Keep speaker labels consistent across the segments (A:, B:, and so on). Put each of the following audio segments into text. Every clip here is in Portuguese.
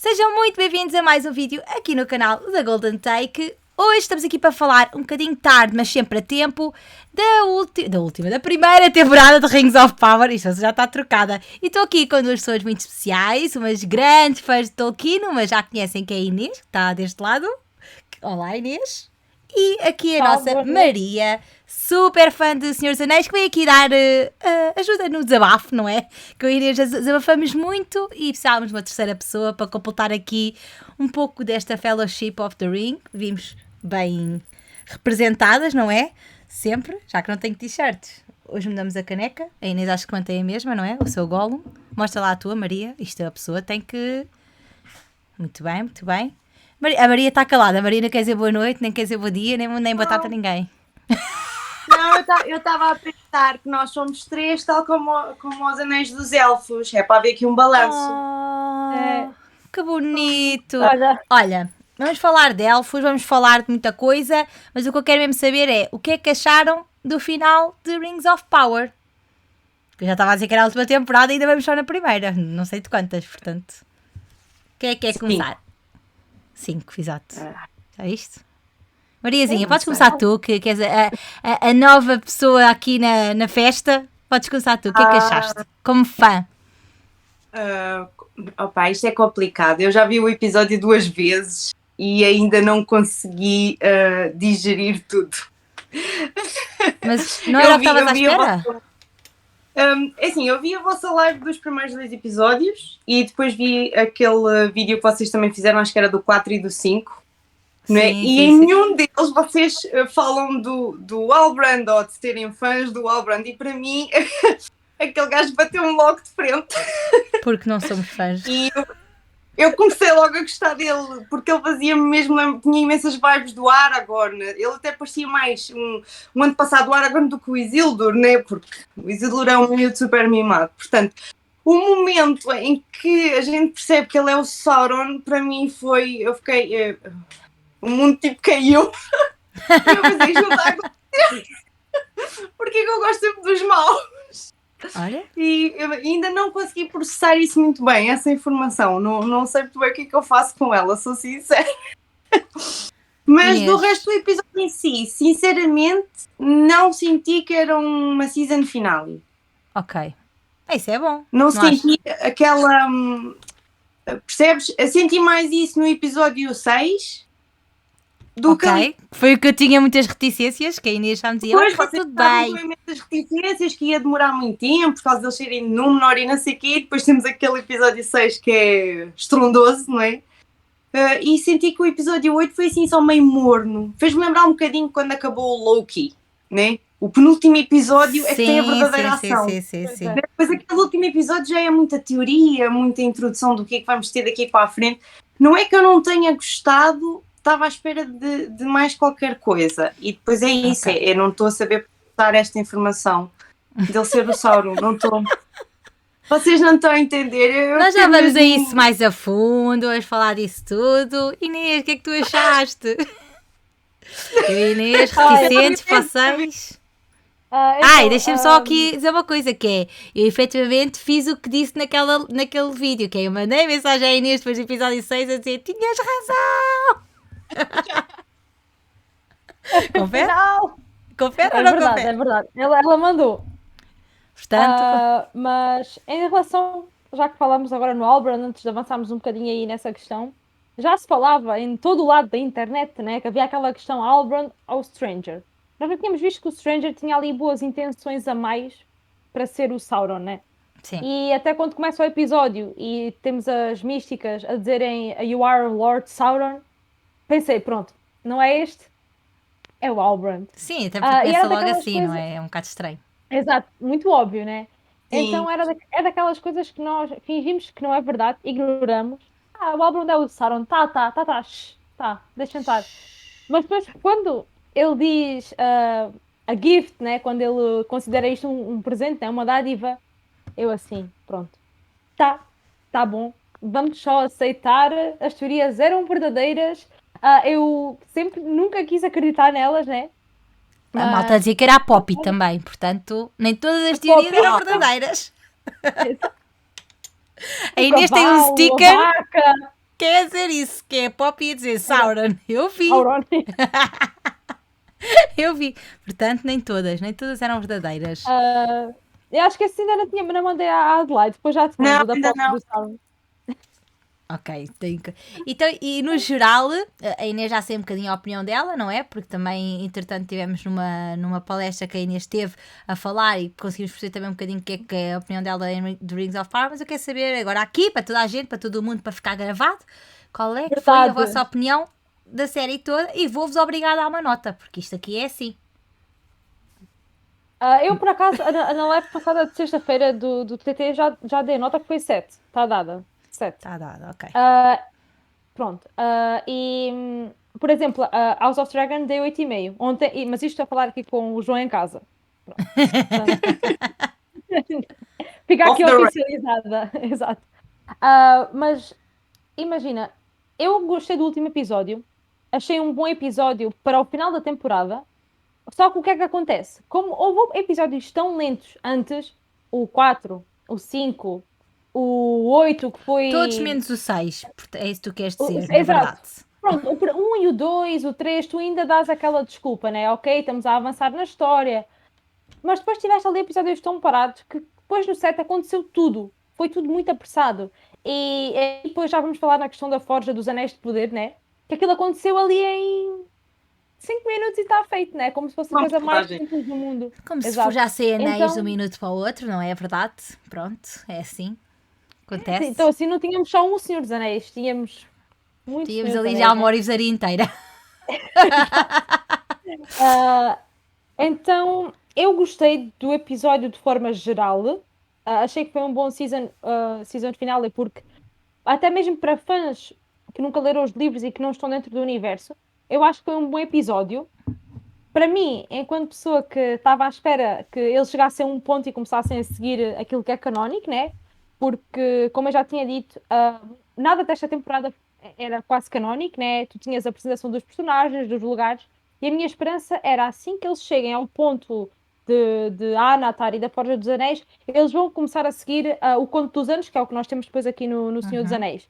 A: Sejam muito bem-vindos a mais um vídeo aqui no canal da Golden Take. Hoje estamos aqui para falar um bocadinho tarde, mas sempre a tempo, da primeira temporada de Rings of Power. Isto já está trocada. E estou aqui com duas pessoas muito especiais, umas grandes fãs de Tolkien, umas já conhecem que é a Inês, que está deste lado. Olá, Inês. E aqui a nossa Maria, super fã de Senhor dos Anéis, que veio aqui dar ajuda no desabafo, não é? Que eu e a Inês desabafamos muito e precisávamos de uma terceira pessoa para completar aqui um pouco desta Fellowship of the Ring. Vimos bem representadas, não é? Sempre, já que não tenho t-shirts. Hoje mudamos a caneca. A Inês acho que mantém a mesma, não é? O seu Gollum. Mostra lá a tua, Maria. Isto a pessoa tem que... Muito bem, muito bem. A Maria está calada. A Maria não quer dizer boa noite, nem quer dizer bom dia, nem boa tarde a ninguém.
B: Não, eu estava a pensar que nós somos três, tal como os Anéis dos Elfos. É para haver aqui um balanço.
A: Que bonito! Olha, vamos falar de elfos, vamos falar de muita coisa, mas o que eu quero mesmo saber é o que é que acharam do final de Rings of Power. Eu já estava a dizer que era a última temporada e ainda vamos só na primeira. Não sei de quantas, portanto. Quem é que quer começar? 5, exato. É isto? Mariazinha, podes começar tu, que és a nova pessoa aqui na festa. Podes começar tu, o que é que achaste? Como fã.
B: Opa, isto é complicado. Eu já vi o episódio 2 vezes e ainda não consegui digerir tudo.
A: Mas não era o que estavas à espera?
B: É assim, eu vi a vossa live dos primeiros 2 episódios e depois vi aquele vídeo que vocês também fizeram, acho que era do 4 e do 5. Não é? E em nenhum deles vocês falam do Halbrand ou de serem fãs do Halbrand, e para mim aquele gajo bateu-me logo de frente.
A: Porque não somos fãs.
B: E eu comecei logo a gostar dele, porque ele fazia-me mesmo, tinha imensas vibes do Aragorn. Ele até parecia mais um antepassado do Aragorn do que o Isildur, né? Porque o Isildur é um miúdo super mimado. Portanto, o momento em que a gente percebe que ele é o Sauron, para mim foi... Eu fiquei... o mundo tipo caiu. Eu pensei, isto não está a acontecer. Porque é que eu gosto sempre dos maus?
A: Olha.
B: E eu ainda não consegui processar isso muito bem, essa informação. Não sei muito bem o que é que eu faço com ela, sou sincera. Mas do resto do episódio em si, sinceramente, não senti que era uma season finale.
A: Ok. Isso é bom.
B: Não senti aquela... percebes? Eu senti mais isso no episódio 6...
A: Ok, foi o que eu tinha muitas reticências, que a Inês já me dizia, está tudo bem.
B: Muitas reticências, que ia demorar muito tempo, por causa de eles serem de Númenor e não sei o quê, depois temos aquele episódio 6 que é estrondoso, não é? E senti que o episódio 8 foi assim só meio morno. Fez-me lembrar um bocadinho quando acabou o Loki, né? O penúltimo episódio é que tem a verdadeira ação.
A: Sim.
B: Depois aquele último episódio já é muita teoria, muita introdução do que é que vamos ter daqui para a frente. Não é que eu não tenha gostado... Estava à espera de mais qualquer coisa. E depois é isso, eu não estou a saber passar esta informação dele ser o Sauron, não estou. Vocês não estão a entender.
A: Nós já vamos a isso mais a fundo, vamos falar disso tudo. Inês, o que é que tu achaste? Eu e Inês, reticentes, passamos. Deixa-me só aqui dizer uma coisa, que é, eu efetivamente fiz o que disse naquele vídeo, que é, eu mandei mensagem à Inês depois do episódio 6 a dizer, tinhas razão! Confere? Confere ou não confere?
C: É verdade, ela mandou.
A: Portanto,
C: mas em relação, já que falamos agora no Halbrand, antes de avançarmos um bocadinho aí nessa questão, já se falava em todo o lado da internet, né, que havia aquela questão Halbrand ou Stranger. Nós já tínhamos visto que o Stranger tinha ali boas intenções a mais para ser o Sauron, né?
A: Sim.
C: E até quando começa o episódio e temos as místicas a dizerem You are Lord Sauron, pensei, pronto, não é este, é o Halbrand.
A: Sim, até porque pensa logo assim, coisas... não é? É um bocado estranho.
C: Exato, muito óbvio, né?
B: Sim.
C: Então é daquelas coisas que nós fingimos que não é verdade, ignoramos. O Halbrand é o Sauron, tá, deixa estar. Mas depois, quando ele diz a gift, né? Quando ele considera isto um presente, né? Uma dádiva, eu assim, pronto, tá bom. Vamos só aceitar, as teorias eram verdadeiras, eu nunca quis acreditar nelas, né?
A: A malta dizia que era a Poppy também, portanto, nem todas as teorias eram verdadeiras. A Inês tem um sticker quer dizer isso, que é a Poppy a dizer Sauron. Eu vi.
C: Sauron.
A: Eu vi. Portanto, nem todas eram verdadeiras.
C: Eu acho que esse ainda não tinha, mas não mandei à Adelaide. Depois já te mando
B: Não,
C: da
B: ainda
C: Pop
B: não.
C: do Sauron.
A: Ok, tenho que... Então, e no geral, a Inês já sei um bocadinho a opinião dela, não é? Porque também, entretanto, tivemos numa palestra que a Inês esteve a falar e conseguimos perceber também um bocadinho o que é a opinião dela de Rings of Power, mas eu quero saber agora aqui, para toda a gente, para todo o mundo, para ficar gravado, qual é que foi a
C: Verdade.
A: vossa opinião da série toda e vou-vos obrigar a dar uma nota, porque isto aqui é assim.
C: Eu, por acaso, na live passada de sexta-feira do TT já dei nota que foi 7. Está dada. 7.
A: Está dado, ok.
C: Pronto. Por exemplo, House of Dragon dei 8,5. Ontem, mas isto a falar aqui com o João em casa. Pronto. Fica
B: Off
C: aqui
B: the record.
C: oficializada. Exato. Mas imagina, eu gostei do último episódio. Achei um bom episódio para o final da temporada. Só que o que é que acontece? Como houve episódios tão lentos antes, o 4, o 5, o 8, que foi...
A: Todos menos o 6, é isso que tu queres dizer, na
C: Exato.
A: verdade.
C: Pronto, o 1 e o 2, o 3, tu ainda dás aquela desculpa, né? Ok, estamos a avançar na história. Mas depois tiveste ali episódios tão parados que depois no 7 aconteceu tudo. Foi tudo muito apressado. E depois já vamos falar na questão da Forja dos Anéis de Poder, né? Que aquilo aconteceu ali em 5 minutos e está feito, né? Como se fosse a
B: Uma
C: coisa mais
B: montagem.
C: simples do mundo.
A: Como se
C: Exato.
A: forjassem anéis
C: Então-
A: de um minuto para o outro, não é verdade? Pronto, é assim. Acontece.
C: Então assim não tínhamos só um Senhor dos Anéis, tínhamos muitos
A: Tínhamos
C: Senhor dos
A: ali
C: Anéis,
A: já
C: né?
A: uma orivesaria inteira.
C: Então, eu gostei do episódio de forma geral. Achei que foi um bom season finale, porque até mesmo para fãs que nunca leram os livros e que não estão dentro do universo, eu acho que foi um bom episódio. Para mim, enquanto pessoa que estava à espera que eles chegassem a um ponto e começassem a seguir aquilo que é canónico, né? Porque, como eu já tinha dito, nada desta temporada era quase canónico, né? Tu tinhas a apresentação dos personagens, dos lugares, e a minha esperança era assim que eles cheguem ao ponto de Anatar e da Forja dos Anéis, eles vão começar a seguir o Conto dos Anos, que é o que nós temos depois aqui no Senhor dos Anéis.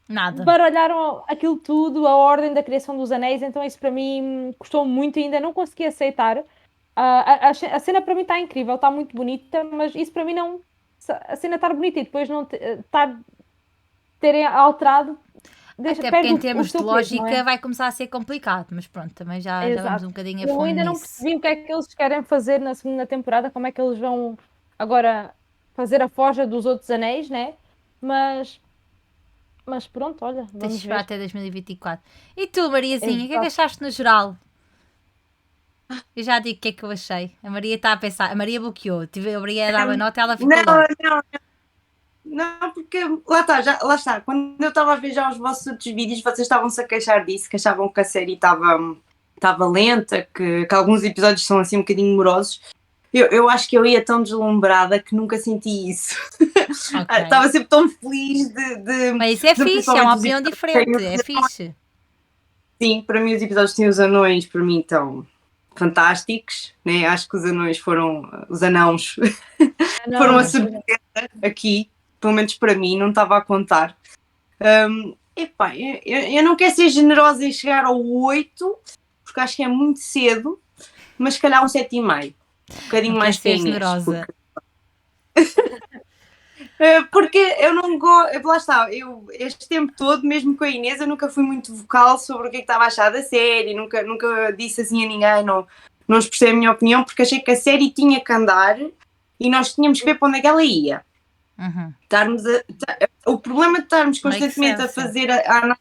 A: Nada.
C: Baralharam aquilo tudo, a ordem da criação dos anéis, então isso para mim custou muito e ainda não consegui aceitar. A cena para mim está incrível, está muito bonita, mas isso para mim não. A cena estar bonita e depois não terem alterado.
A: Até porque
C: perde
A: em
C: o
A: termos de
C: seu peso,
A: lógica
C: não é?
A: vai começar a ser complicado, mas pronto, também já
C: Exato.
A: vamos um bocadinho a
C: Eu
A: fundo
C: ainda não
A: nisso.
C: percebi o que é que eles querem fazer na segunda temporada, como é que eles vão agora fazer a forja dos outros anéis, né? Mas pronto, olha,
A: Tens de
C: vamos
A: esperar
C: ver.
A: até 2024. E tu, Mariazinha, o que é que
C: Exato.
A: achaste no geral? Eu já digo o que é que eu achei. A Maria está a pensar, a Maria bloqueou. Eu obriguei a dar uma nota e ela ficou logo.
B: Não, porque lá está. Quando eu estava a ver já os vossos outros vídeos, vocês estavam-se a queixar disso, que achavam que a série estava lenta, que alguns episódios são assim um bocadinho morosos. Eu acho que eu ia tão deslumbrada que nunca senti isso.
A: Ok.
B: Estava sempre tão feliz de
A: Mas isso é fixe, é
B: principalmente
A: uma
B: os
A: opinião
B: episódios
A: diferente,
B: que têm
A: é
B: os
A: fixe.
B: Sim, para mim os episódios que têm os anões, para mim estão fantásticos, né? Acho que os anões os anãos foram a surpresa aqui, pelo menos para mim, não estava a contar. Epá, eu não quero ser generosa e chegar ao 8, porque acho que é muito cedo, mas se calhar um 7,5. Um bocadinho
A: Não
B: mais
A: quer ser
B: que a Inês,
A: generosa.
B: porque eu não gosto, lá está, este tempo todo, mesmo com a Inês, eu nunca fui muito vocal sobre o que é que estava a achar da série, nunca disse assim a ninguém, não expressei a minha opinião, porque achei que a série tinha que andar e nós tínhamos que ver para onde é que ela ia.
A: Uhum.
B: O problema de estarmos
A: Make
B: constantemente a
A: sense.
B: fazer a análise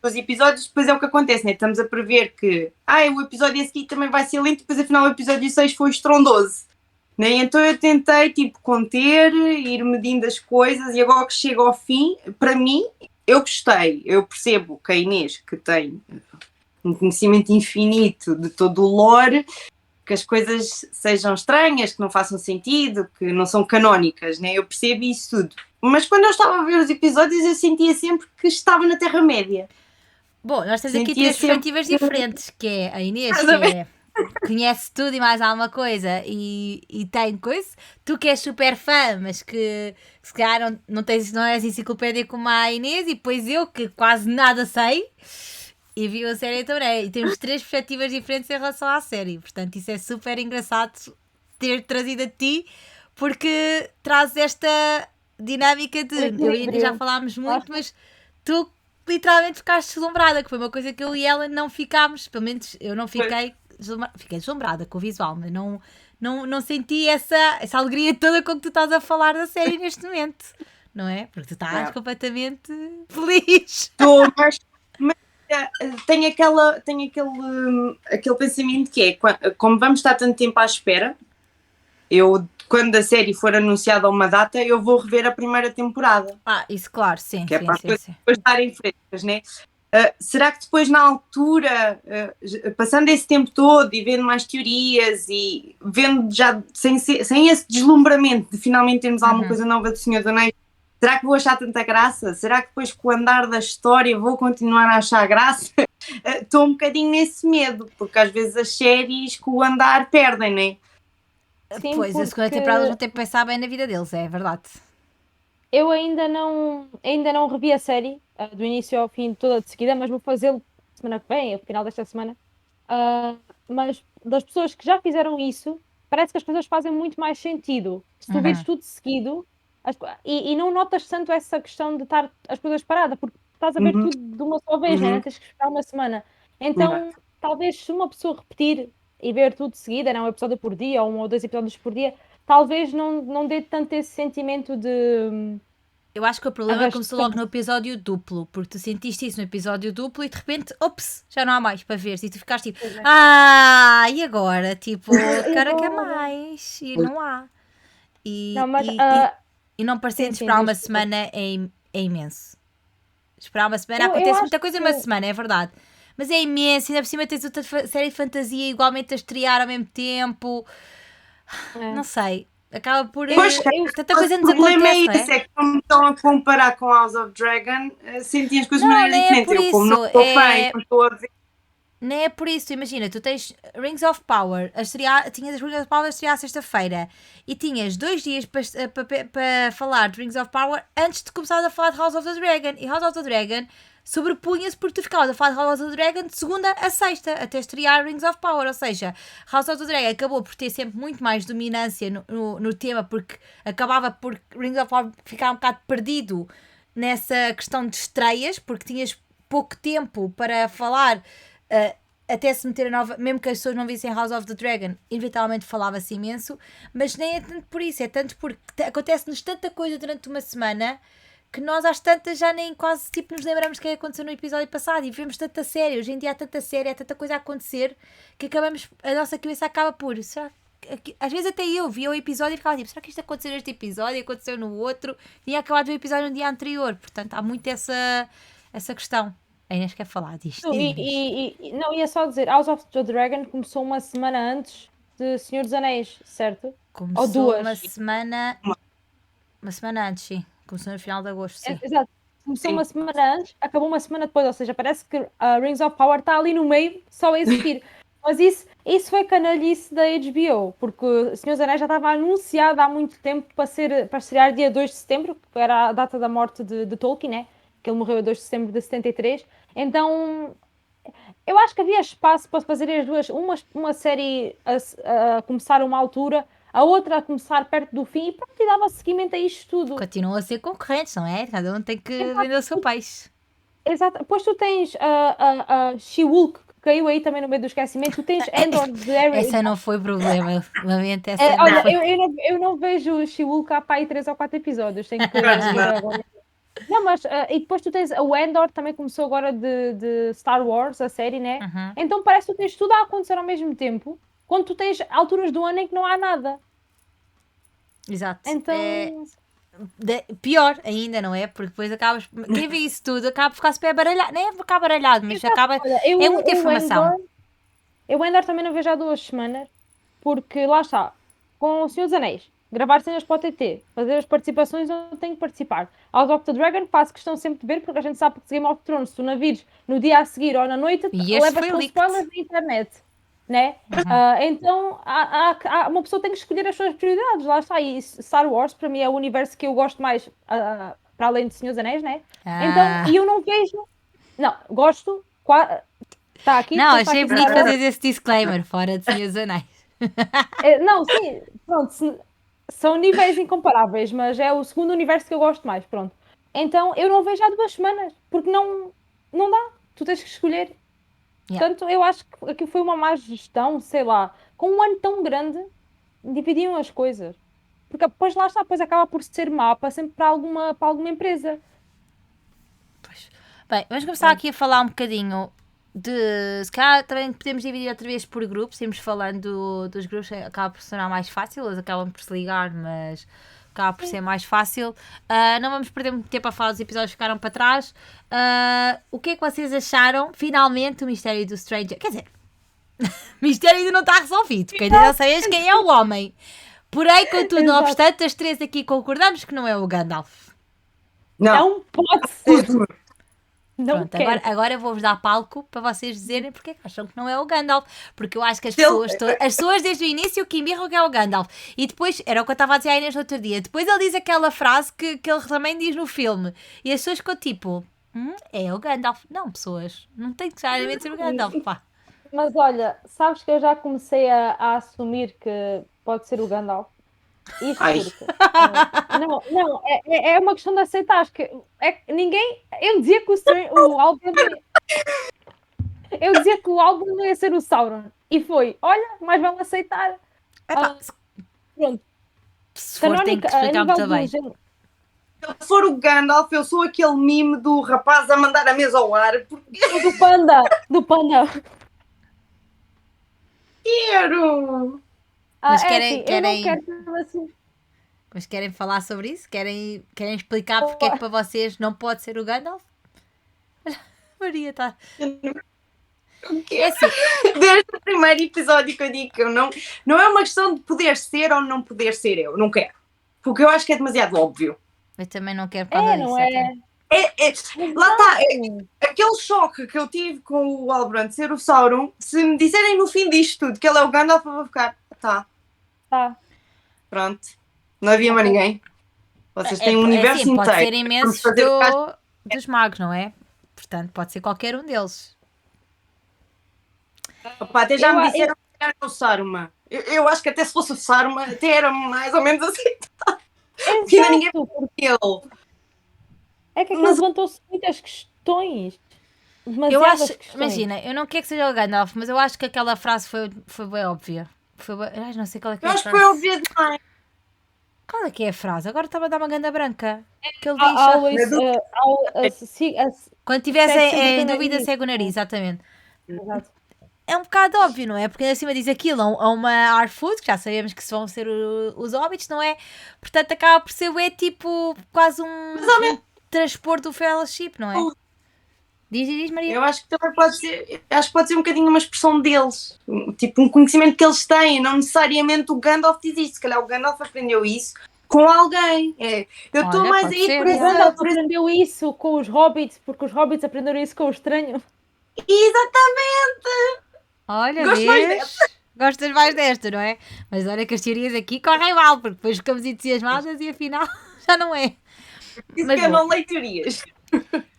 B: dos episódios, depois é o que acontece, né? Estamos a prever que o episódio a seguir também vai ser lento, depois afinal o episódio 6 foi estrondoso. Né? Então eu tentei conter, ir medindo as coisas e agora que chega ao fim, para mim, eu gostei. Eu percebo que a Inês, que tem um conhecimento infinito de todo o lore, que as coisas sejam estranhas, que não façam sentido, que não são canónicas, né? Eu percebo isso tudo. Mas quando eu estava a ver os episódios, eu sentia sempre que estava na Terra-média.
A: Bom, nós temos aqui
B: Sentia
A: três
B: sempre
A: perspectivas
B: que-
A: diferentes, que é a Inês,
B: Estás a
A: que é conhece tudo e mais alguma coisa e tem coisa. Tu que és super fã, mas que se calhar não és enciclopédia como a Inês, e depois eu que quase nada sei e vi a série também. E temos 3 perspectivas diferentes em relação à série. Portanto, isso é super engraçado ter trazido a ti, porque traz esta dinâmica de. Eu e a Inês já falámos muito, mas tu literalmente ficaste deslumbrada, que foi uma coisa que eu e ela não ficámos, pelo menos eu não fiquei deslumbrada, fiquei deslumbrada com o visual, mas não senti essa alegria toda com que tu estás a falar da série neste momento, não é? Porque tu estás completamente feliz.
B: Estou, mas tenho aquele pensamento que é, como vamos estar tanto tempo à espera, quando a série for anunciada a uma data, eu vou rever a primeira temporada.
A: Isso claro, sim.
B: Que é para as coisas depois estarem frescas, né? Será que depois na altura, passando esse tempo todo e vendo mais teorias e vendo já sem esse deslumbramento de finalmente termos alguma coisa nova do Senhor dos Anéis, será que vou achar tanta graça? Será que depois com o andar da história vou continuar a achar graça? Estou um bocadinho nesse medo, porque às vezes as séries com o andar perdem, não é?
C: Sim,
A: pois, a segunda temporada eles vão ter que pensar bem na vida deles, é verdade.
C: Eu ainda não revi a série do início ao fim toda de seguida, mas vou fazê-lo semana que vem, ao final desta semana. Mas das pessoas que já fizeram isso, parece que as coisas fazem muito mais sentido. Se tu vires tudo seguido e não notas tanto essa questão de estar as coisas paradas, porque estás a ver tudo de uma só vez, né? Tens que esperar uma semana. Então, talvez se uma pessoa repetir e ver tudo de seguida, não um episódio por dia ou 1 ou 2 episódios por dia, talvez não dê tanto esse sentimento de.
A: Eu acho que o problema começou logo no episódio duplo, porque tu sentiste isso no episódio duplo e de repente, ops, já não há mais para ver. E tu ficaste tipo, e agora? Tipo, cara, quer mais? E não há. E não parecendo esperar uma semana é imenso. Esperar uma semana, acontece muita coisa numa semana, é verdade. Mas é imenso, ainda por cima tens outra série de fantasia igualmente a estrear ao mesmo tempo. Não sei. Acaba por. Tanta coisa nos acontece,
B: não é? O problema é esse, é que como estão a comparar com House of Dragon, sentem as coisas de maneira diferente. Eu como não estou bem, não estou a ver.
A: Nem é por isso, imagina, tu tens Rings of Power, tinhas Rings of Power a estrear sexta-feira e tinhas 2 dias para falar de Rings of Power antes de começar a falar de House of the Dragon. E House of the Dragon sobrepunha-se porque tu ficavas a falar de House of the Dragon de segunda a sexta, até estrear Rings of Power, ou seja, House of the Dragon acabou por ter sempre muito mais dominância no tema, porque acabava por Rings of Power ficar um bocado perdido nessa questão de estreias, porque tinhas pouco tempo para falar, até se meter a nova, mesmo que as pessoas não vissem House of the Dragon, eventualmente falava-se imenso, mas nem é tanto por isso, é tanto porque acontece-nos tanta coisa durante uma semana que nós às tantas já nem quase tipo nos lembramos do que aconteceu no episódio passado e vemos tanta série, hoje em dia há tanta série, há tanta coisa a acontecer que a nossa cabeça acaba por, será que, às vezes até eu via o episódio e ficava tipo, será que isto aconteceu neste episódio, aconteceu no outro, tinha acabado de ver o episódio no dia anterior, portanto há muito essa questão. A Inês quer falar disto.
C: Não, ia só dizer, House of the Dragon começou uma semana antes de Senhor dos Anéis, certo?
A: Começou uma semana antes, sim. Começou no final de agosto, sim.
C: Exato. Começou uma semana antes, acabou uma semana depois, ou seja, parece que a Rings of Power está ali no meio, só a existir. Mas isso foi canalhice da HBO, porque o Senhor dos Anéis já estava anunciado há muito tempo para estrear dia 2 de setembro, que era a data da morte de Tolkien, né? Que ele morreu a 2 de setembro de 73. Então, eu acho que havia espaço para fazer as duas, uma série a começar a uma altura, a outra a começar perto do fim, e pronto, e dava seguimento a isto tudo.
A: Continuam a ser concorrentes, não é? Cada um tem que vender o seu peixe.
C: Exato. Depois tu tens a She-Hulk, que caiu aí também no meio do esquecimento. Tu tens Andor de Harry.
A: Essa não foi problema. Lamento,
C: olha, eu não vejo She-Hulk há para aí 3 ou 4 episódios. Tenho que agora. Não, mas e depois tu tens o Andor, também começou agora de Star Wars, a série, né? Então parece que tu tens tudo a acontecer ao mesmo tempo, quando tu tens alturas do ano em que não há nada.
A: Exato.
C: Então...
A: pior ainda, não é? Porque depois acabas... Quem vê isso tudo acaba por ficar super baralhado. Nem é ficar baralhado, mas acaba... é muita informação.
C: Eu Andor também não vejo há 2 semanas, porque lá está, com o Senhor dos Anéis, gravar cenas para o TT, fazer as participações onde eu tenho que participar. House of the Dragon faço questão sempre de ver, porque a gente sabe que Game of Thrones, se tu não vires no dia a seguir ou na noite, levas com spoilers da internet. né? Então uma pessoa tem que escolher as suas prioridades, lá está. E Star Wars para mim é o universo que eu gosto mais, para além de Senhor dos Anéis, né? Então, e eu não vejo, não, gosto, está aqui,
A: Não,
C: depois está
A: achei
C: aqui
A: bonito
C: fora.
A: fazer esse disclaimer, fora de Senhor dos Anéis.
C: Não, sim, pronto, são níveis incomparáveis, mas é o segundo universo que eu gosto mais, pronto. Então eu não vejo há 2 semanas, porque não dá, tu tens que escolher.
A: Yeah.
C: Portanto, eu acho que aqui foi uma má gestão, sei lá, com um ano tão grande, dividiam as coisas. Porque depois lá está, depois acaba por ser mapa sempre para alguma empresa.
A: Pois. Bem, vamos começar aqui a falar um bocadinho de. Se calhar também podemos dividir outra vez por grupos, irmos falando dos grupos, acaba por ser mais fácil, eles acabam por se ligar, mas acaba por ser mais fácil. Não vamos perder muito tempo a falar dos episódios que ficaram para trás. O que é que vocês acharam, finalmente, o mistério do Stranger? Quer dizer, o mistério ainda não está resolvido, porque ainda não sabemos quem é o homem. Porém, contudo, não obstante, as três aqui concordamos que não é o Gandalf.
C: Não pode ser. Não
A: Pronto, agora eu vou-vos dar palco para vocês dizerem porque é que acham que não é o Gandalf. Porque eu acho que as pessoas desde o início que embirram que é o Gandalf. E depois, era o que eu estava a dizer à Inês no outro dia, depois ele diz aquela frase que ele também diz no filme. E as pessoas ficam tipo, é o Gandalf. Não, pessoas, não tem que necessariamente ser o Gandalf, pá.
C: Mas olha, sabes que eu já comecei a assumir que pode ser o Gandalf? Isto porque não, é uma questão de aceitar. Acho que ninguém. Eu dizia que o Albert eu dizia que o álbum não ia ser o Sauron. E foi, olha, mais vale aceitar. Pronto.
A: Se for, tem que explicar muito bem.
B: Se eu for o Gandalf, eu sou aquele mime do rapaz a mandar a mesa ao ar. Porque...
C: Do panda.
B: Quero!
A: Mas
C: assim, eu não quero assim.
A: Mas querem falar sobre isso? Querem explicar porque é que para vocês não pode ser o Gandalf? Maria está...
B: É assim. Desde o primeiro episódio que eu digo que eu não é uma questão de poder ser ou não poder ser eu, não quero. Porque eu acho que é demasiado óbvio.
A: Eu também não quero por causa disso.
C: Não é?
B: Lá está, aquele choque que eu tive com o Halbrand ser o Sauron, se me disserem no fim disto tudo que ele é o Gandalf, eu vou ficar, tá. Pronto, não havia mais ninguém. Vocês têm um universo
A: assim,
B: inteiro.
A: Pode ser imensos dos magos, não é? Portanto, pode ser qualquer um deles.
B: Opa, até já me disseram que era o Saruman. Eu acho que até se fosse o Saruman, até era mais ou menos aceitável. Porque ainda ninguém porque ele.
C: É que aquilo levantou-se muitas questões.
A: Eu acho, imagina, eu não quero que seja o Gandalf, mas eu acho que aquela frase foi bem óbvia. Não sei qual é que é a frase.
B: Eu acho que foi óbvia demais.
A: Qual é que é a frase? Agora estava a dar uma ganda branca. Que ele diz. Quando tivesse em dúvida, segue o nariz, exatamente.
C: Exato.
A: É um bocado óbvio, não é? Porque acima diz aquilo a uma Harfoot, que já sabemos que vão ser os hobbits, não é? Portanto, acaba por ser tipo quase um transpor do fellowship, não é? Diz, Maria.
B: Eu acho que também pode ser um bocadinho uma expressão deles, tipo um conhecimento que eles têm, não necessariamente o Gandalf diz isso, se calhar o Gandalf aprendeu isso com alguém. Eu estou mais aí por
C: isso. O Gandalf aprendeu isso com os hobbits, porque os hobbits aprenderam isso com o estranho.
B: Exatamente!
A: Olha, gostas mais desta, não é? Mas olha que as teorias aqui correm mal, porque depois ficamos entusiasmadas e afinal já não é.
B: Isso que eu não leio teorias.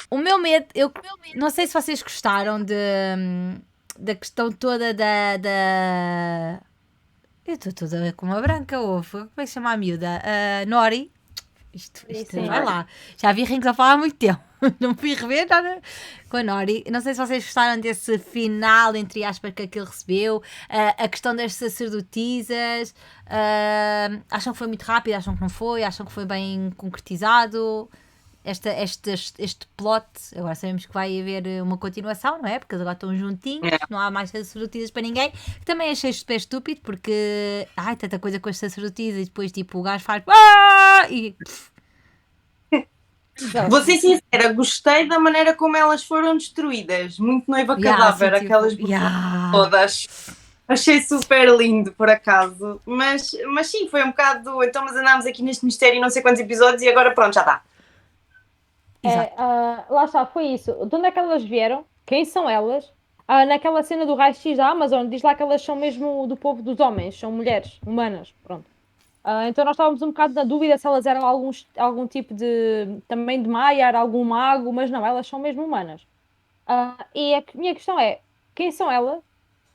A: O meu medo, eu não sei se vocês gostaram da questão toda da... Eu estou toda com uma branca, como é que se chama a miúda? Nori. Isto vai lá. Já vi Rings of Power há muito tempo. Não fui rever nada com a Nori. Não sei se vocês gostaram desse final, entre aspas, que aquilo recebeu. A questão das sacerdotisas. Acham que foi muito rápido? Acham que não foi? Acham que foi bem concretizado? Este plot, agora sabemos que vai haver uma continuação, não é? Porque eles agora estão juntinhos, não há mais sacerdotisas para ninguém. Também achei super estúpido, porque tanta coisa com as sacerdotisas e depois tipo o gajo faz e...
B: Vou ser sincera, gostei da maneira como elas foram destruídas. Muito noiva cadáver, aquelas todas. Achei super lindo, por acaso. Mas sim, foi um bocado. Então, mas andámos aqui neste mistério não sei quantos episódios e agora pronto, já está.
C: Lá está, foi isso. De onde é que elas vieram? Quem são elas? naquela cena do raio-x da Amazon, diz lá que elas são mesmo do povo dos homens, são mulheres, humanas, pronto. Então nós estávamos um bocado na dúvida se elas eram algum tipo de, também de Maiar, algum mago, mas não, elas são mesmo humanas. E a minha questão é, quem são elas?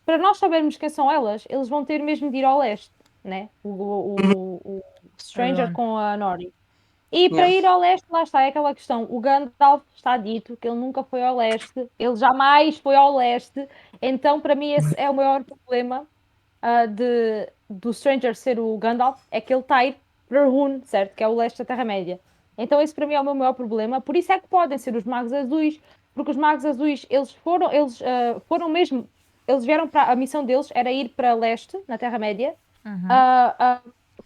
C: Para nós sabermos quem são elas, eles vão ter mesmo de ir ao leste, né? O Stranger
A: Ron.
C: com a Nori. E para
B: Yeah.
C: ir ao leste, lá está, é aquela questão. O Gandalf está dito que ele nunca foi ao leste, ele jamais foi ao leste, então para mim esse é o maior problema do Stranger ser o Gandalf, é que ele está a ir para Rhûn, certo? Que é o leste da Terra-média. Então esse para mim é o meu maior problema, por isso é que podem ser os Magos Azuis, porque os Magos Azuis, eles foram mesmo, eles vieram para, a missão deles era ir para leste, na Terra-média,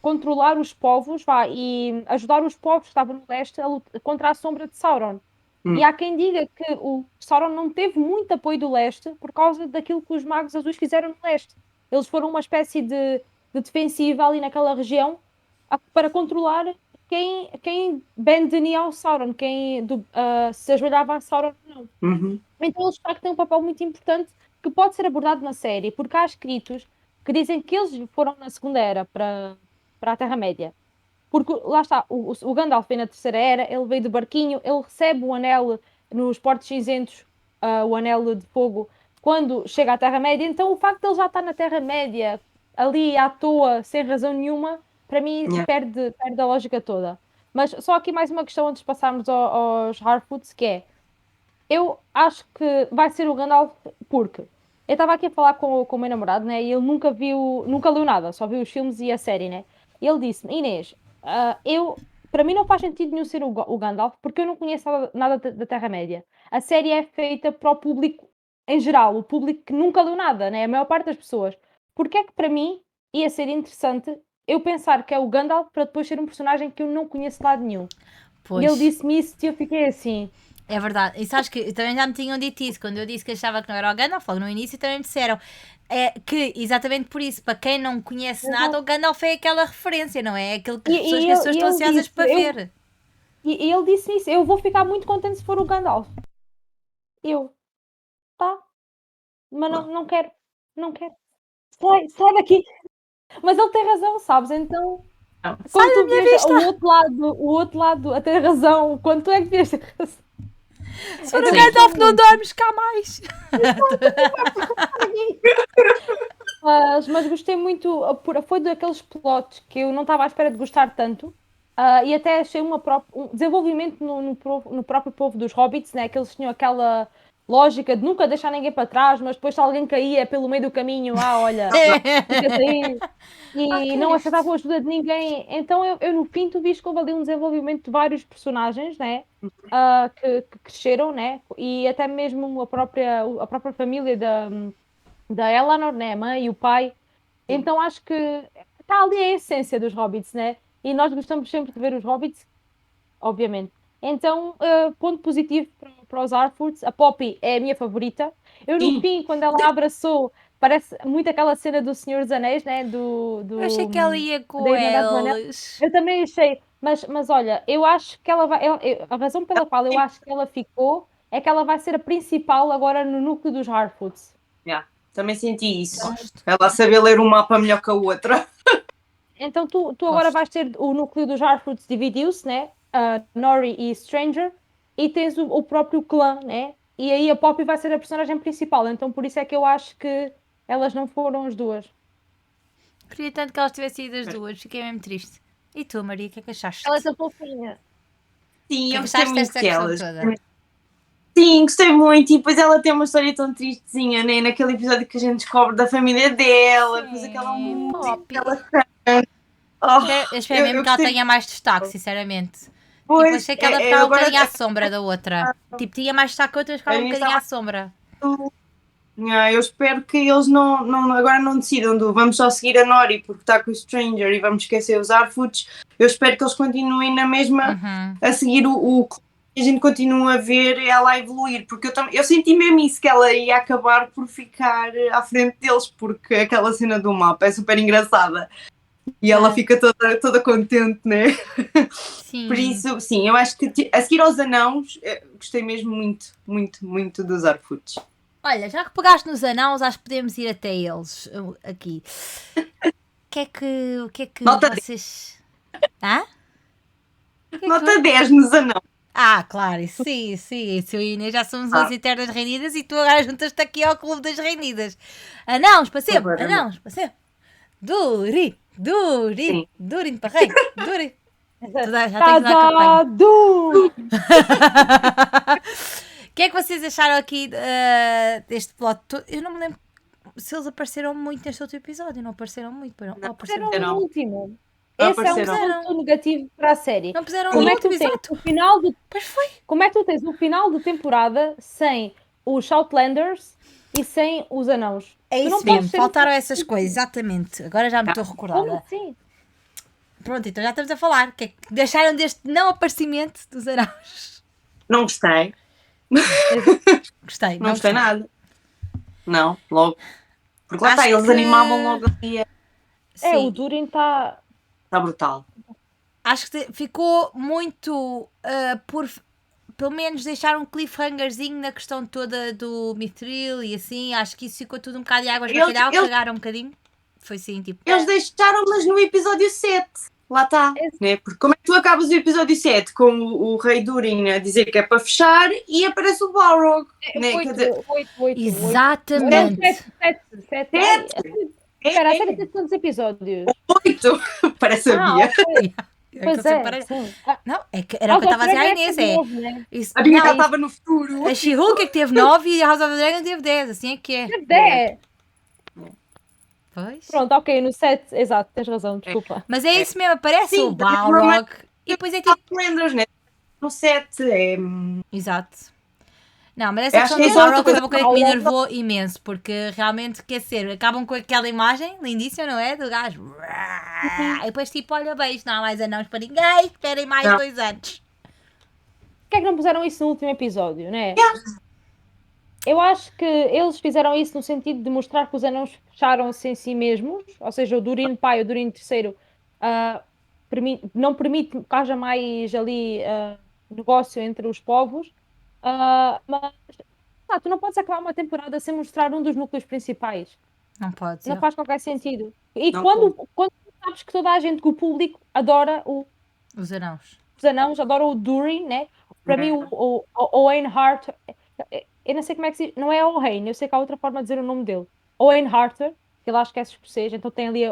C: controlar os povos, e ajudar os povos que estavam no leste contra a sombra de Sauron. E há quem diga que o Sauron não teve muito apoio do leste por causa daquilo que os Magos Azuis fizeram no leste. Eles foram uma espécie de defensiva ali naquela região para controlar quem bendenia ao Sauron, quem se ajoelhava a Sauron ou não.
B: Uhum.
C: Então eles de facto têm um papel muito importante que pode ser abordado na série, porque há escritos que dizem que eles foram na Segunda Era para a Terra-média. Porque lá está, o Gandalf veio na Terceira Era, ele veio de barquinho, ele recebe o anel nos Portos Cinzentos, o anel de fogo, quando chega à Terra-média. Então o facto de ele já estar na Terra-média, ali à toa, sem razão nenhuma, para mim
B: Yeah.
C: perde a lógica toda. Mas só aqui mais uma questão antes de passarmos aos Harfoots, que é, eu acho que vai ser o Gandalf porque eu estava aqui a falar com o meu namorado, né? E ele nunca leu nada, só viu os filmes e a série, né? E ele disse-me, Inês, para mim não faz sentido nenhum ser o Gandalf, porque eu não conheço nada da Terra-média. A série é feita para o público em geral, o público que nunca leu nada, né? A maior parte das pessoas. Porque é que para mim ia ser interessante eu pensar que é o Gandalf para depois ser um personagem que eu não conheço de lado nenhum?
A: Pois.
C: E ele disse-me isso e eu fiquei assim...
A: É verdade. E sabes que também já me tinham dito isso. Quando eu disse que achava que não era o Gandalf, logo no início também me disseram que exatamente por isso, para quem não conhece nada, o Gandalf é aquela referência, não é? Aquilo que as pessoas estão ansiosas para ver.
C: E ele disse isso, eu vou ficar muito contente se for o Gandalf. Tá, mas não quero. Sai daqui. Mas ele tem razão, sabes? Então,
B: Não.
C: quando tu vês o outro lado a ter razão, quando tu é que tens razão?
A: Se for o Gandalf, não dormes cá mais.
C: Mas gostei muito, foi daqueles plots que eu não estava à espera de gostar tanto. E até achei um desenvolvimento no próprio povo dos Hobbits, né? Que eles tinham aquela lógica de nunca deixar ninguém para trás, mas depois se alguém caía pelo meio do caminho, olha, fica aí, e não aceitavam a ajuda de ninguém. Então eu no fim tu viste que houve ali um desenvolvimento de vários personagens, né? Que cresceram, né? E até mesmo a própria família da Eleanor, né? A mãe e o pai. Então acho que está ali a essência dos Hobbits, né? E nós gostamos sempre de ver os Hobbits, obviamente. Então, ponto positivo para os Harfoots. A Poppy é a minha favorita. Eu, no fim, quando ela a abraçou, parece muito aquela cena do Senhor dos Anéis, né?
A: Eu achei que ela ia com
C: da Irmandade do Anel.
A: eles.
C: Eu também achei. Mas olha, eu acho que ela vai... a razão pela qual eu acho que ela ficou é que ela vai ser a principal agora no núcleo dos Harfoots.
B: Yeah. Também senti isso. Ela saber ler um mapa melhor que a outra.
C: Então tu agora vais ter o núcleo dos Harfoots dividiu-se, né? Nori e Stranger, e tens o próprio clã, né? E aí a Poppy vai ser a personagem principal, então por isso é que eu acho que elas não foram as duas.
A: Queria tanto que elas tivessem ido as duas, fiquei mesmo triste. E tu, Maria, o que é que achaste?
C: Ela é tão fofinha.
B: Sim, eu
A: Gostaste
B: gostei muito
A: desta questão
B: delas.
A: toda?
B: Sim, gostei muito. E depois ela tem uma história tão tristezinha, né? Naquele episódio que a gente descobre da família dela, depois aquela música
A: Poppy.
B: que ela canta.
A: Eu espero mesmo que ela
B: gostei.
A: tenha mais destaque, sinceramente.
B: Pois,
A: Tipo, achei que ela ficava um bocadinho à sombra da outra. Tipo, tinha mais destaque que a outra, mas ficava um bocadinho à sombra.
B: Eu espero que eles agora não decidam vamos só seguir a Nori porque está com o Stranger e vamos esquecer os Harfoots. Eu espero que eles continuem na mesma a seguir o a gente continua a ver ela a evoluir, porque eu senti mesmo isso, que ela ia acabar por ficar à frente deles, porque aquela cena do mapa é super engraçada e ela fica toda contente, né?
A: Sim.
B: Por isso, sim, eu acho que a seguir aos anãos, gostei mesmo muito, muito, muito dos Harfoots.
A: Olha, já que pegaste nos anãos, acho que podemos ir até eles aqui. O que é que
B: Nota
A: vocês... Hã?
B: Nota 10 nos anão.
A: Ah, claro, isso sim, sim. Isso eu e Inês já somos umas eternas reunidas e tu agora juntas-te aqui ao clube das reunidas. Anãos, para sempre,
B: Agora,
A: anãos, para sempre. Durin para rei, Durin. Já tenho que dar a campanha.
C: Casado!
A: O que é que vocês acharam aqui deste plot todo? Eu não me lembro se eles apareceram muito neste outro episódio. Não apareceram muito, não? Ou apareceram?
C: Era
B: Não.
C: o último.
B: Não
C: Esse é um
B: apareceram.
C: ponto negativo para a série.
A: Não puseram
C: Como
A: no
C: é que tu
A: último
C: tens
A: episódio.
C: o final do
A: Pois foi.
C: Como é que tu tens o final de temporada sem os Outlanders e sem os anãos?
A: É
C: Tu não
A: isso
C: podes
A: mesmo,
C: ter
A: faltaram
C: um-
A: essas coisas, exatamente. Agora já me estou a
C: Como
A: recordar.
C: assim?
A: Pronto, então já estamos a falar. O que é que deixaram deste não aparecimento dos anãos?
B: Não gostei.
A: Gostei,
B: Não gostei nada. Não, logo. Porque lá
A: Acho
B: está, eles
A: que-
B: animavam logo ali.
C: É, o
A: Sim,
C: Durin está.
B: Está brutal.
A: acho que ficou muito por... Pelo menos deixar um cliffhangerzinho na questão toda do Mithril e assim. Acho que isso ficou tudo um bocado de águas de bacalhau. Cagaram um bocadinho. Foi assim, tipo...
B: Eles deixaram, mas no episódio 7. Lá está. Né? Porque como é que tu acabas o episódio 7 com o rei Durin a dizer que é para fechar e aparece o Balrog? Né? Quer dizer,
C: 8.
A: Exatamente.
C: 7. Espera, a série tem quantos episódios?
B: 8. Parece a Bia.
C: Ok.
A: É
C: Pois
A: que eu sempre
C: é,
A: parei-
C: sim.
A: Não, é que era o que eu estava a dizer à Inês. É,
C: Novo, né?
A: isso,
B: A Bia já
A: não,
B: estava no futuro.
A: a She-Hulk é que teve 9 e a House of the Dragon teve 10. Assim é que é.
C: É.
A: Pois.
C: Pronto, ok, no 7, exato, tens razão, desculpa.
A: Mas é isso mesmo, aparece
B: Sim,
A: o Balrog e depois é tipo...
B: Outlanders, né? No 7 é...
A: Exato. Não, mas essa
B: Eu acho
A: questão
B: que
A: do
B: é
A: Balrog foi
B: outra
A: uma coisa que me
C: coisa.
A: enervou imenso, porque realmente, quer dizer, acabam com aquela imagem lindíssima, não é? Do gajo. E depois tipo, olha, beijo, não há mais anãos para ninguém, esperem mais
B: Não.
A: 2 anos.
C: Porquê é que não puseram isso no último episódio, né? Eu acho que eles fizeram isso no sentido de mostrar que os anãos fecharam-se em si mesmos, ou seja, o Durin pai, o Durin terceiro, não permite que haja mais ali negócio entre os povos, mas tu não podes acabar uma temporada sem mostrar um dos núcleos principais.
A: Não pode ser.
C: Não faz qualquer sentido. E
B: Não
C: quando tu sabes que toda a gente, que o público adora
A: Os anãos.
C: os anãos, adora o Durin, né? Para mim, o Owen Hart, eu não sei como é que se diz, não é Owen, eu sei que há outra forma de dizer o nome dele. Owen Harter, que ele acho que é escocês, então tem ali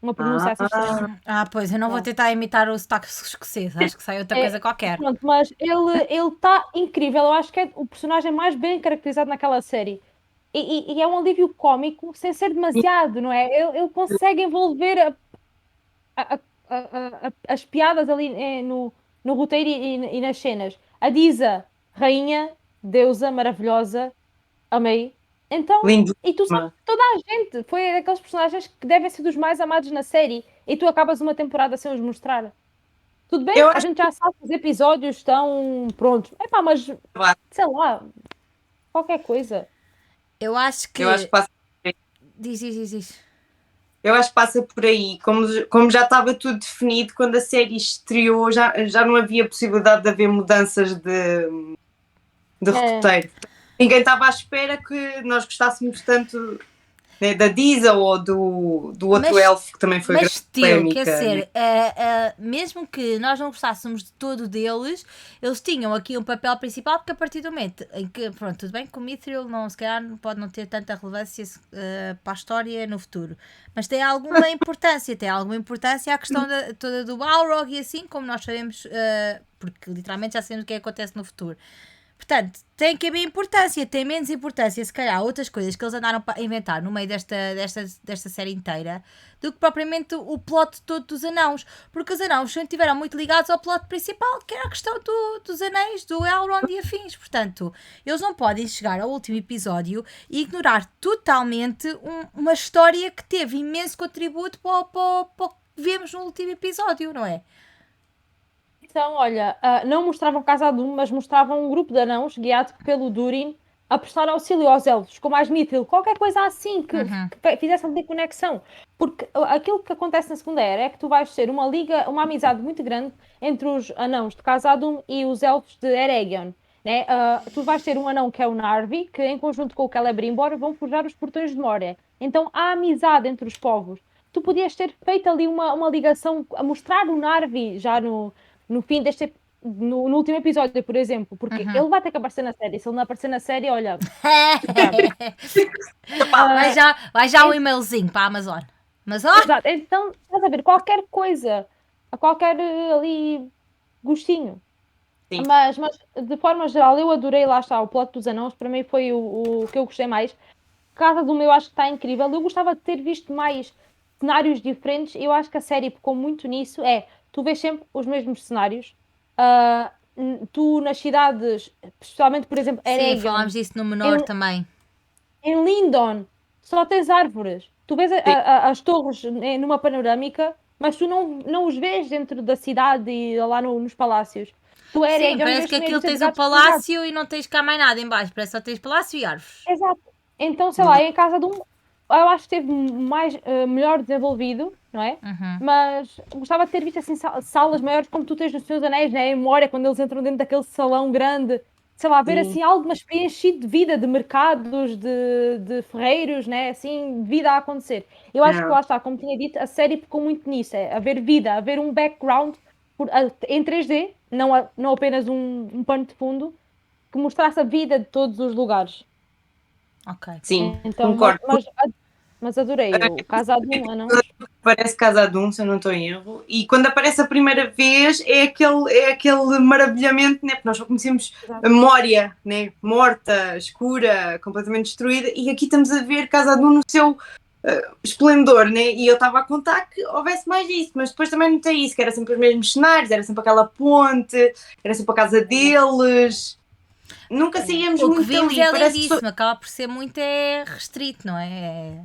C: uma pronúncia assim estranha.
A: Pois, eu não vou tentar imitar o sotaque escocês, acho que sai outra coisa qualquer.
C: Pronto, mas ele está incrível, eu acho que é o personagem mais bem caracterizado naquela série. E é um alívio cómico sem ser demasiado, não é? Ele consegue envolver as piadas ali no roteiro e nas cenas. A Disa, rainha, deusa, maravilhosa, amei. Então,
B: Lindo.
C: e tu sabes que toda a gente foi daqueles personagens que devem ser dos mais amados na série e tu acabas uma temporada sem os mostrar. Tudo bem,
B: Eu
C: a gente já sabe que os episódios estão prontos. Epá, mas sei lá, qualquer coisa.
A: Eu acho que...
B: Eu acho que passa,
A: Diz.
B: eu acho que passa por aí. Como já estava tudo definido, quando a série estreou, já não havia possibilidade de haver mudanças de roteiro. Ninguém estava à espera que nós gostássemos tanto, né, da Disa ou do outro elfo que também foi
A: Mas
B: grande
A: still,
B: polémica,
A: quer
B: né?
A: dizer, mesmo que nós não gostássemos de todo deles, eles tinham aqui um papel principal, porque a partir do momento em que, pronto, tudo bem que o Mithril se calhar pode não ter tanta relevância para a história no futuro, mas tem alguma importância, a questão toda do Balrog e assim, como nós sabemos, porque literalmente já sabemos o que acontece no futuro. Portanto, tem que haver importância, tem menos importância, se calhar, outras coisas que eles andaram a inventar no meio desta série inteira, do que propriamente o plot todo dos anãos. Porque os anãos sempre estiveram muito ligados ao plot principal, que era a questão dos anéis, do Elrond e afins. Portanto, eles não podem chegar ao último episódio e ignorar totalmente uma história que teve imenso contributo para o que vemos no último episódio, não é?
C: Então, olha, não mostravam Casa-Dum, mas mostravam um grupo de anãos guiado pelo Durin a prestar auxílio aos elfos, como as Mithril, qualquer coisa assim que fizesse ali conexão. Porque aquilo que acontece na Segunda Era é que tu vais ter uma amizade muito grande entre os anãos de Casa-Dum e os elfos de Eregion. né? Tu vais ter um anão que é o Narvi, que em conjunto com o Celebrimbor vão forjar os portões de Moria. Então há amizade entre os povos. Tu podias ter feito ali uma ligação, a mostrar o Narvi já no fim deste. No último episódio, por exemplo, porque ele vai ter que aparecer na série. Se ele não aparecer na série, olha,
A: vai já um e-mailzinho para a Amazon. Mas ó,
C: exato. Então, estás a ver, qualquer coisa, a qualquer ali gostinho.
B: Sim.
C: Mas de forma geral, eu adorei, lá está, o plot dos anãos, para mim foi o que eu gostei mais. Casa do Meu acho que está incrível. Eu gostava de ter visto mais cenários diferentes. Eu acho que a série pecou muito nisso. Tu vês sempre os mesmos cenários. Tu nas cidades, especialmente, por exemplo,
A: sim,
C: Eregion,
A: falámos disso no menor
C: em-
A: também.
C: em Lindon, só tens árvores. Tu vês as torres numa panorâmica, mas tu não os vês dentro da cidade e lá nos palácios. Tu,
A: Sim,
C: Eregion,
A: parece
C: vês
A: que aquilo
C: meio
A: tens o
C: desertos
A: palácio e não tens cá mais nada em baixo. Parece que só tens palácio e árvores.
C: exato. Então, sei lá, em casa de um, eu acho que esteve mais, melhor desenvolvido, não é? Mas gostava de ter visto assim salas maiores como tu tens nos Seus Anéis, né? Em Moria, quando eles entram dentro daquele salão grande, sei lá, ver
B: Sim.
C: assim algo mais preenchido de vida, de mercados, de ferreiros, né? Assim, vida a acontecer. Eu acho que lá está, como tinha dito, a série pecou muito nisso, haver vida, haver um background em 3D, não apenas um pano de fundo, que mostrasse a vida de todos os lugares.
A: Ok.
B: Sim,
C: Então,
B: concordo.
C: mas adorei. O Casado de um Anão.
B: Parece Casa de um, se eu não estou em erro. E quando aparece a primeira vez é aquele maravilhamento, né? Porque nós só conhecemos a Moria, né? Morta, escura, completamente destruída. E aqui estamos a ver Casa de um no seu esplendor, né? E eu estava a contar que houvesse mais disso, mas depois também notei isso, que era sempre os mesmos cenários, era sempre aquela ponte, era sempre a casa deles. Nunca saíamos
A: O que
B: muito
A: vimos
B: dali.
A: é
B: Parece
A: lindíssimo, acaba por ser muito restrito, não é?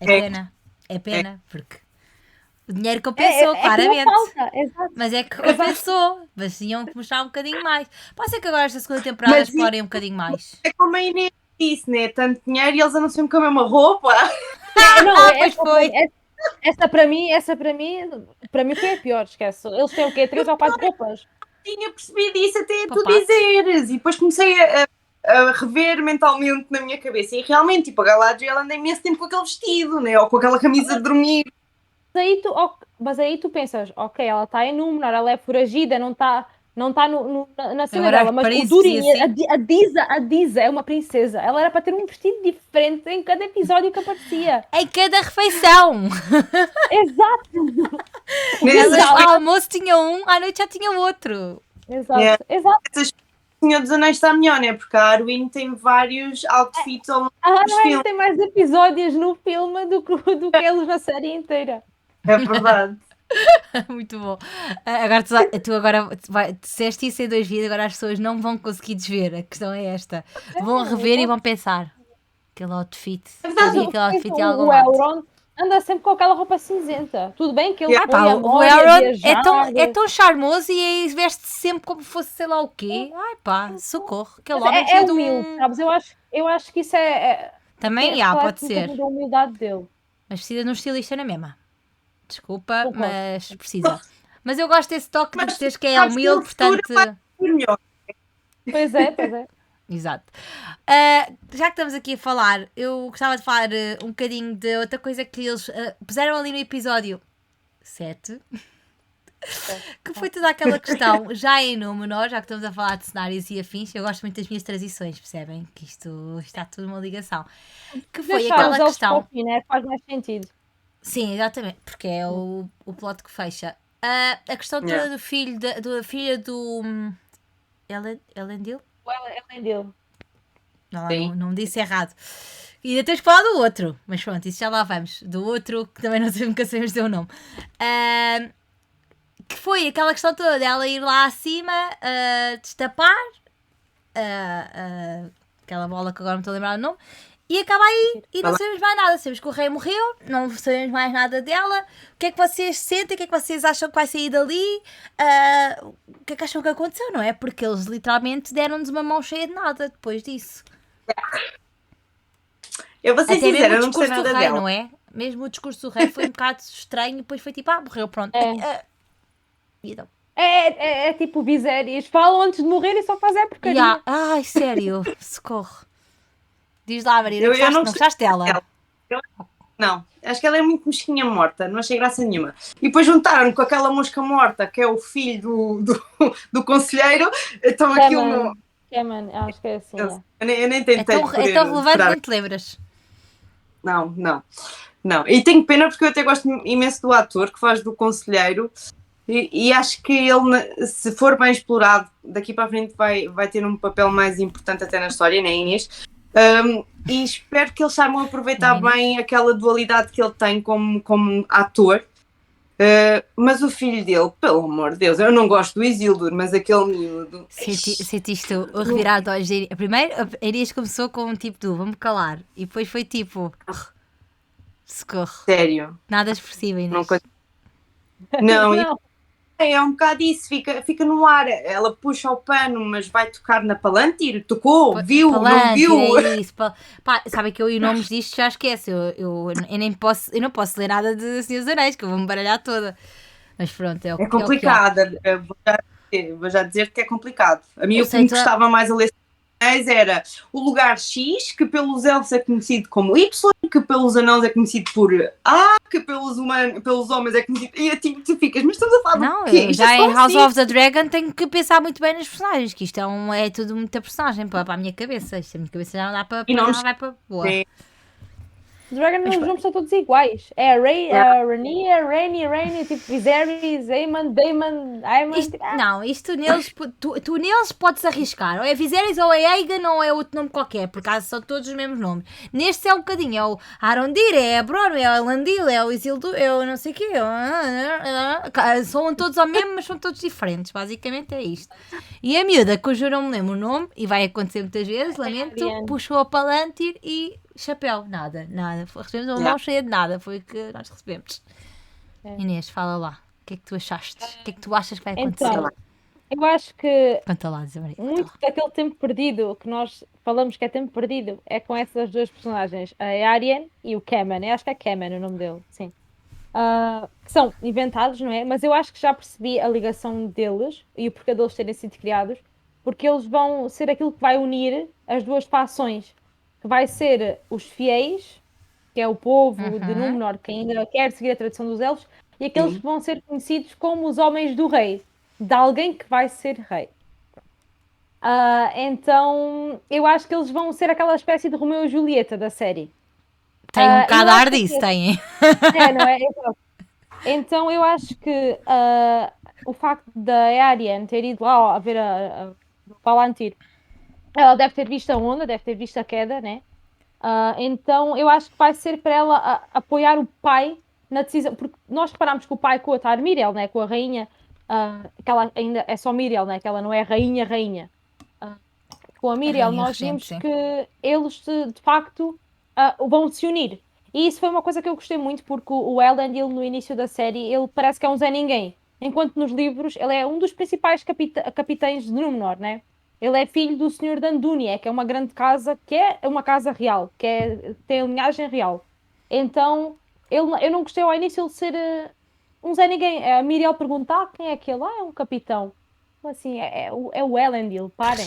A: É
B: É.
A: pena. É pena, porque o dinheiro compensou,
C: que
A: claramente.
C: não falta, exato.
A: Mas é que compensou. Mas tinham que mostrar um bocadinho mais. Pode ser que agora esta segunda temporada
B: Mas
A: explorem um bocadinho mais.
B: é como a Inês disse, né? Tanto dinheiro e eles andam sempre com a mesma roupa.
A: Pois foi.
C: Essa para mim foi a pior, esquece. Eles têm o quê? 3 ou 4 roupas?
B: Tinha percebido isso até tu
A: Papatos.
B: dizeres. E depois comecei a rever mentalmente na minha cabeça. E realmente, tipo, a Galadriel anda imenso tempo com aquele vestido, né? Ou com aquela camisa de dormir.
C: Mas aí tu pensas, ok, ela está em Númenor, ela é foragida, não tá na cena
A: Agora
C: dela, mas
A: para
C: o
A: isso
C: Durin,
A: dizia assim.
C: a Disa é uma princesa. Ela era para ter um vestido diferente em cada episódio que aparecia.
A: Em cada refeição.
C: Exato,
A: Elas
B: Exato.
A: ao almoço tinha um, à noite já tinha outro.
C: exato,
B: Yeah.
C: exato.
B: O Senhor dos Anéis está melhor, né? Porque a Arwen tem vários outfits ao longo
C: A
B: dos
C: Hannah
B: filmes.
C: tem mais episódios no filme do que eles na série inteira.
B: É verdade.
A: Muito bom. Agora tu agora disseste isso em 2 vídeos, agora as pessoas não vão conseguir desver. A questão é esta. Vão rever e vão pensar. Aquele outfit.
B: verdade,
A: Aquele outfit de algum
C: O
A: lado.
C: Elrond anda sempre com aquela roupa cinzenta. Tudo bem que ele
B: Yeah.
C: foi
A: Pá,
C: a
A: o
C: Moria
A: Elrond
C: viajar.
A: é tão charmoso e aí veste-se sempre como fosse sei lá o quê. Ai pá, socorro. Aquele
C: Mas
A: homem
C: é
A: cheio de
C: humilde, sabes? Eu acho que isso
A: Também,
C: reflete
A: pode
C: um
A: ser.
C: bocadinho da humildade dele.
A: Mas precisa de um estilista na mesma. Desculpa,
C: Concordo.
A: mas precisa. Mas eu gosto desse toque de
B: Mas
A: teres que é
B: sabes que
A: humilde,
B: no futuro
A: portanto...
B: vai ser melhor.
C: Pois é.
A: Exato. Já que estamos aqui a falar, eu gostava de falar um bocadinho de outra coisa que eles puseram ali no episódio 7, que foi toda aquela questão, já em Númenor, já que estamos a falar de cenários e afins, eu gosto muito das minhas transições, percebem? Que isto está tudo uma ligação. Que foi
C: Deixar
A: aquela
C: os elfos para
A: questão...
C: o fim, né? Faz mais sentido.
A: Sim, exatamente, porque é o plot que fecha. A questão toda
B: Yeah.
A: do filho, da filha do... Elendil?
C: Além dele.
B: Sim.
A: Não me disse errado. E ainda tens que falar do outro, mas pronto, isso já lá vamos. Do outro, que também não nunca sabemos dizer o nome. Que foi aquela questão toda dela ir lá acima, destapar aquela bola que agora não estou a lembrar o nome, e acaba aí e não sabemos mais nada. Sabemos que o rei morreu, não sabemos mais nada dela. O que é que vocês sentem? O que é que vocês acham que vai sair dali? O que é que acham que aconteceu, não é? Porque eles literalmente deram-nos uma mão cheia de nada depois disso.
B: Eu vou ser
A: Até mesmo
B: sincera,
A: o
B: eu não gostei
A: discurso do
B: nada
A: rei,
B: dela.
A: não é? Mesmo o discurso do rei foi um bocado estranho e depois foi tipo, morreu, pronto.
C: É.
A: E então,
C: É tipo Viserys, falam antes de morrer e só fazem a porcaria.
A: Yeah. Ai, sério, socorro. Diz lá, Maria,
B: Eu
A: não
B: não
A: gostaste dela?
B: Não, acho que ela é muito mosquinha morta, não achei graça nenhuma. E depois juntaram com aquela mosca morta, que é o filho do conselheiro, então aquilo não.
C: Cameron, acho que é assim.
B: Eu nem
A: É
B: tentei
A: tão relevante que
B: decorar.
A: nem te lembras.
B: Não. E tenho pena porque eu até gosto imenso do ator que faz do conselheiro e acho que ele, se for bem explorado, daqui para a frente vai ter um papel mais importante até na história, né, Inês? E espero que eles saibam aproveitar bem aquela dualidade que ele tem como ator. Mas o filho dele, pelo amor de Deus, eu não gosto do Isildur, mas aquele miúdo.
A: Sentiste o revirar de olhos. Primeiro, a Inês começou com um tipo do vamos calar. E depois foi tipo. Socorro.
B: Sério.
A: Nada expressivo, Inês.
B: Não,
C: Não.
B: é um bocado isso, fica no ar. Ela puxa o pano, mas vai tocar na Palantir? Tocou? Viu? Não viu?
A: É isso. Pá, sabe que eu e nomes disto já esqueço. Eu não posso ler nada de Senhor dos Anéis, que eu vou-me baralhar toda. Mas pronto, é o
B: É
A: que é.
B: complicado. Vou já dizer que é complicado. A mim
A: Eu
B: o que
A: sei,
B: me gostava mais a ler era o lugar X, que pelos elfos é conhecido como Y, que pelos anãos é conhecido por A, que pelos homens é conhecido. E tipo, tu ficas, mas estamos a falar
A: Não,
B: do quê?
A: eu
B: Isto
A: já
B: é
A: em
B: só
A: House
B: assim.
A: of the Dragon tenho que pensar muito bem nos personagens, que isto é tudo muita personagem para a minha cabeça. Isto a minha cabeça já não dá para.
B: E nomes-
A: Já vai para boa.
B: Sim.
C: Dragon, os nomes são todos iguais. É a Rhaenyra, Rainy, tipo Viserys, Aemon, Daemon, Aemon.
A: Isto, não, isto neles, tu neles podes arriscar. Ou é Viserys, ou é Aegon, ou é outro nome qualquer, por acaso são todos os mesmos nomes. Neste é um bocadinho, é o Arondir, é a Bronn, é o Elandil, é o Isildur, é o não sei o quê. São todos ao mesmo, mas são todos diferentes. Basicamente é isto. E a miúda, cujo eu não me lembro o nome, e vai acontecer muitas vezes, lamento,
C: Ariane.
A: puxou a Palantir e chapéu, nada. Recebemos uma mão cheia de nada, foi o que nós recebemos. Inês, fala lá. O que é que tu achaste? O que é que tu achas que vai acontecer?
C: Então, eu acho que
A: Conta lá, Zé Maria.
C: muito daquele tempo perdido que nós falamos que é tempo perdido é com essas duas personagens, a Ariane e o Cameron. Eu acho que é Cameron o nome dele, sim. Que são inventados, não é? Mas eu acho que já percebi a ligação deles e o porquê deles terem sido criados, porque eles vão ser aquilo que vai unir as duas fações, que vai ser os fiéis, que é o povo de Númenor, que ainda quer seguir a tradição dos elfos, e aqueles que vão ser conhecidos como os homens do rei, de alguém que vai ser rei. Então, eu acho que eles vão ser aquela espécie de Romeu e Julieta da série.
A: Tem um bocado
C: eu
A: a
C: acho
A: ar
C: que-
A: disso, tem.
C: É, não é? Exato. Então, eu acho que o facto da Ariane ter ido lá a ver a Palantir, ela deve ter visto a onda, deve ter visto a queda, né? Então, eu acho que vai ser para ela apoiar o pai na decisão, porque nós reparamos que o pai com a Tarmiriel, né, com a rainha, que ela ainda é só Miriel, né, que ela não é rainha. Com a Miriel,
A: rainha
C: nós
A: regente,
C: vimos
A: sim.
C: que eles de facto vão se unir. E isso foi uma coisa que eu gostei muito, porque o Elendil, no início da série, ele parece que é um Zé Ninguém. Enquanto nos livros, ele é um dos principais capitães de Númenor, né? Ele é filho do Senhor de Andúnie, que é uma grande casa, que é uma casa real, tem linhagem real. Então, eu não gostei ao início de ser um Zé Ninguém. A Miriel perguntar quem é aquele? É um capitão. Assim, é o Elendil, parem.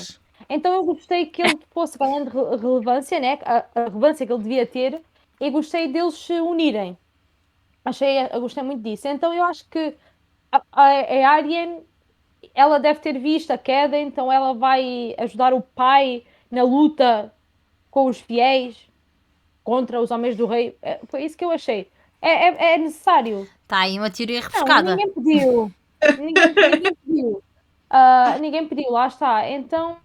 C: Então eu gostei que ele fosse ganhando relevância, né? A relevância que ele devia ter, e gostei deles se unirem. Eu gostei muito disso. Então eu acho que a Ariane, ela deve ter visto a queda, então ela vai ajudar o pai na luta com os fiéis contra os homens do rei. Foi isso que eu achei. É necessário.
A: Está aí uma teoria
C: Não,
A: refrescada.
C: ninguém pediu. Ninguém pediu. Ninguém pediu, lá está. Então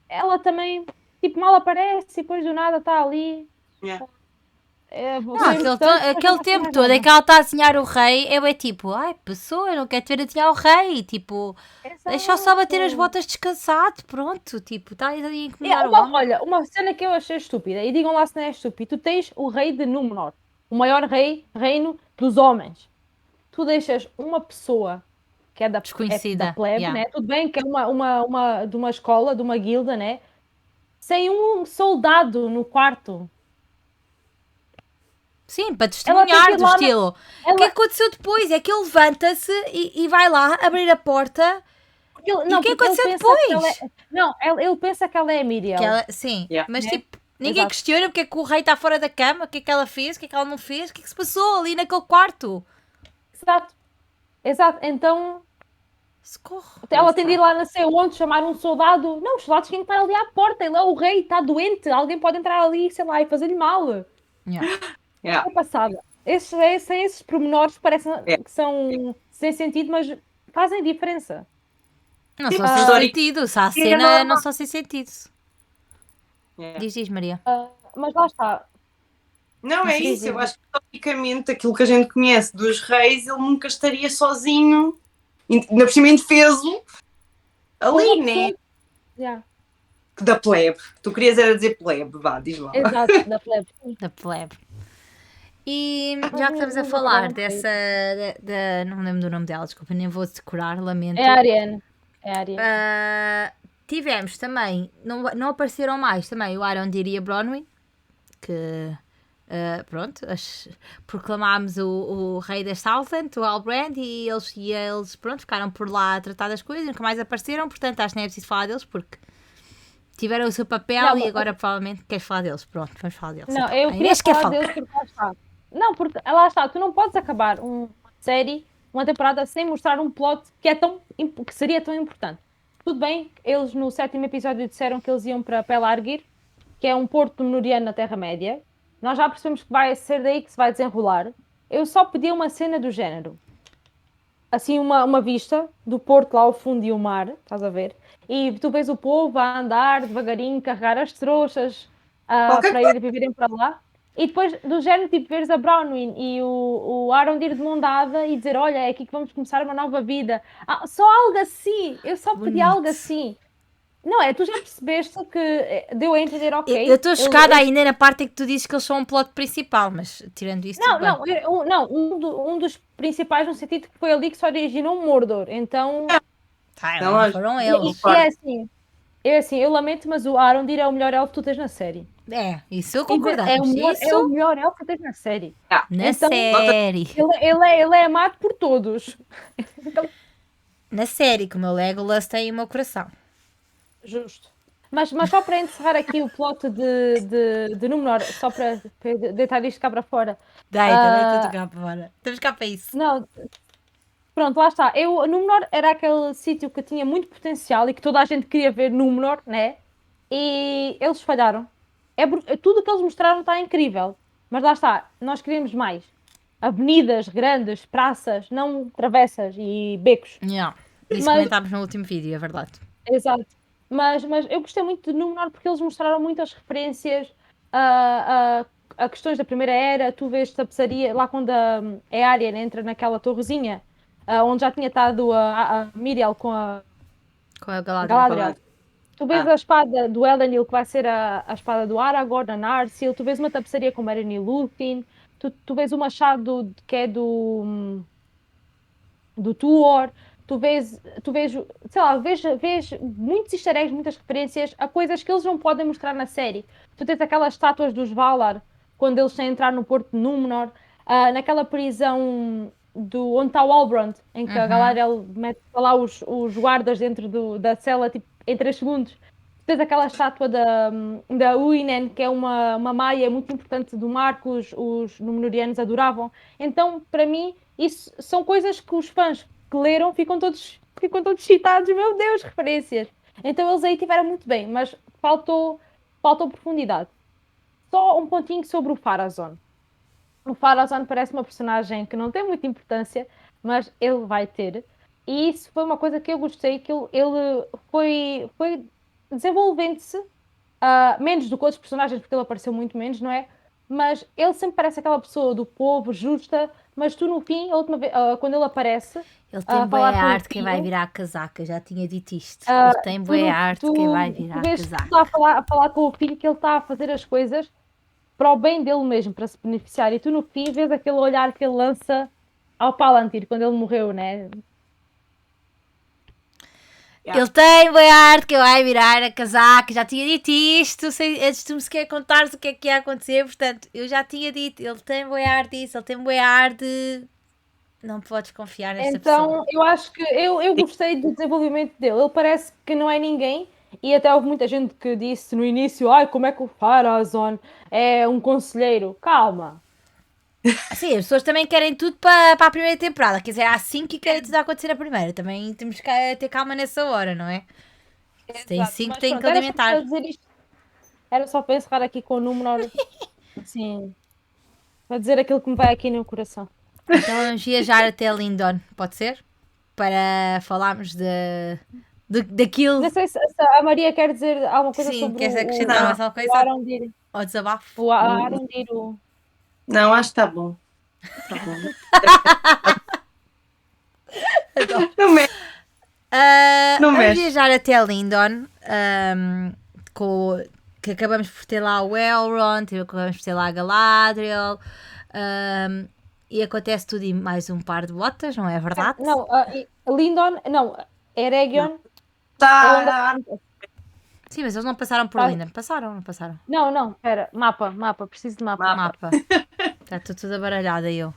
C: ela também, tipo, mal aparece e depois do nada está ali.
B: Yeah.
A: Não, aquele tempo todo é que ela está a desenhar o rei, eu é tipo, ai pessoa, eu não quero te ver a desenhar o rei, tipo, deixa-o só bater as botas descansado, pronto, tipo, está aí a incomodar o homem.
C: Olha, uma cena que eu achei estúpida, e digam lá se não é estúpido, tu tens o rei de Númenor, o maior reino dos homens. Tu deixas uma pessoa que é
A: Desconhecida,
C: da plebe,
A: yeah.
C: né? Tudo bem que é de uma escola, de uma guilda, né? Sem um soldado no quarto.
A: Sim, para testemunhar
C: tem que ir
A: do
C: lá na-
A: estilo. O que
C: ela-
A: é que aconteceu depois? É que ele levanta-se e vai lá abrir a porta.
C: Porque ele,
A: E
C: não,
A: o que é que
C: porque ele
A: aconteceu
C: pensa que ela
A: depois?
C: é. Não, ele pensa que ela é a Miriel.
A: Sim,
B: Yeah.
A: mas
C: Né?
A: tipo, ninguém
C: Exato.
A: questiona porque é que o rei está fora da cama, o que é que ela fez, o que é que ela não fez, o que é que se passou ali naquele quarto.
C: Exato. Exato. Então
A: Socorro.
C: ela tem de ir lá não sei onde, chamar um soldado. Não, os soldados têm que estar ali à porta. Ele é o rei, está doente. Alguém pode entrar ali, sei lá, e fazer-lhe mal.
A: Yeah.
B: Yeah.
C: É passada. São esses pormenores que parecem
B: É.
C: que são sem sentido, mas fazem diferença.
A: Não
B: Sim,
A: só sem
B: histórico.
A: sentido, se há
B: É
A: cena,
B: normal.
A: não só sem sentido.
B: Yeah.
A: Diz, Maria.
C: Mas lá está.
B: Não, é
C: Sim,
B: isso.
C: sim.
B: Eu acho que historicamente aquilo que a gente conhece dos reis, ele nunca estaria sozinho, ainda por cima indefeso, ali,
C: Uma
B: né?
C: pessoa- Yeah.
B: Da plebe. Tu querias era dizer plebe, vá, diz lá.
C: Exato, da plebe.
A: Da plebe. E
C: Mas
A: já que estamos a
C: não
A: falar
C: acabaram por ir.
A: dessa. Não me lembro do nome dela, desculpa, nem vou decorar, lamento.
C: É a Ariane. É a Ariane.
A: Tivemos também, não apareceram mais também o Arondir e a Bronwyn, que pronto, proclamámos o rei da Southend, o Halbrand, e eles pronto, ficaram por lá a tratar das coisas, nunca mais apareceram, portanto acho que nem é preciso falar deles porque tiveram o seu papel
C: Não,
A: e
C: mas-
A: agora provavelmente queres falar deles. Pronto, vamos falar deles.
C: Não,
A: então.
C: eu
A: A
C: queria
A: Inês quer
C: falar
A: falar.
C: deles porque lá está. Não, porque lá está, tu não podes acabar uma série, uma temporada, sem mostrar um plot que que seria tão importante. Tudo bem, eles no 7º episódio disseram que eles iam para Pelargir, que é um porto menoriano na Terra-média. Nós já percebemos que vai ser daí que se vai desenrolar. Eu só pedi uma cena do género. Assim, uma vista do porto lá ao fundo e o mar, estás a ver? E tu vês o povo a andar devagarinho, carregar as trouxas
B: Qualquer
C: para ir viverem para lá. E depois, do género, tipo, veres a Bronwyn e o Arondir de mão dada e dizer: Olha, é aqui que vamos começar uma nova vida. Só algo assim. Eu só pedi
A: Bonito.
C: algo assim. Não é? Tu já percebeste que deu a entender, ok?
A: Eu estou chocada ainda na parte em que tu dizes que eles são um plot principal, mas tirando isso,
C: Não,
A: tudo bem.
C: não, um dos principais no sentido que foi ali que se originou Mordor. Então,
A: Tá,
B: Então,
A: não
B: olha,
A: foram
C: e
A: eles.
C: é assim, eu lamento, mas o Arondir é o melhor elfo que tu tens na série.
A: Isso eu
C: É
A: concordamos.
C: é o melhor elfo que tens na série.
A: Na
C: Então,
A: série.
C: Ele é amado por todos.
A: Na série, que o meu Legolas tem o meu coração.
C: Justo. Mas só para encerrar aqui o plot de Númenor, só para deitar isto cá para fora.
A: Deita cá para fora. Estamos cá para isso.
C: Não, pronto, lá está. Númenor era aquele sítio que tinha muito potencial e que toda a gente queria ver Númenor, né? E eles falharam. Tudo o que eles mostraram está incrível. Mas lá está, nós queríamos mais. Avenidas grandes, praças, não travessas e becos.
A: Isso
C: Mas-
A: comentámos no último vídeo, é verdade.
C: Exato. Mas eu gostei muito de Númenor porque eles mostraram muitas referências a questões da Primeira Era. Tu vês tapeçaria, lá quando a Arya entra naquela torrezinha, onde já tinha estado a Miriel com a
A: Com a Galadriel.
C: Galadriel. Tu vês a espada do Elendil, que vai ser a espada do Aragorn, a Narsil. Tu vês uma tapeçaria com Meryn e Lúthien. Tu vês o machado que é do Tuor. Tu vês, sei lá, vês muitos easter eggs, muitas referências a coisas que eles não podem mostrar na série. Tu tens aquelas estátuas dos Valar, quando eles têm a entrar no Porto de Númenor, naquela prisão onde está o Halbrand, em que a Galadriel mete lá os guardas dentro da cela, tipo, em 3 segundos. Tu tens aquela estátua da Uinen, que é uma maia muito importante do mar, que os Númenóreanos adoravam. Então, para mim, isso são coisas que os fãs que leram ficam todos excitados, meu Deus, referências. Então eles aí tiveram muito bem, mas faltou profundidade. Só um pontinho sobre o Pharazôn. O Pharazôn parece uma personagem que não tem muita importância, mas ele vai ter. E isso foi uma coisa que eu gostei, que ele foi desenvolvendo-se, menos do que outros personagens, porque ele apareceu muito menos, não é? Mas ele sempre parece aquela pessoa do povo, justa, mas tu no fim, a última vez, quando ele aparece...
A: Ele tem
C: falar
A: boa
C: com o
A: arte quem vai
C: filho.
A: virar a casaca, já tinha dito isto. Ele tem boa arte quem vai virar a
C: vês que
A: casaca.
C: está a falar com o filho que ele está a fazer as coisas para o bem dele mesmo, para se beneficiar. E tu no fim vês aquele olhar que ele lança ao Palantir quando ele morreu, né?
A: Ele tem boa arte que vai virar a casaca, já tinha dito isto, antes de tu me sequer contares o que é que ia acontecer, portanto, eu já tinha dito, ele tem boa arte disso, ele tem boa arte, não podes confiar nesta pessoa.
C: Então, eu acho que eu gostei do desenvolvimento dele. Ele parece que não é ninguém. E até houve muita gente que disse no início: ai, como é que o Pharazôn é um conselheiro? Calma.
A: Sim, as pessoas também querem tudo para a primeira temporada, quer dizer, há 5 e querem tudo acontecer na primeira, também temos que ter calma nessa hora, não é? Se tem 5, tem que alimentar.
C: Era só para encerrar aqui com o número, assim, para dizer aquilo que me vai aqui no coração.
A: Então vamos viajar até Lindon, pode ser? Para falarmos daquilo.
C: Não sei se a Maria quer dizer alguma coisa
A: Sim,
C: sobre
A: queres acrescentar mais alguma coisa?
C: o Arondir.
A: Ou desabafo?
C: O Arondir.
B: Não, acho que está bom. Tá bom. Não mexe. Não
A: Vamos
B: mexe.
A: viajar até Lindon, que acabamos por ter lá o Elrond, acabamos por ter lá a Galadriel, e acontece tudo e mais um par de botas, não é verdade?
C: Não, Lindon, não, Eregion.
B: Tá.
A: Sim, mas eles não passaram por Lindon. Passaram, não passaram?
C: Não, espera, mapa, preciso de mapa.
A: Mapa. Está tudo baralhado aí eu.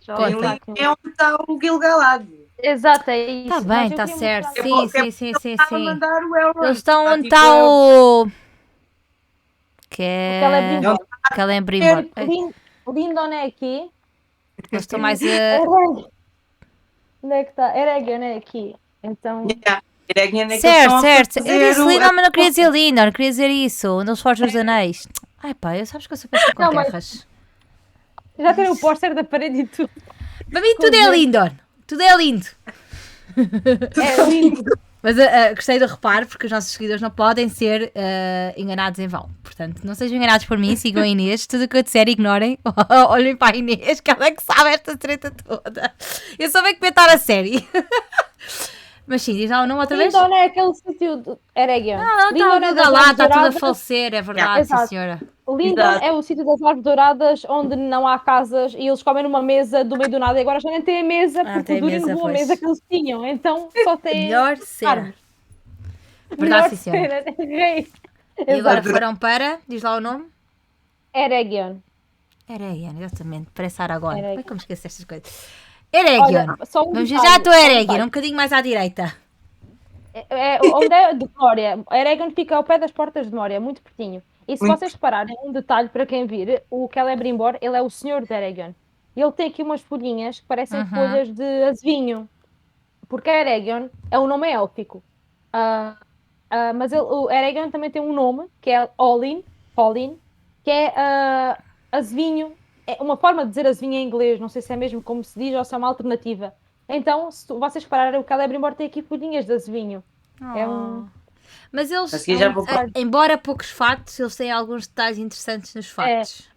C: Já
A: Conta.
C: olhei aqui.
B: É onde está o Gil-galad.
C: Exato, é isso.
A: Está bem, está certo. Sim.
B: Estava a mandar o Elrond.
A: Eles estão
B: Tá
A: onde
B: tipo
A: está
B: o...
A: o... Que é... Celebrimbor.
C: Lindon é aqui.
A: Eles estão mais a...
C: Onde é que está? Eregion é aqui. Então.
A: Certo. Eu disse Lindon, mas não queria dizer Lindon, não queria dizer isso. Onde eles forjam os anéis. Ai pá, eu sabes que eu sou péssima com terras.
C: Já tem o póster da parede e tudo.
A: Para mim tudo é Lindon. Tudo é lindo.
C: É lindo.
A: Mas gostei do reparo, porque os nossos seguidores não podem ser enganados em vão. Portanto, não sejam enganados por mim, sigam a Inês. Tudo o que eu disser, ignorem. Olhem para a Inês, que ela é que sabe esta treta toda. Eu só venho comentar a série. Mas sim, diz lá o nome outra vez.
C: Lindon é aquele sítio de Eregion.
A: Não, está lá, está tudo a falecer, é verdade, sim senhora.
C: Lindon é o sítio das árvores douradas, onde não há casas e eles comem numa mesa do meio do nada e agora já nem têm a mesa, porque o Durin levou a mesa que eles tinham, então só tem
A: melhor cena. Verdade, sim senhora. E agora foram para, diz lá o nome?
C: Eregion,
A: exatamente, parece Aragorn.
C: Eregion.
A: Como é que esquece estas coisas? Eregion. Vamos já estou Eregion, um bocadinho mais à direita.
C: Onde é de Moria. Eregion fica ao pé das portas de Moria, muito pertinho. E se vocês repararem, um detalhe para quem vir, o Celebrimbor, ele é o senhor de Eregion. Ele tem aqui umas folhinhas que parecem folhas de azevinho. Porque Eregion é um nome élfico. Mas o Eregion também tem um nome, que é Olin, que é azevinho. É uma forma de dizer azevinho em inglês, não sei se é mesmo como se diz ou se é uma alternativa. Então, se vocês repararem, o Celebrimbor tem aqui folhinhas de azevinho. É um...
A: Mas eles, embora poucos fatos, eles têm alguns detalhes interessantes nos fatos.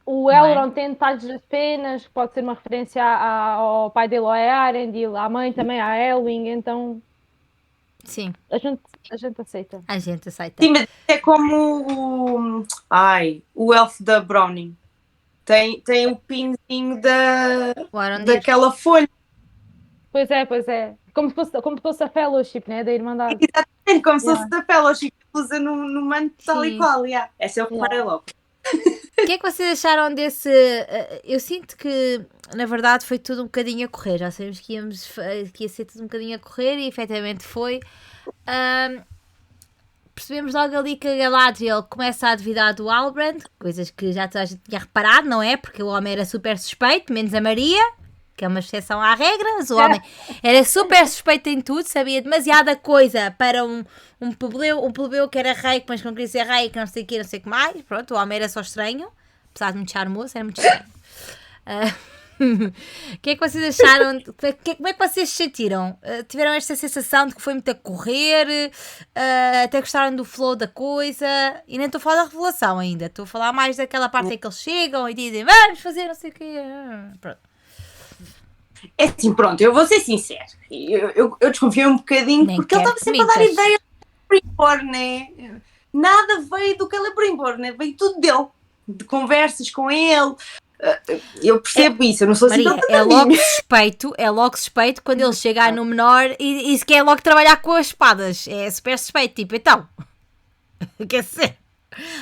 C: O Elrond tem detalhes apenas, pode ser uma referência ao pai dele, ao Arendil, à mãe também, à Elwing, então...
A: Sim.
C: A gente aceita.
A: A gente aceita.
B: Sim, mas é como o elfo da Browning. Tem o pinzinho daquela folha.
C: Pois é. Como se fosse a fellowship, né? Da Irmandade.
B: Exatamente, como se fosse da fellowship. Usa no manto tal e qual. Essa é o reparei logo.
A: O que é que vocês acharam desse... eu sinto que, na verdade, foi tudo um bocadinho a correr. Já sabemos que ia ser tudo um bocadinho a correr e, efetivamente, foi. Percebemos logo ali que a Galadriel começa a duvidar do Halbrand, coisas que já toda a gente tinha reparado, não é? Porque o homem era super suspeito, menos a Maria, que é uma exceção à regra, mas o homem era super suspeito em tudo, sabia demasiada coisa para um plebeu que era rei, mas que não queria ser rei, que não sei o que, não sei o que mais. Pronto, o homem era só estranho, apesar de muito charmoso, era muito estranho. O que é que vocês acharam? Como é que vocês se sentiram? Tiveram esta sensação de que foi muito a correr? Até gostaram do flow da coisa? E nem estou a falar da revelação ainda, estou a falar mais daquela parte em que eles chegam e dizem vamos fazer não sei o quê. Pronto.
B: É assim, pronto, eu vou ser sincero. Eu desconfiei um bocadinho porque ele estava sempre a dar ideias do Celebrimbor, né? Nada veio do Celebrimbor, né? Veio tudo dele. De conversas com ele. Eu percebo isso, eu não sou assim
A: Maria,
B: tão
A: é logo suspeito quando ele chega a Númenor e se quer logo trabalhar com as espadas. É super suspeito, tipo, então, quer ser?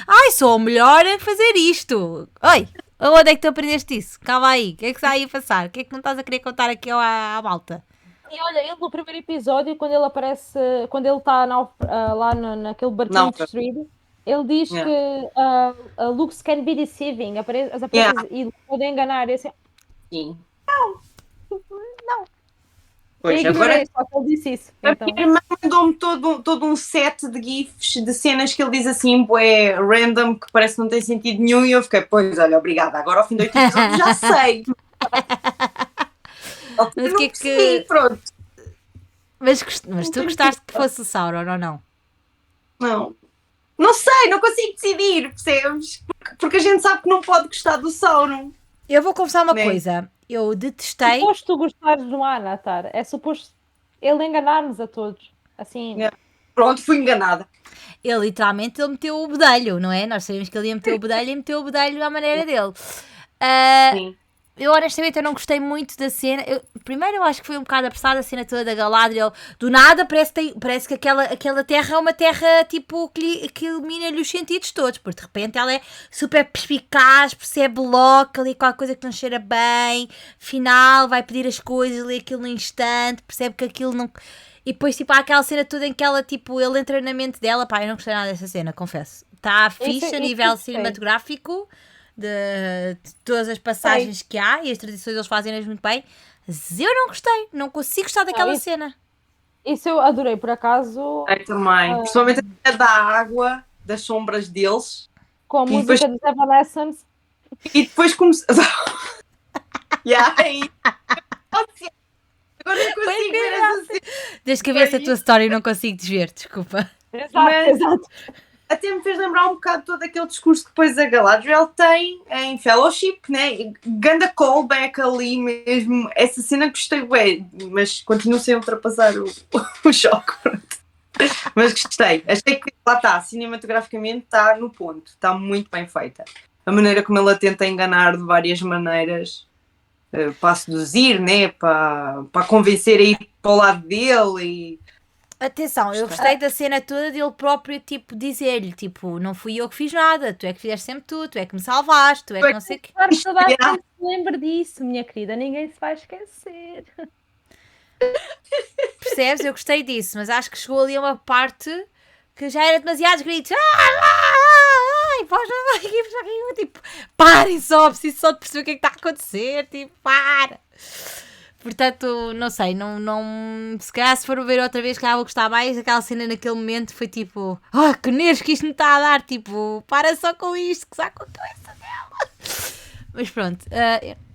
A: Ai, sou o melhor a fazer isto. Oi, onde é que tu aprendeste isso? Calma aí, o que é que está aí a passar? O que é que não estás a querer contar aqui à malta?
C: E olha, ele no primeiro episódio, quando ele aparece, quando ele está lá naquele barquinho
B: Náufrago.
C: destruído, ele diz que looks can be deceiving, as
B: Yeah,
C: aparências e podem enganar. Eu assim,
B: sim.
C: não, eu
B: Pois, agora
C: ignorei, só que ele disse isso.
B: a
C: Então,
B: minha irmã mandou-me todo um set de gifs de cenas que ele diz assim, bué, random, que parece que não tem sentido nenhum, e eu fiquei, pois, olha, obrigada, agora ao fim do 8 episódios já sei.
A: Mas
B: Eu
A: o que
B: não
A: é
B: percebi,
A: que.
B: pronto.
A: Mas tu gostaste que fosse o Sauron ou não?
B: Não. Não sei, não consigo decidir, percebes? Porque a gente sabe que não pode gostar do Sauron.
A: Eu vou confessar uma
B: Né?
A: coisa. Eu detestei.
C: suposto tu gostares do Anatar, é suposto ele enganar-nos a todos. Assim,
B: Yeah. Pronto, fui enganada.
A: Ele literalmente ele meteu o bedelho, não é? Nós sabemos que ele ia meter o bedelho e meteu o bedelho à maneira dele.
B: Sim.
A: Eu honestamente eu não gostei muito da cena. Primeiro eu acho que foi um bocado apressada a cena toda da Galadriel. Do nada parece que aquela terra é uma terra tipo que elimina-lhe os sentidos todos. Porque de repente ela é super perspicaz, percebe logo ali qualquer coisa que não cheira bem. Final, vai pedir as coisas, lê aquilo no instante, percebe que aquilo não... E depois tipo há aquela cena toda em que ela tipo, ele entra na mente dela. Pá, eu não gostei nada dessa cena, confesso. Está fixe a
C: isso
A: nível
C: eu gostei.
A: cinematográfico. De todas as passagens que há e as tradições eles fazem-nas muito bem, mas eu não gostei, não consigo gostar daquela
C: isso-
A: cena.
C: Isso eu adorei, por acaso,
B: Eu também. Principalmente a da água, das sombras deles.
C: com a
B: E
C: música dos Evanescence.
B: E depois começou. Aí. Agora eu consigo ver essa cena.
A: Desde que eu vi essa tua história não consigo desver, desculpa.
C: Exato,
B: Mas-
C: exato.
B: Até me fez lembrar um bocado todo aquele discurso que depois a Galadriel tem em Fellowship, né? Ganda callback ali mesmo. Essa cena gostei, bem, mas continuo sem ultrapassar o choque. Pronto. Mas gostei. Achei que, lá está, cinematograficamente está no ponto. Está muito bem feita. A maneira como ela tenta enganar de várias maneiras para seduzir, né? Para convencer a ir para o lado dele e...
A: Atenção, eu gostei da cena toda dele próprio, tipo, dizer-lhe, tipo, não fui eu que fiz nada, tu é que fizeste sempre tudo, tu é que me salvaste, tu é que não sei o quê.
C: Claro que toda a gente se lembra disso, minha querida. Ninguém se vai esquecer.
A: Percebes? Eu gostei disso, mas acho que chegou ali a uma parte que já era demasiados gritos. Tipo, parem só, preciso só de perceber o que é que está a acontecer, tipo, para. Portanto, não sei, se calhar se for ver outra vez, calhar vou gostar mais. Aquela cena naquele momento foi tipo, que nervos que isto me está a dar, tipo, para só com isto, que só com a cabeça dela. Mas pronto,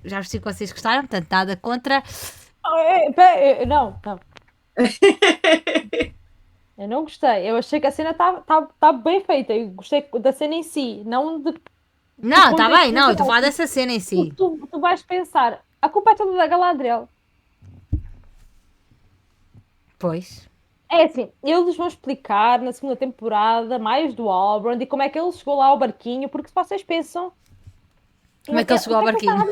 A: já percebi que vocês gostaram, portanto, nada contra.
C: Não. Eu não gostei. Eu achei que a cena tá bem feita. Eu gostei da cena em si, não de.
A: Não, está
C: contexto
A: bem, não, eu estou a
C: geral.
A: falar dessa cena em si.
C: Tu vais pensar, a culpa é toda da Galadriel.
A: Pois.
C: É assim, eles vão explicar na segunda temporada mais do Halbrand e como é que ele chegou lá ao barquinho, porque se vocês pensam.
A: Como é que ele chegou ao barquinho?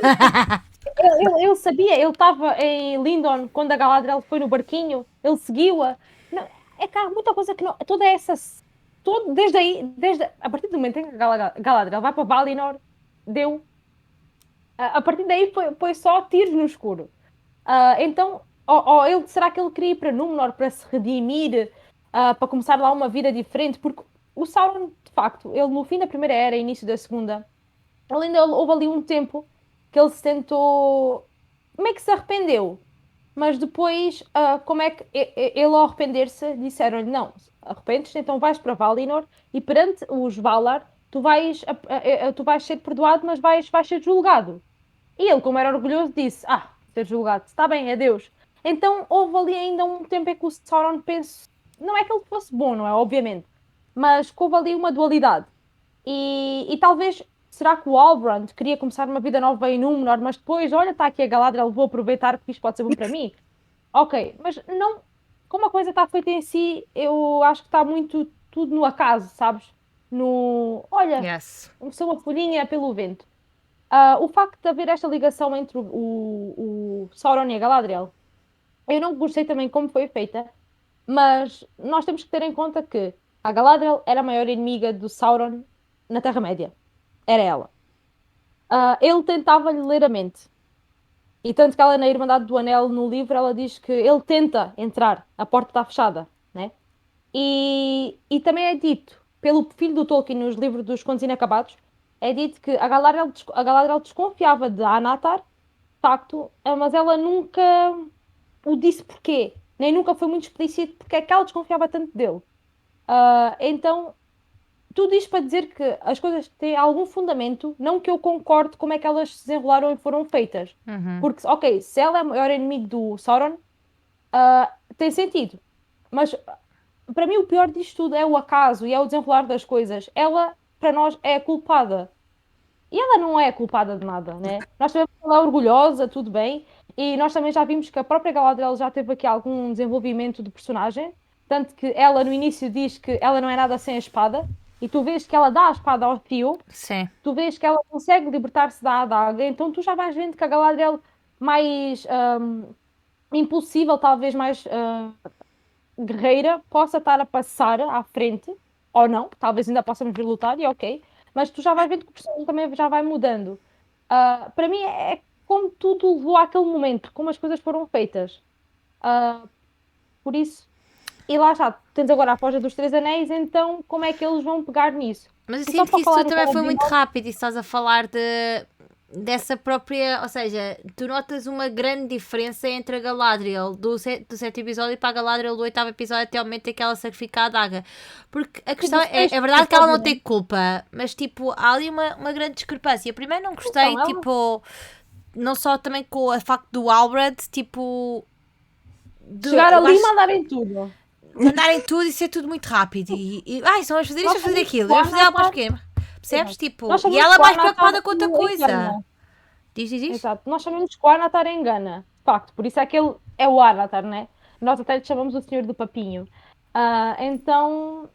C: Ele sabia, ele estava em Lindon quando a Galadriel foi no barquinho, ele seguiu-a. É que há muita coisa que não. Toda essa. Desde aí, a partir do momento em que a Galadriel vai para Valinor, deu. A partir daí foi só tiros no escuro. Então, será que ele queria ir para Númenor para se redimir, para começar lá uma vida diferente? Porque o Sauron, de facto, ele no fim da primeira era, início da segunda, ele ainda houve ali um tempo que ele se tentou. Como é que se arrependeu? Mas depois, como é que ele ao arrepender-se, disseram-lhe: não, arrependes-te, então vais para Valinor e perante os Valar, tu vais ser perdoado, mas vais ser julgado. E ele, como era orgulhoso, disse: ser julgado, está bem, é Deus. Então houve ali ainda um tempo em que o Sauron pensou, não é que ele fosse bom, não é? Obviamente, mas que houve ali uma dualidade. E talvez, será que o Halbrand queria começar uma vida nova em Númenor, mas depois, olha, está aqui a Galadriel, vou aproveitar porque isto pode ser bom para mim. Ok, mas não, como a coisa está feita em si, eu acho que está muito tudo no acaso, sabes? Olha,
A: Yes.
C: sou uma folhinha pelo vento. O facto de haver esta ligação entre o Sauron e a Galadriel, eu não gostei também como foi feita, mas nós temos que ter em conta que a Galadriel era a maior inimiga do Sauron na Terra-média. Era ela. Ele tentava-lhe ler a mente. E tanto que ela, na Irmandade do Anel, no livro, ela diz que ele tenta entrar, a porta está fechada, né? E também é dito, pelo filho do Tolkien, nos livros dos Contos Inacabados, é dito que a Galadriel desconfiava de Anatar, de facto, mas ela nunca o disse porquê, nem nunca foi muito explícito porque é que ela desconfiava tanto dele. Então, tudo isto para dizer que as coisas têm algum fundamento, não que eu concorde como é que elas se desenrolaram e foram feitas. Porque, ok, se ela é o maior inimigo do Sauron, tem sentido. Mas, para mim, o pior disto tudo é o acaso e é o desenrolar das coisas. Ela, para nós, é a culpada. E ela não é culpada de nada, né? Nós sabemos que ela é orgulhosa, tudo bem. E nós também já vimos que a própria Galadriel já teve aqui algum desenvolvimento de personagem. Tanto que ela, no início, diz que ela não é nada sem a espada. E tu vês que ela dá a espada ao Theo,
A: Sim.
C: tu vês que ela consegue libertar-se da adaga, então tu já vais vendo que a Galadriel mais impulsiva, talvez mais guerreira, possa estar a passar à frente, ou não, talvez ainda possamos vir lutar, e ok, mas tu já vais vendo que o personagem também já vai mudando. Para mim é como tudo levou àquele momento, como as coisas foram feitas. Por isso, e lá está, tens agora a Forja dos Três Anéis, então como é que eles vão pegar nisso?
A: Mas eu
C: E só
A: sinto
C: para
A: que isso
C: falar
A: tudo
C: no
A: também foi muito
C: Galadriel,
A: rápido e estás a falar dessa própria, ou seja, tu notas uma grande diferença entre a Galadriel do sétimo episódio para a Galadriel do oitavo episódio até ao momento em que ela sacrifica a adaga. Porque a questão é verdade que ela não tem culpa, mas tipo, há ali uma grande discrepância. Primeiro não gostei,
C: Então, ela-
A: tipo, não só também com o facto do Halbrand, tipo,
C: chegar
A: eu
C: ali e
A: acho-
C: mandarem tudo.
A: mandarem tudo e ser tudo muito rápido. Ai, só vamos fazer isto,
C: Nós
A: vamos fazer
C: sabemos
A: aquilo,
C: que o
A: vamos fazer algo para
C: Anatar,
A: esquema. Percebes?
C: exato.
A: Tipo,
C: Nós
A: e
C: sabemos
A: ela
C: que o
A: mais
C: Anatar
A: preocupada com outra coisa.
C: engana.
A: Diz.
C: Exato. Nós sabemos que o Anatar engana. Facto. Por isso é que ele é o Anatar, né? Nós até lhe chamamos o Senhor do Papinho. Então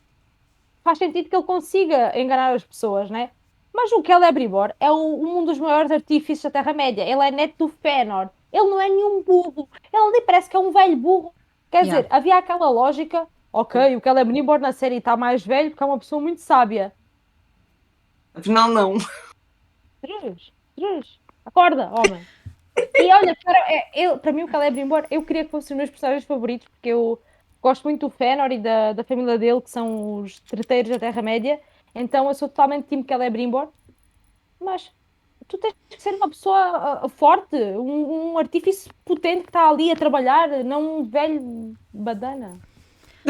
C: faz sentido que ele consiga enganar as pessoas, né? Mas o Celebrimbor é um dos maiores artífices da Terra-média. Ele é neto do Fëanor. Ele não é nenhum burro. Ele ali parece que é um velho burro. Quer
A: Yeah.
C: dizer, havia aquela lógica. Ok, o Celebrimbor na série está mais velho porque é uma pessoa muito sábia.
B: Afinal, não.
C: Drus. Acorda, homem. E olha, para mim o Celebrimbor, eu queria que fosse os meus personagens favoritos, porque eu gosto muito do Fëanor e da família dele, que são os treteiros da Terra-média. Então eu sou totalmente time Celebrimbor. Mas tu tens que ser uma pessoa forte, um artífice potente que está ali a trabalhar, não um velho badana.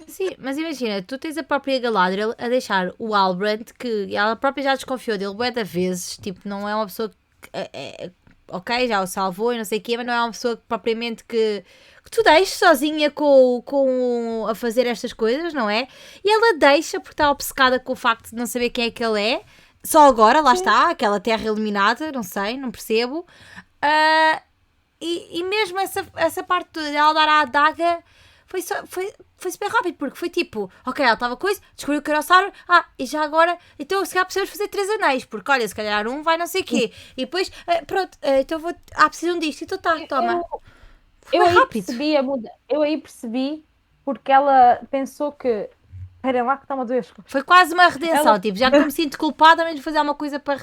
A: Sim, mas imagina, tu tens a própria Galadriel a deixar o Halbrand, que ela própria já desconfiou dele bué de vezes, tipo, não é uma pessoa que, ok, já o salvou e não sei o quê, mas não é uma pessoa que, propriamente que tu deixes sozinha a fazer estas coisas, não é? E ela deixa porque está obcecada com o facto de não saber quem é que ele é, só agora, lá está, aquela terra eliminada, não sei, não percebo. E mesmo essa parte de ela dar a adaga foi super rápido, porque foi tipo, ok, ela estava coisa, descobriu que era o Sauron, e já agora, então se calhar precisamos fazer 3 anéis, porque olha, se calhar um vai não sei o quê, e depois, pronto, então precisam disto, então tá, toma. Foi
C: Eu
A: bem
C: aí
A: rápido.
C: percebi eu aí percebi porque ela pensou que. Esperem lá que está uma doer.
A: Foi quase uma redenção,
C: Ela-
A: tipo, já que eu me sinto culpada, menos fazer alguma coisa para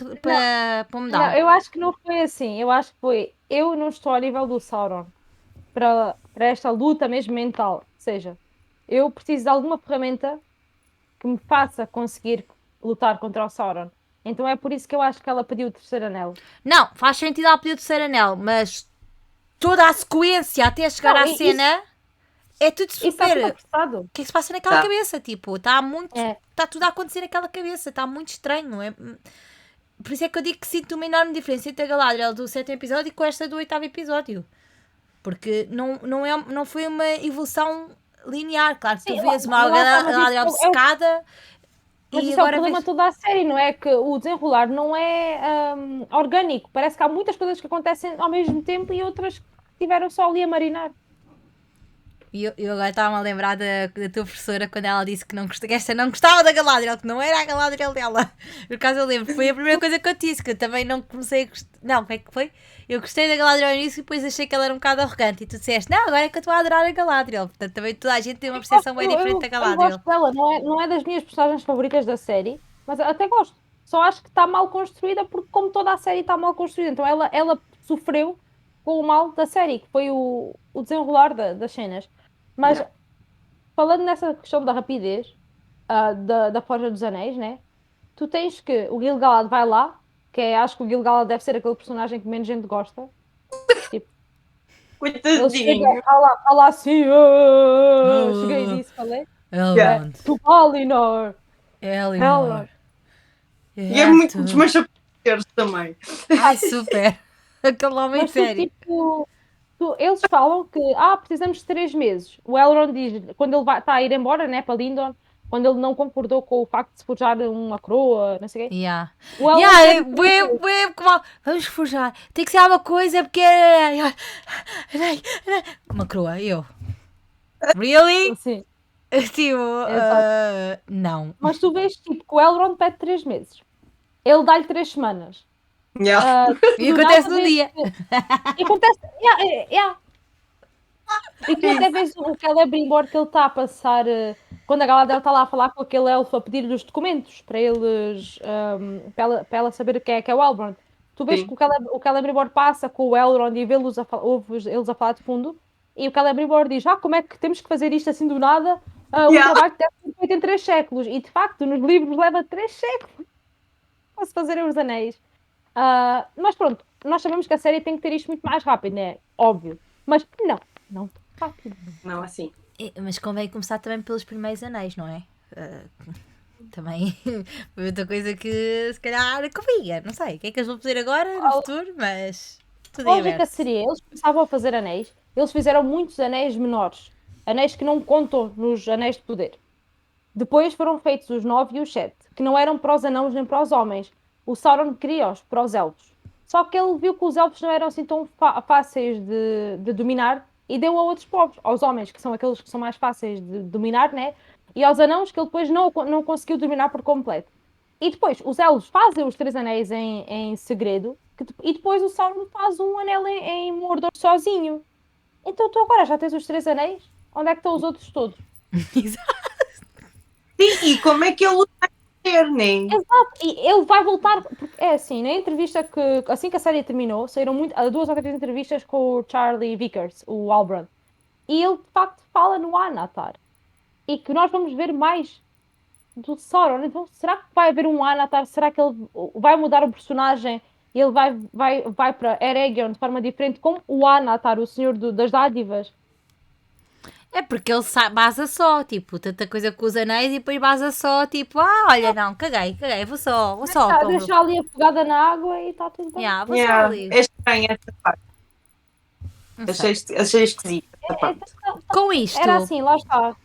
C: Não,
A: mudar.
C: eu acho que não foi assim. Eu acho que foi. Eu não estou ao nível do Sauron para esta luta mesmo mental. Ou seja, eu preciso de alguma ferramenta que me faça conseguir lutar contra o Sauron. Então é por isso que eu acho que ela pediu o terceiro anel.
A: Não, faz sentido ela pedir o terceiro anel, mas toda a sequência até chegar
C: Não,
A: à cena é tudo
C: Isso está tudo
A: super.
C: apressado.
A: O que é que se passa naquela
B: Tá.
A: cabeça? Tipo, está tudo a acontecer naquela cabeça, está muito estranho. Por isso é que eu digo que sinto uma enorme diferença entre a Galadriel do sétimo episódio e com esta do oitavo episódio. Porque não foi uma evolução linear. Claro que tu
C: Sim,
A: vês uma
C: lá está, mas
A: Galadriel
C: isso é o-
A: obcecada
C: Mas
A: e
C: isso é o
A: agora
C: problema
A: vês.
C: de toda a série, não é? Que o desenrolar não é orgânico. Parece que há muitas coisas que acontecem ao mesmo tempo e outras que estiveram só ali a marinar.
A: E eu agora estava-me a lembrar da tua professora quando ela disse que esta não gostava da Galadriel, que não era a Galadriel dela. Por acaso eu lembro, foi a primeira coisa que eu disse, que eu também não comecei a gostar. Não, como é que foi? Eu gostei da Galadriel nisso e depois achei que ela era um bocado arrogante. E tu disseste, não, agora é que eu estou a adorar a Galadriel. Portanto, também toda a gente tem uma percepção bem diferente da
C: Eu
A: Galadriel.
C: gosto dela, não é das minhas personagens favoritas da série, mas até gosto. Só acho que está mal construída, porque como toda a série está mal construída, então ela sofreu com o mal da série, que foi o desenrolar das cenas. Mas
B: Yeah.
C: falando nessa questão da rapidez, da Forja dos Anéis, né? Tu tens que o Gil-galad vai lá, acho que o Gil-galad deve ser aquele personagem que menos gente gosta. Tipo, ele chega,
B: Coitadinho.
C: fala assim, cheguei e disse, falei,
A: Elrond.
C: to Valinor,
A: Elinor.
B: E é muito desmancha também.
A: Ai, super. Aquele homem
C: mas tu,
A: sério.
C: tipo, eles falam que precisamos de 3 meses. O Elrond diz, quando ele está a ir embora, né, para Lindon, quando ele não concordou com o facto de se forjar uma coroa, não sei o quê.
A: Yeah.
C: O Elrond
A: Yeah,
C: quer dizer,
A: vamos forjar. Tem que ser alguma coisa porque. Uma crua, eu. Really?
C: assim,
A: Tipo, não.
C: mas tu vês tipo, que o Elrond pede 3 meses. Ele dá-lhe 3 semanas.
B: Yeah.
A: E
C: Do
A: acontece
C: nada
A: num
C: vês
A: dia.
C: E acontece. Yeah. E tu até vês o Celebrimbor que ele está a passar. Quando a Galadriel está lá a falar com aquele elfo a pedir-lhe os documentos para eles. Para ela saber o que é o Elrond. Tu vês
B: Sim.
C: que o Celebrimbor passa com o Elrond e ouves eles a falar de fundo. E o Celebrimbor diz: como é que temos que fazer isto assim do nada? Um
B: Yeah.
C: trabalho que deve ser feito em 3 séculos. E de facto, nos livros leva 3 séculos para se fazerem os anéis. Mas pronto, nós sabemos que a série tem que ter isto muito mais rápido, né? Óbvio. Mas não tão rápido.
B: Não, assim.
A: Mas convém começar também pelos primeiros anéis, não é? Também foi outra coisa que se calhar convinha. Não sei o que é que eles vão fazer agora no futuro, mas tudo
C: A
A: em
C: lógica
A: aberto.
C: seria, eles começavam a fazer anéis, eles fizeram muitos anéis menores, anéis que não contam nos anéis de poder. Depois foram feitos os 9 e os 7, que não eram para os anãos nem para os homens. O Sauron queria-os para os elfos. Só que ele viu que os elfos não eram assim tão fáceis de dominar e deu a outros povos, aos homens, que são aqueles que são mais fáceis de dominar, né? E aos anãos, que ele depois não conseguiu dominar por completo. E depois, os elfos fazem os 3 anéis em segredo, e depois o Sauron faz um anel em Mordor sozinho. Então tu agora já tens os 3 anéis? Onde é que estão os outros todos?
A: Exato.
B: Sim, e como é que ele vai ter, né?
C: Exato, e ele vai voltar, porque é assim, na entrevista assim que a série terminou, saíram 2 ou 3 entrevistas com o Charlie Vickers, o Halbrand, e ele de facto fala no Anatar, e que nós vamos ver mais do Sauron. Então será que vai haver um Anatar? Será que ele vai mudar o personagem e ele vai para Eregion de forma diferente, como o Anatar, o Senhor das Dádivas?
A: É porque ele basa só, tipo, tanta coisa com os anéis e depois basa só, tipo, olha, não, caguei, vou só.
C: Deixa ali afogada na água e está tudo bem.
A: Yeah, vou só
B: Yeah.
A: ali.
B: É estranho essa parte.
A: Não sei.
B: Achei esquisito essa parte.
A: Com isto,
C: Era assim, lá está.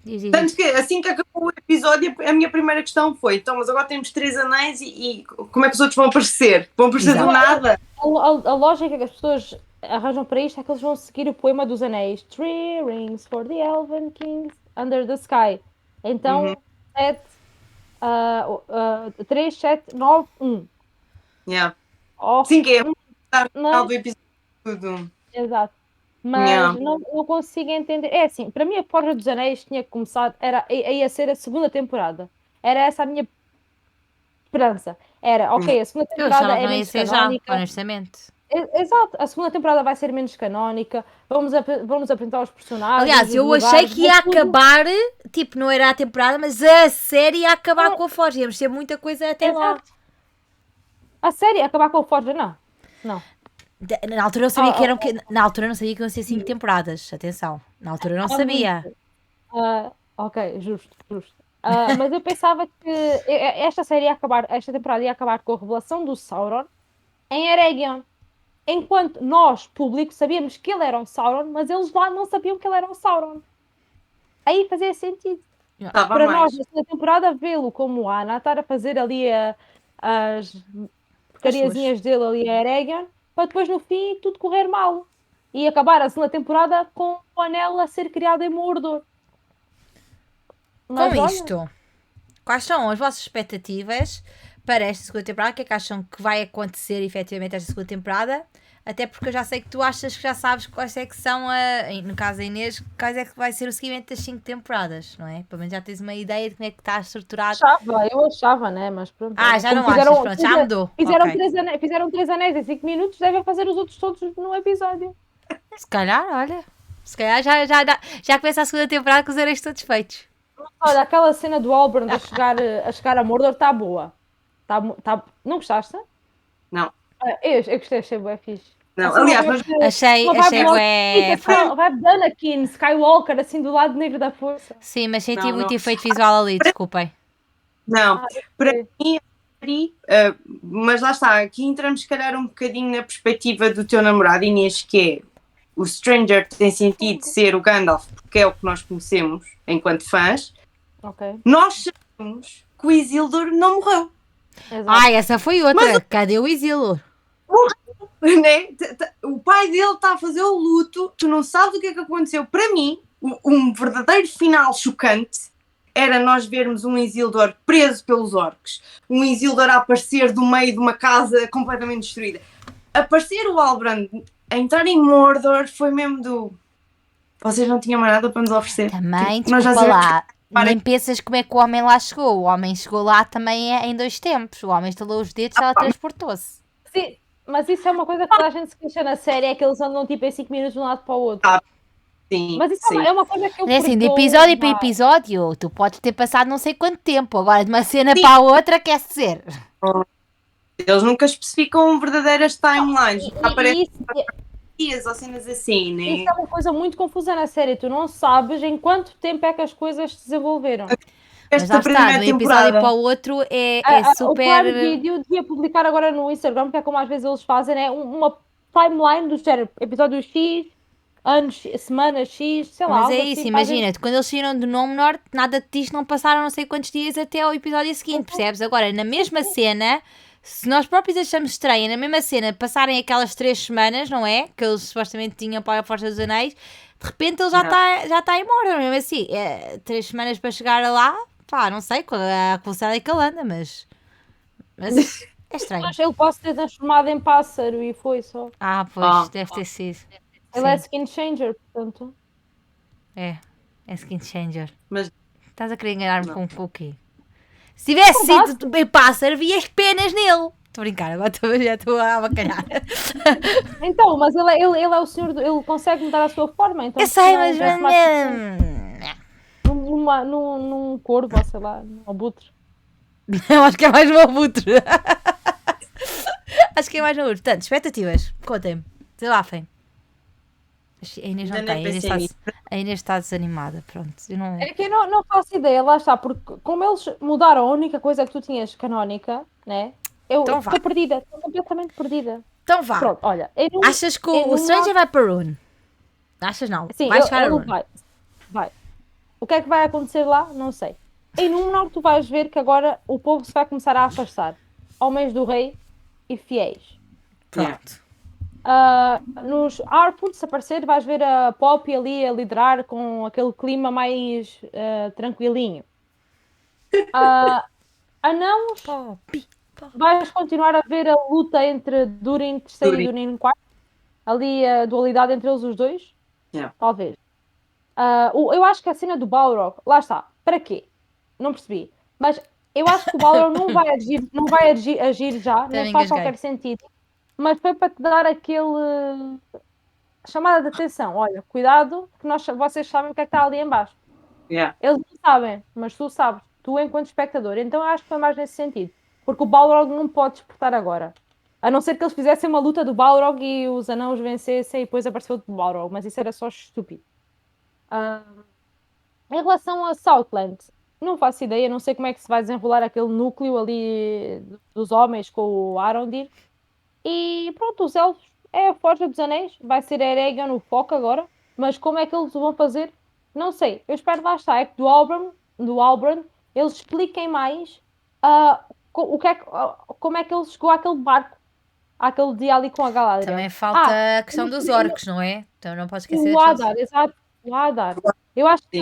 A: diz.
B: Tanto que assim que acabou o episódio, a minha primeira questão foi: então, mas agora temos 3 anéis e como é que os outros vão aparecer? Vão aparecer
A: Exato.
B: do nada?
C: A lógica que as pessoas arranjam para isto é que eles vão seguir o poema dos anéis. 3 rings for the Elven Kings under the sky. Então, 3, 7, 9, 1.
B: Yeah.
C: Oh,
B: Sim, que é no
C: mas,
B: final do episódio tudo.
C: exato. Mas
B: Yeah.
C: não consigo entender. É assim, para mim a Forja dos Anéis tinha começado, ia ser a segunda temporada. Era essa a minha esperança. Era, ok, a segunda
A: Eu achava
C: temporada
A: que
C: é
A: não ia
C: menos
A: ser já,
C: canónica.
A: honestamente.
C: Exato, a segunda temporada vai ser menos canónica. Vamos apresentar os personagens.
A: Aliás,
C: os
A: eu
C: lugares,
A: achei que ia
C: mas tudo-
A: acabar, tipo, não era a temporada, mas a série ia acabar com a Forja. Íamos ter muita coisa até lá.
C: Exato. A série acabar com a Forja, não.
A: Na altura eu sabia na altura eu não sabia que iam ser 5 temporadas. Atenção, na altura eu não sabia.
C: Ok, justo. Mas eu pensava que esta temporada ia acabar com a revelação do Sauron em Eregion. Enquanto nós, público, sabíamos que ele era o Sauron, mas eles lá não sabiam que ele era o Sauron. Aí fazia sentido.
B: Estava
C: Para
B: mais.
C: nós, na segunda temporada, vê-lo como a Ana, estar a fazer ali as porcariazinhas dele ali a Eregion, para depois no fim tudo correr mal. e acabar a segunda temporada com o anel a ser criado em Mordor. Mas
A: Com
C: olha,
A: isto, quais são as vossas expectativas para esta segunda temporada? O que é que acham que vai acontecer efetivamente esta segunda temporada? Até porque eu já sei que tu achas que já sabes quais é que são, no caso da Inês, quais é que vai ser o seguimento das 5 temporadas, não é? Pelo menos já tens uma ideia de como é que está estruturado.
C: eu achava, né? Mas pronto.
A: Ah, já
C: como
A: não achas, pronto, já mudou.
C: Fizeram,
A: Ok.
C: fizeram 3 anéis em 5 minutos, devem fazer os outros todos num episódio.
A: Se calhar, olha. Se calhar já começa a segunda temporada com os anéis todos feitos.
C: Olha, aquela cena do Halbrand a chegar a Mordor está boa. Não gostaste?
B: Não.
C: Eu gostei, achei bué fixe.
B: Não,
C: Assim,
B: aliás,
C: uma
B: mas
C: vibe de-
A: Achei
C: uma vibe logo
A: bué.
C: bonita, assim, uma vibe de Anakin, Skywalker, assim, do lado negro da força.
A: Sim, mas senti
B: Não,
A: muito
B: não.
A: efeito visual ali, desculpem.
B: não. Para
C: Sim.
B: mim, mas lá está, aqui entramos se calhar um bocadinho na perspectiva do teu namorado, Inês, que é o Stranger tem sentido ser o Gandalf, porque é o que nós conhecemos enquanto fãs.
C: Ok,
B: Nós sabemos que o Isildur não morreu.
C: exato.
A: Ai, essa foi outra. Cadê o Isildur?
B: Né? O pai dele está a fazer o luto, tu não sabes o que é que aconteceu. Para mim, um verdadeiro final chocante era nós vermos um Isildur preso pelos orcs, um Isildur a aparecer do meio de uma casa completamente destruída. Aparecer o Halbrand a entrar em Mordor foi mesmo do... Vocês não tinham mais nada para nos oferecer.
A: Também,
B: Tipo, nós já
A: desculpa
B: sabemos
A: lá. Nem pensas como é que o homem lá chegou. O homem chegou lá também em 2 tempos. O homem estalou os dedos e ela transportou-se.
C: Sim, mas isso é uma coisa que toda a gente se queixa na série, é que eles andam tipo em 5 minutos de um lado para o outro.
B: Ah, sim,
C: Mas isso
B: sim.
C: é uma coisa que eu
A: Mas é assim, de
C: perdoo,
A: episódio para
C: vá.
A: episódio, tu podes ter passado não sei quanto tempo. Agora, de uma cena para a outra, quer dizer.
B: Eles nunca especificam verdadeiras timelines. Aparecem
C: E
B: dias ou cenas assim, né?
C: isso é uma coisa muito confusa na série. Tu não sabes em quanto tempo é que as coisas se desenvolveram.
A: Mas
B: Esta
A: lá está, de
B: primeira
A: um episódio
B: temporada.
A: para o outro é
C: O Prime
A: super.
C: Video devia publicar agora no Instagram, que é como às vezes eles fazem, né? Uma timeline do género, episódio X, anos, semanas X, sei lá,
A: Mas
C: algo
A: é
C: assim.
A: isso,
C: para a gente-
A: imagina-te, quando eles saíram do Númenor, nada de disto não passaram não sei quantos dias até ao episódio seguinte, percebes? Agora, na mesma cena, se nós próprios achamos estranho, na mesma cena, passarem aquelas 3 semanas, não é? Que eles supostamente tinham para a Força dos Anéis, de repente ele já está em Mordor, mesmo assim. 3 semanas para chegar lá, pá, não sei qual é a velocidade que ele anda, mas é estranho.
C: Mas ele pode ter transformado em pássaro e foi só.
A: Ah, pois,
B: Ah.
A: deve ter sido.
C: Ele é
A: Sim,
C: skin changer, portanto.
A: é skin changer.
B: Mas
A: Estás a querer enganar-me
B: Não.
A: com o quê? Se tivesse
C: Verdade.
A: sido bem pássaro, vias penas nele. Estou a brincar, agora já estou a avacalhar.
C: Então, mas ele é o senhor, ele consegue mudar a sua forma, então.
A: Eu
C: se
A: sei,
C: não,
A: mas.
C: transformar-se num corvo, ou sei lá, num abutre.
A: Eu acho que é mais um abutre. Acho que é mais um abutre. Portanto, expectativas. Contem-me. Desabafem. A Inês não
B: Ainda nem
A: tem.
B: pensei nisso.
A: A Inês está desanimada. Pronto. Eu não...
C: É que eu não faço ideia, lá está, porque como eles mudaram a única coisa que tu tinhas canónica, né? Eu
A: Então vá.
C: estou perdida, estou completamente perdida.
A: Então vá.
C: Pronto, olha,
A: Achas que o Stranger vai para Rune? Achas não?
C: Sim,
A: Vai chegar a
C: ele
A: Rune.
C: vai. O que é que vai acontecer lá? Não sei. Em Númenor tu vais ver que agora o povo se vai começar a afastar. Homens do rei e fiéis.
A: Pronto.
C: Nos Harfoot, se aparecer, vais ver a Poppy ali a liderar com aquele clima mais tranquilinho. Anãos,
A: Poppy.
C: vais continuar a ver a luta entre Durin III e Durin IV. Ali a dualidade entre eles os dois.
B: Yeah.
C: Talvez. Eu acho que a cena do Balrog, lá está. Para quê? Não percebi. Mas eu acho que o Balrog não vai agir já,
A: Também
C: não faz
A: engasguei.
C: qualquer sentido. Mas foi para te dar aquele chamada de atenção. Olha, cuidado, que vocês sabem o que é que está ali em baixo.
B: Yeah.
C: Eles não sabem, mas tu sabes, tu enquanto espectador. Então eu acho que foi mais nesse sentido. Porque o Balrog não pode despertar agora. A não ser que eles fizessem uma luta do Balrog e os anãos vencessem e depois apareceu o Balrog. Mas isso era só estúpido. Em relação a Southland, não faço ideia. Não sei como é que se vai desenrolar aquele núcleo ali dos homens com o Arondir. E pronto, os elfos é a Forja dos Anéis. Vai ser Eregion o foco agora. Mas como é que eles o vão fazer? Não sei. Eu espero lá está. É que do Halbrand eles expliquem mais como é que ele chegou àquele barco. àquele dia ali com a Galadriel.
A: Também falta a questão dos orcs, não é? Então não podes esquecer
C: O
A: daqueles.
C: Adar, exato, o Adar. Eu acho que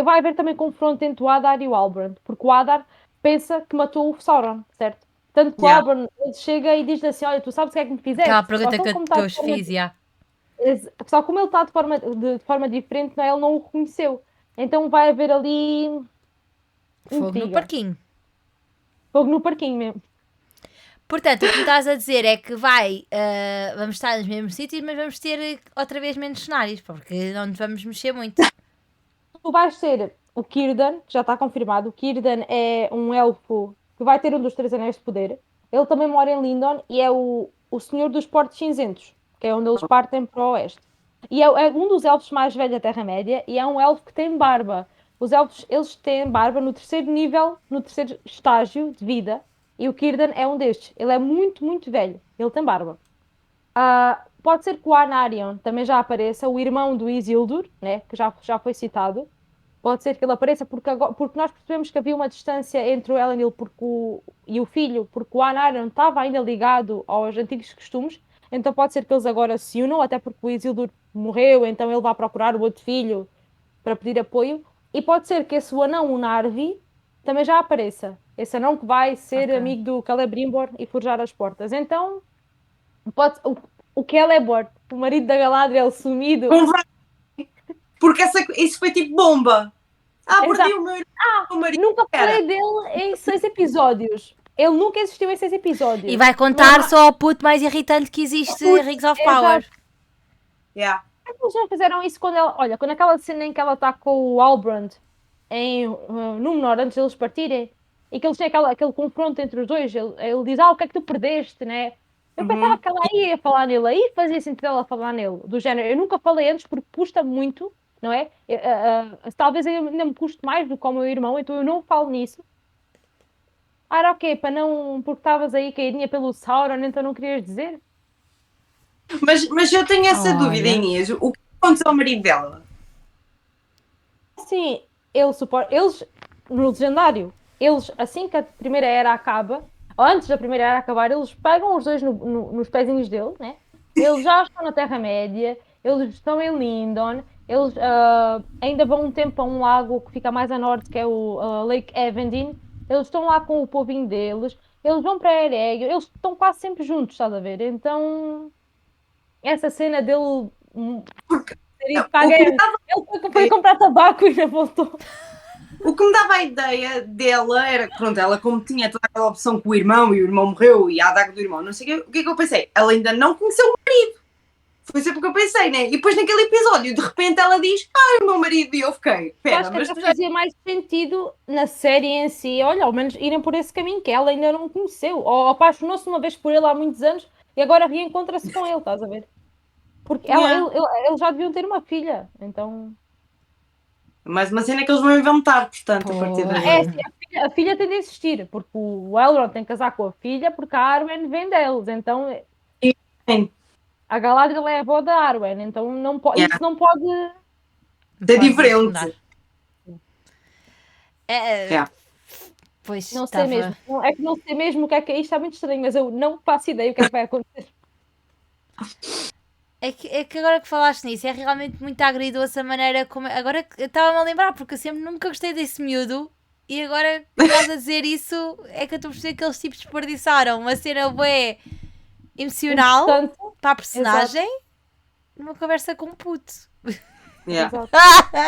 C: vai haver também confronto entre o Adar e o Halbrand, porque o Adar pensa que matou o Sauron, certo? Tanto que o Halbrand ele chega e diz assim: olha, tu sabes o que é que me fizeste?
A: Aquela pergunta
C: Só
A: que
C: como
A: eu
C: tá
A: os
C: de forma-
A: fiz, já.
C: Só como ele está de forma diferente, não é? Ele não o reconheceu. Então vai haver ali
A: Fogo no
C: intriga.
A: parquinho.
C: Fogo no parquinho mesmo.
A: Portanto, o que me estás a dizer é que vamos estar nos mesmos sítios, mas vamos ter outra vez menos cenários, porque não nos vamos mexer muito.
C: Tu vais ser o Círdan, que já está confirmado. O Círdan é um elfo que vai ter um dos 3 anéis de poder. Ele também mora em Lindon e é o senhor dos Portos Cinzentos, que é onde eles partem para o oeste. E é um dos elfos mais velhos da Terra-média e é um elfo que tem barba. Os elfos, eles têm barba no 3º nível, no 3º estágio de vida. E o Círdan é um destes. Ele é muito, muito velho. Ele tem barba. Pode ser que o Anarion também já apareça, o irmão do Isildur, né, que já foi citado. Pode ser que ele apareça porque nós percebemos que havia uma distância entre o Elendil e o filho, porque o Anarion estava ainda ligado aos antigos costumes, então pode ser que eles agora se unam, até porque o Isildur morreu, então ele vai procurar o outro filho para pedir apoio. E pode ser que esse anão, o Narvi, também já apareça. Esse anão que vai ser amigo do Celebrimbor e forjar as portas. Então, o Celeborn, o marido da Galadriel sumido...
B: Porque isso foi tipo bomba. Perdi o meu marido.
C: Nunca falei dele em 6 episódios. Ele nunca existiu em 6 episódios.
A: E vai contar só ao puto mais irritante que existe em Rings of Power.
C: Eles não fizeram isso quando ela... Olha, quando aquela cena em que ela está com o Halbrand no Menor, antes deles partirem, e que eles têm aquele confronto entre os dois, ele diz, o que é que tu perdeste, né? Eu pensava que ela ia falar nele, aí fazia sentido ela falar nele, do género. Eu nunca falei antes porque custa muito, não é? Talvez eu ainda me custe mais do que o meu irmão, então eu não falo nisso. Era ok, porque estavas aí caidinha pelo Sauron, então não querias dizer?
B: Mas eu tenho essa dúvida, Inês. O que aconteceu ao marido dela?
C: Sim, eles, no Legendário, assim que a Primeira Era acaba, ou antes da Primeira Era acabar, eles pegam os dois nos pezinhos dele, né? Eles já estão na Terra-média, eles estão em Lindon, eles ainda vão um tempo a um lago que fica mais a norte, que é o Lake Evandin. Eles estão lá com o povinho deles, eles vão para Eregion, eles estão quase sempre juntos, estás a ver? Então, essa cena dele ter ido para a guerra, ele foi comprar tabaco e ainda voltou.
B: O que me dava a ideia dela era que, pronto, ela como tinha toda aquela opção com o irmão e o irmão morreu e a adaga do irmão, não sei o que é que eu pensei? Ela ainda não conheceu o marido. Foi sempre o que eu pensei, né? E depois naquele episódio, de repente ela diz, é o meu marido, e eu fiquei,
C: Acho que fazia mais sentido na série em si, olha, ao menos irem por esse caminho que ela ainda não conheceu, ou apaixonou-se uma vez por ele há muitos anos e agora reencontra-se com ele, estás a ver? Porque eles já deviam ter uma filha, então...
B: Mais uma cena que eles vão inventar, portanto, a partir daí.
C: Assim, a filha tem de existir, porque o Elrond tem que casar com a filha, porque a Arwen vem deles, então...
B: Sim.
C: A Galadriel é a avó da Arwen, então isso não pode...
B: É diferente.
A: Pois
C: não sei mesmo. É que não sei mesmo o que é isto, está muito estranho, mas eu não faço ideia o que é que vai acontecer.
A: É que agora que falaste nisso, é realmente muito agridoce a maneira como... Agora estava-me a lembrar, porque eu sempre nunca gostei desse miúdo, e agora que estás a dizer isso, é que eu estou a perceber que eles tipo desperdiçaram uma cena bué emocional para a personagem numa conversa com um puto.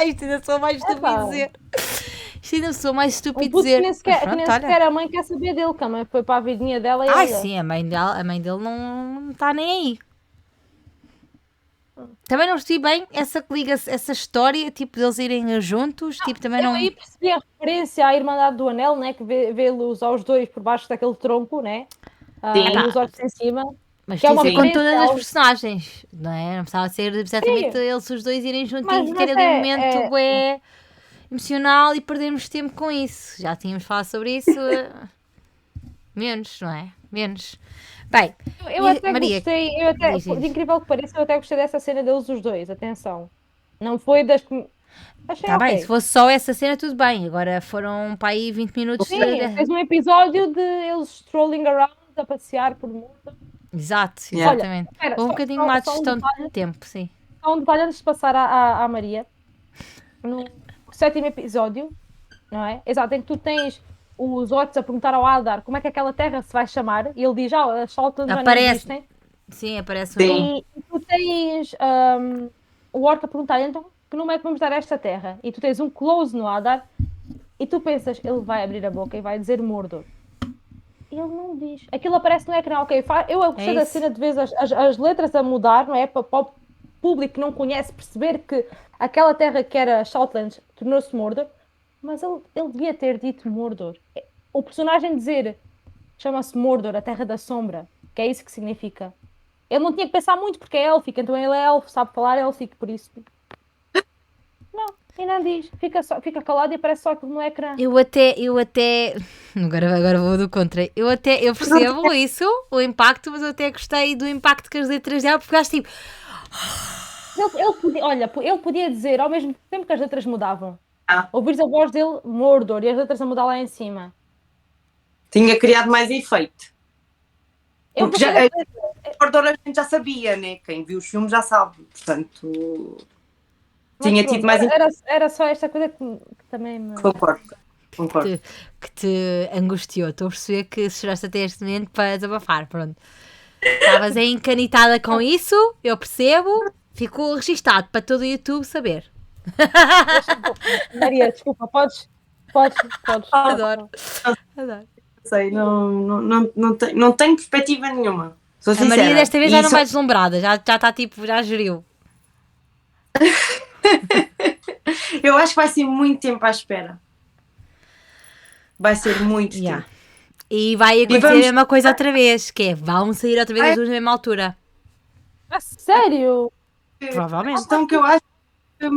A: Isto ainda sou mais estúpido dizer. Isto ainda sou mais estúpido dizer.
C: Que nem sequer a mãe quer saber dele, que a mãe foi para a vidinha dela e olha.
A: Sim, a mãe dele não está nem aí. Também não percebi bem essa história, tipo, deles irem juntos, tipo, também não...
C: Eu aí percebi a referência à Irmandade do Anel, né, que vê-los aos dois por baixo daquele tronco, né, e os olhos em cima.
A: Mas
C: que é uma
A: com todas as personagens, não é? Não precisava ser exatamente eles os dois irem juntinhos e ter ali um momento bué emocional e perdermos tempo com isso. Já tínhamos falado sobre isso. Menos, não é? Menos. Bem,
C: eu até
A: Maria,
C: gostei, por incrível que pareça, eu até gostei dessa cena deles os dois, atenção. Não foi das que...
A: Tá bem, se fosse só essa cena tudo bem, agora foram para aí 20 minutos.
C: Sim, fez um episódio de eles strolling around, a passear por mundo.
A: Exato,
B: Yeah.
A: exatamente.
C: Espera,
A: Houve um
C: só-
A: bocadinho
C: só-
A: mais de
C: só um
A: gestão de
C: detalhe.
A: tempo, sim.
C: Só um detalhe antes de passar à Maria. No 7º episódio, não é? Exato, em que tu tens os orcs a perguntar ao Aldar como é que aquela terra se vai chamar, e ele diz, as Saltlands já não
A: Aparece.
C: existem.
A: Sim, aparece
B: Sim.
C: E tu tens o orc a perguntar, então, que nome é que vamos dar a esta terra? E tu tens um close no Aldar, e tu pensas, ele vai abrir a boca e vai dizer Mordor. Ele não diz. Aquilo aparece no ecrã, ok. Eu gostei da
A: isso.
C: cena de ver as letras a mudar, não é? Para o público que não conhece perceber que aquela terra que era Shoutlands tornou-se Mordor, mas ele devia ter dito Mordor. O personagem dizer chama-se Mordor, a Terra da Sombra, que é isso que significa. Ele não tinha que pensar muito porque é élfico, então ele é elfo, sabe falar élfico, por isso. Não, e não diz. Fica calado e aparece só aquilo no ecrã.
A: Eu até. Agora vou do contra. Eu percebo isso, o impacto, mas eu até gostei do impacto que as letras deram, porque acho tipo.
C: Ele podia dizer ao mesmo tempo que as letras mudavam.
B: Ah.
C: Ouvires a voz dele, Mordor, e as letras a mudar lá em cima.
B: Tinha criado mais efeito.
C: Eu
B: Porque
C: gostei
B: Mordor a gente já sabia, né? Quem viu os filmes já sabe. Portanto,
C: mas
B: tinha
C: pronto,
B: tido mais
C: era só esta coisa que também me...
B: Concordo.
A: Que te angustiou. Estou a perceber que chegaste até este momento para desabafar. Pronto. Estavas aí encanitada com isso, eu percebo. Ficou registado para todo o YouTube saber.
C: Maria, desculpa, podes.
A: Adoro. Adoro.
B: Sei, não tenho perspectiva nenhuma. Sou
A: A
B: sincera.
A: Maria desta vez já não
B: Isso-
A: vai deslumbrada, já está tipo, já geriu.
B: Eu acho que vai ser muito tempo à espera. Vai ser muito
A: Yeah.
B: tempo.
A: E vai acontecer
B: vamos-
A: a mesma coisa outra vez, que é, vão sair outra vez
B: Ai.
A: as duas na mesma altura.
C: A sério?
B: A
A: Provavelmente.
B: questão que eu acho que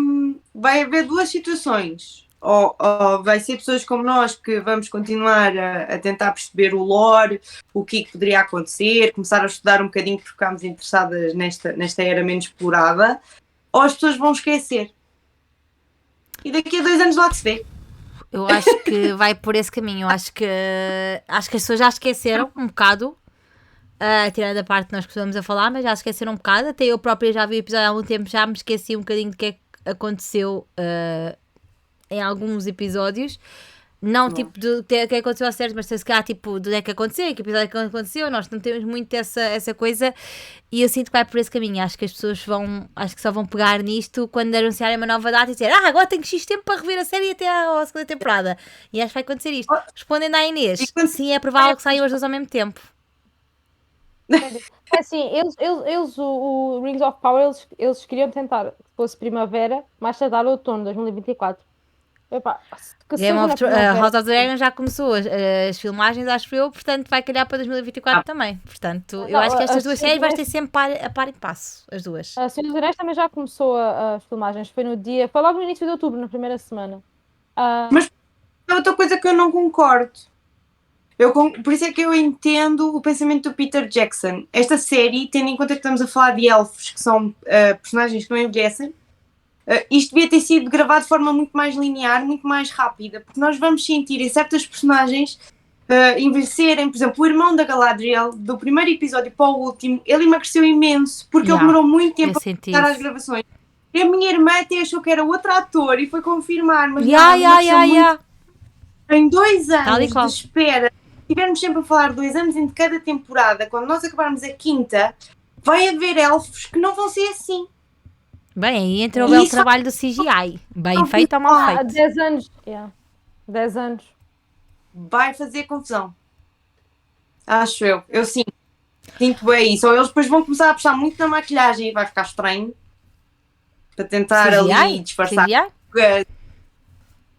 B: vai haver duas situações. Ou vai ser pessoas como nós que vamos continuar a tentar perceber o lore, o que poderia acontecer, começar a estudar um bocadinho porque ficámos interessadas nesta era menos explorada, ou as pessoas vão esquecer. E daqui a 2 anos lá se vê.
A: Eu acho que vai por esse caminho. Eu acho que as pessoas já esqueceram um bocado, tirando a parte que nós costumamos a falar, mas já esqueceram um bocado. Até eu própria já vi o episódio há algum tempo, já me esqueci um bocadinho do que é que aconteceu em alguns episódios. Não tipo do que aconteceu ao certo, mas se calhar tipo do que é que aconteceu, em que episódio é que aconteceu. Nós não temos muito essa coisa e eu sinto que vai por esse caminho. Acho que as pessoas acho que só vão pegar nisto quando anunciarem uma nova data e dizer agora tenho X tempo para rever a série até à segunda temporada. E acho que vai acontecer isto. Respondendo à Inês, sim, é provável que saiam as duas ao mesmo tempo.
C: É assim, o Rings of Power, eles queriam tentar que fosse primavera, mais tardar outono, 2024. Epá, que
A: Game
C: seja
A: of
C: na
A: Thrones, House of the
C: primavera.
A: Dragon já começou as filmagens, acho eu, portanto vai calhar para 2024 também. Portanto, eu
C: Não,
A: acho que estas
C: as
A: duas séries vais ter
C: séries-
A: sempre a par e passo, as duas.
C: A Senhor dos Anéis também já começou as filmagens, foi logo no início de outubro, na primeira semana.
B: É outra coisa que eu não concordo. Por isso é que eu entendo o pensamento do Peter Jackson. Esta série, tendo em conta que estamos a falar de elfos, que são personagens que não envelhecem, isto devia ter sido gravado de forma muito mais linear, muito mais rápida, porque nós vamos sentir em certas personagens envelhecerem. Por exemplo, o irmão da Galadriel, do primeiro episódio para o último, ele emagreceu imenso, porque ele demorou muito tempo
A: Eu senti
B: a dar às
A: isso.
B: gravações. E a minha irmã até achou que era outro ator e foi confirmar, mas não,
A: Yeah,
B: ele
A: yeah,
B: emagreceu
A: yeah,
B: muito.
A: yeah.
B: Em 2
A: Tal e
B: anos
A: qual.
B: de espera, tivermos sempre a falar 2 anos em cada temporada, quando nós acabarmos a quinta, vai haver elfos que não vão ser assim.
A: Bem, aí entra o
B: E
A: belo
B: isso-
A: trabalho do CGI. Bem
B: Não,
A: feito ou mal
C: Há
A: feito?
C: 10 anos. Yeah. 10 anos.
B: Vai fazer confusão. Acho eu. Eu sinto. Sinto bem isso. Ou eles depois vão começar a apostar muito na maquilhagem e vai ficar estranho. Para tentar ali
A: CGI?
B: disfarçar.
A: CGI?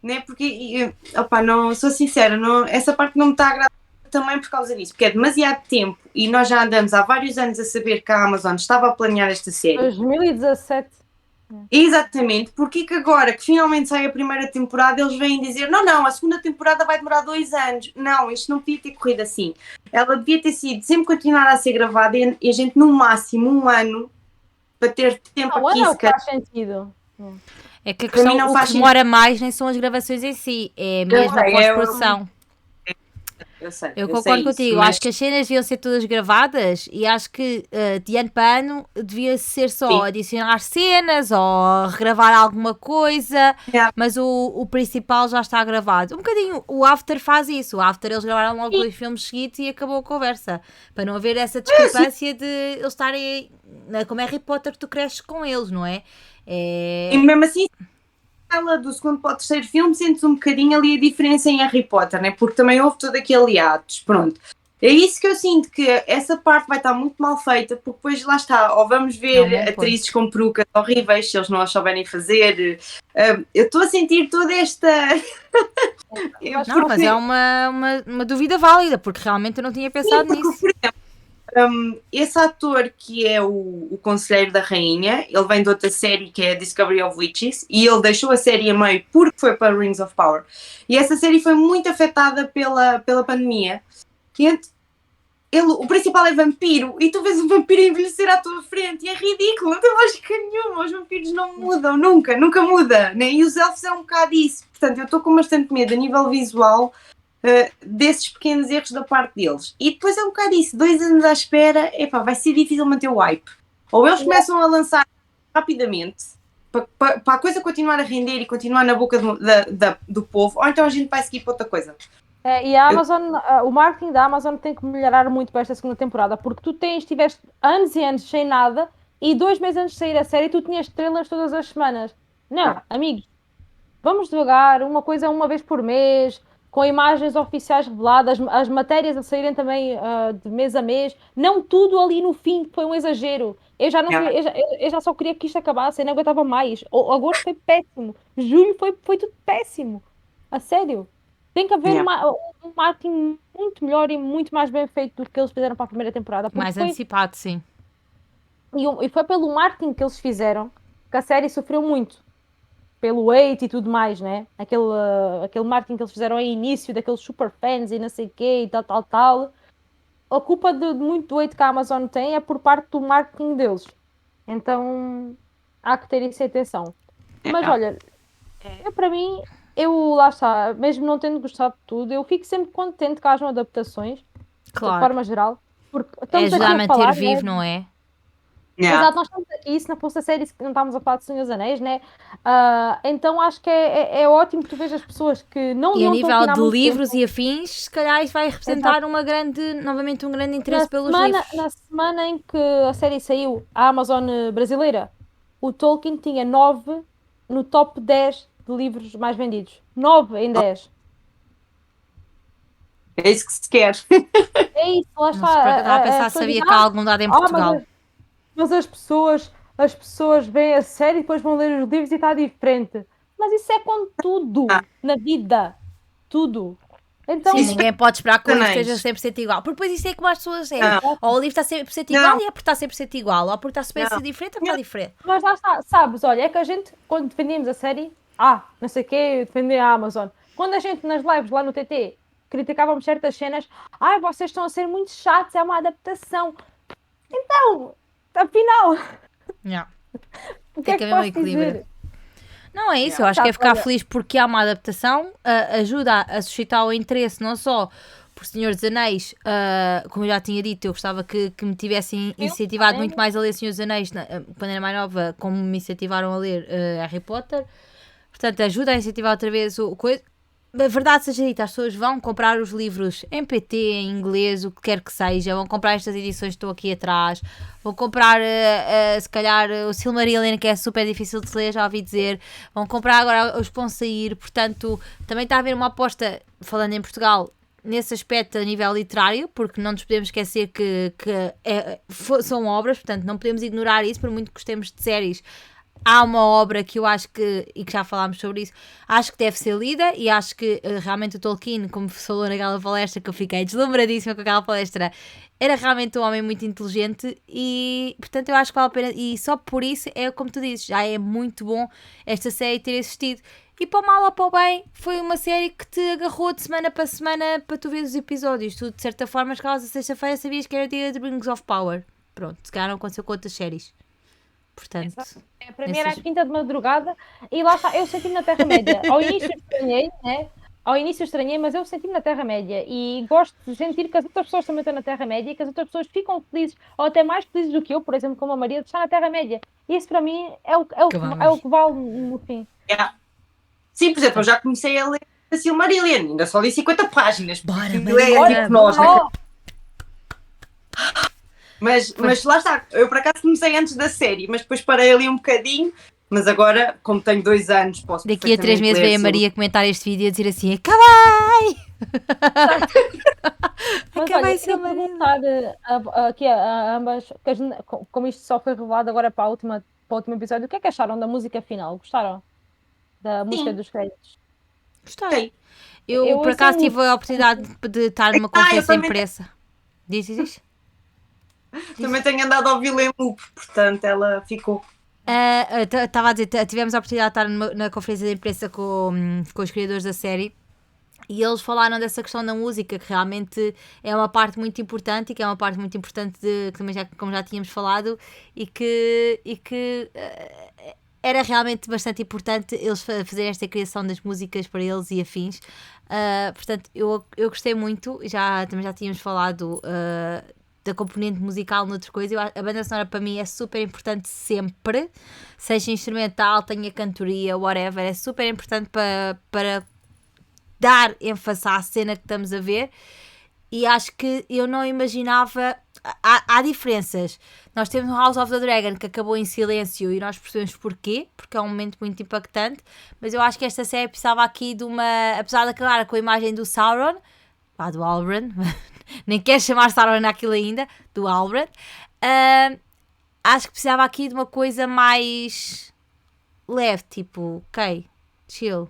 B: Né? Porque, opa, não, sou sincera, não, essa parte não me está a agradar também por causa disso. Porque é demasiado tempo e nós já andamos há vários anos a saber que a Amazon estava a planear esta série.
C: 2017.
B: Exatamente, porque que agora que finalmente sai a primeira temporada eles vêm dizer não, a segunda temporada vai demorar 2 anos. Não, isto não podia ter corrido assim. Ela devia ter sido sempre continuar a ser gravada e a gente no máximo 1 ano para ter tempo
C: Não,
B: aqui.
C: é
B: Se
C: o que
B: calhar,
C: faz sentido.
A: É que a
B: Para mim
A: questão,
B: não
A: o
B: faz
A: que demora mais nem são as gravações em si, é mesmo a
B: sei,
A: pós-produção. Eu
B: sei
A: concordo
B: isso,
A: contigo,
B: mas
A: acho que as cenas deviam ser todas gravadas e acho que de ano para ano devia ser só
B: sim.
A: adicionar cenas ou regravar alguma coisa,
B: Yeah.
A: mas o principal já está gravado. Um bocadinho, o After faz isso, o After eles gravaram logo 2 filmes seguidos e acabou a conversa, para não haver essa discrepância de eles estarem, como é Harry Potter, tu cresces com eles, não é?
B: E mesmo assim, ela do segundo para o terceiro filme, sentes um bocadinho ali a diferença em Harry Potter, né? Porque também houve todo aquele hiatus, pronto. É isso que eu sinto, que essa parte vai estar muito mal feita, porque depois lá está, ou vamos
A: É um
B: ver
A: bom
B: atrizes
A: ponto.
B: com perucas horríveis, se eles não as souberem fazer. Eu estou a sentir toda esta.
C: Mas
A: Não, mas é
B: Porque,
A: uma dúvida válida, porque realmente eu não tinha pensado
B: porque,
A: nisso.
B: por exemplo, esse ator que é o Conselheiro da Rainha, ele vem de outra série que é Discovery of Witches, e ele deixou a série a meio porque foi para Rings of Power. E essa série foi muito afetada pela pandemia. E o principal é vampiro, e tu vês um vampiro a envelhecer à tua frente, e é ridículo, não tem lógica nenhuma, os vampiros não mudam, nunca muda, né? E os elfos é um bocado isso, portanto eu estou com bastante medo a nível visual desses pequenos erros da parte deles. E depois é um bocado isso, 2 anos à espera, epá, vai ser difícil manter o hype. Ou eles começam a lançar rapidamente, para a coisa continuar a render e continuar na boca do povo, ou então a gente vai seguir para outra coisa.
C: E a Amazon, o marketing da Amazon tem que melhorar muito para esta segunda temporada, porque tu tiveste anos e anos sem nada e 2 meses antes de sair a série tu tinhas trailers todas as semanas. Não, amigos, vamos devagar, uma coisa uma vez por mês, com imagens oficiais reveladas, as matérias a saírem também de mês a mês, não tudo ali no fim foi um exagero. Eu já não
B: Yeah.
C: queria, eu já só queria que isto acabasse, eu não aguentava mais. O agosto foi péssimo, julho foi tudo péssimo, a sério. Tem que haver
B: Yeah.
C: um marketing muito melhor e muito mais bem feito do que eles fizeram para a primeira temporada. Porque
A: Mais antecipado, sim.
C: e foi pelo marketing que eles fizeram que a série sofreu muito. Pelo hate e tudo mais, né? Aquele marketing que eles fizeram ao início, daqueles super fans e não sei o quê e tal. A culpa de muito do hate que a Amazon tem é por parte do marketing deles. Então, há que ter isso em atenção. Mas
B: Yeah.
C: olha, para mim, lá está, mesmo não tendo gostado de tudo, eu fico sempre contente que hajam adaptações, de
A: Claro.
C: forma geral. Porque
A: É
C: estamos aqui
A: ajudar a
C: a
A: manter
C: falar,
A: vivo,
C: né?
A: não é?
B: Yeah.
C: Exato, nós estamos aqui, se não fosse a série, não estávamos a falar de Senhor dos Anéis, né? Então acho que é ótimo que tu vejas pessoas que não
A: E a
C: liam
A: nível
C: Tolkien há
A: de
C: muito
A: livros
C: tempo.
A: e afins, se calhar isso vai representar novamente um grande interesse pelos livros.
C: Na semana em que a série saiu, a Amazon brasileira, o Tolkien tinha 9 no top 10 de livros mais vendidos. 9 em 10.
B: É isso que se quer.
C: É isso, lá
A: Não
C: está.
A: se preocupe, estava a
C: As
A: pensar se
C: pessoas
A: sabia
C: dizem,
A: que há algum dado em Portugal.
C: mas as pessoas veem a série e depois vão ler os livros e está diferente. Mas isso é com tudo na vida. Tudo. Então,
A: Sim, ninguém pode esperar que o livro
B: Anéis.
A: esteja 100% igual. Porque depois isso é como as pessoas é.
B: Não.
A: Ou o livro está 100% igual
B: Não.
A: e é porque está 100% igual. Ou porque está 100% diferente é porque está diferente.
C: mas lá está, sabes, olha, é que a gente, quando defendíamos a série, não sei o quê, defender a Amazon. Quando a gente nas lives lá no TT criticávamos certas cenas, vocês estão a ser muito chatos, é uma adaptação. Então, afinal,
A: Yeah.
C: o que
A: Tem
C: é
A: que
C: que
A: haver um
C: posso
A: equilíbrio.
C: dizer?
A: Não é isso, eu acho que é
C: Sabe,
A: ficar
C: olha,
A: feliz porque há uma adaptação, ajuda a suscitar o interesse não só por Senhor dos Anéis, como eu já tinha dito, eu gostava que me tivessem incentivado muito mais a ler Senhor dos Anéis quando era mais nova, como me incentivaram a ler Harry Potter. Portanto, ajuda a incentivar outra vez o coisa. A verdade seja dita, as pessoas vão comprar os livros em PT, em inglês, o que quer que seja, vão comprar estas edições que estão aqui atrás, vão comprar se calhar o Silmarillion, que é super difícil de se ler, já ouvi dizer, vão comprar agora os que vão sair, portanto também está a haver uma aposta, falando em Portugal, nesse aspecto a nível literário, porque não nos podemos esquecer que são obras, portanto não podemos ignorar isso, por muito que gostemos de séries. Há uma obra que eu acho que, e que já falámos sobre isso, acho que deve ser lida e acho que realmente o Tolkien, como falou naquela palestra, que eu fiquei deslumbradíssima com aquela palestra, era realmente um homem muito inteligente e, portanto, eu acho que vale a pena, e só por isso é como tu dizes, já é muito bom esta série ter existido. E para o mal ou para o bem, foi uma série que te agarrou de semana para tu ver os episódios. Tu, de certa forma, chegaste a sexta-feira, sabias que era dia de Rings of Power. Pronto, se calhar não aconteceu com outras séries. Portanto,
C: para mim era a quinta de madrugada e lá está, eu senti na Terra-média. Ao início estranhei, né? ao início estranhei, mas eu senti-me na Terra-média e gosto de sentir que as outras pessoas também estão na Terra-média e que as outras pessoas ficam felizes, ou até mais felizes do que eu, por exemplo, como a Maria, de estar na Terra-média. E isso para mim
A: Que
C: é o
A: vamos.
C: que vale no fim.
B: Yeah. Sim, por exemplo, eu já comecei a ler a Silmarillion, ainda só li 50 páginas.
A: Bora,
B: Aquilo é
A: Maria,
B: tipo nós, né?
C: Oh,
B: Mas lá está, eu por acaso comecei antes da série, mas depois parei ali um bocadinho. Mas agora, como tenho 2 anos, posso
A: Daqui a 3
B: perfeitamente
A: meses
B: ler
A: vem a
B: sobre-
A: Maria comentar este vídeo e dizer assim: acabei!
C: mas
A: Acabei
C: olha,
A: de ser
C: queria perguntar aqui a ambas, que como isto só foi revelado agora para o último episódio, o que é que acharam da música final? Gostaram da música
B: Sim,
C: dos créditos?
A: Gostei.
B: sei.
A: Eu, por
C: ouço
A: acaso,
C: em
A: tive a oportunidade de estar numa
B: Eu
A: conferência
B: também,
A: imprensa. Diz.
B: também tenho andado a ouvi-la em loop, portanto ela ficou.
A: Estava a dizer, tivemos a oportunidade de estar na conferência de imprensa com os criadores da série e eles falaram dessa questão da música, que realmente é uma parte muito importante e que é uma parte muito importante que também como já tínhamos falado e que era realmente bastante importante eles fazerem esta criação das músicas para eles e afins. Portanto, eu gostei muito, também já tínhamos falado da componente musical noutra coisa. A banda sonora para mim é super importante sempre, seja instrumental, tenha cantoria, whatever, é super importante para dar ênfase à cena que estamos a ver. E acho que eu não imaginava. Há diferenças. Nós temos o House of the Dragon que acabou em silêncio e nós percebemos porquê, porque é um momento muito impactante. Mas eu acho que esta série precisava aqui de uma. Apesar de acabar com a imagem do Sauron, do Halbrand, nem quer chamar Sauron naquilo ainda, do Halbrand, acho que precisava aqui de uma coisa mais leve, tipo, ok, chill.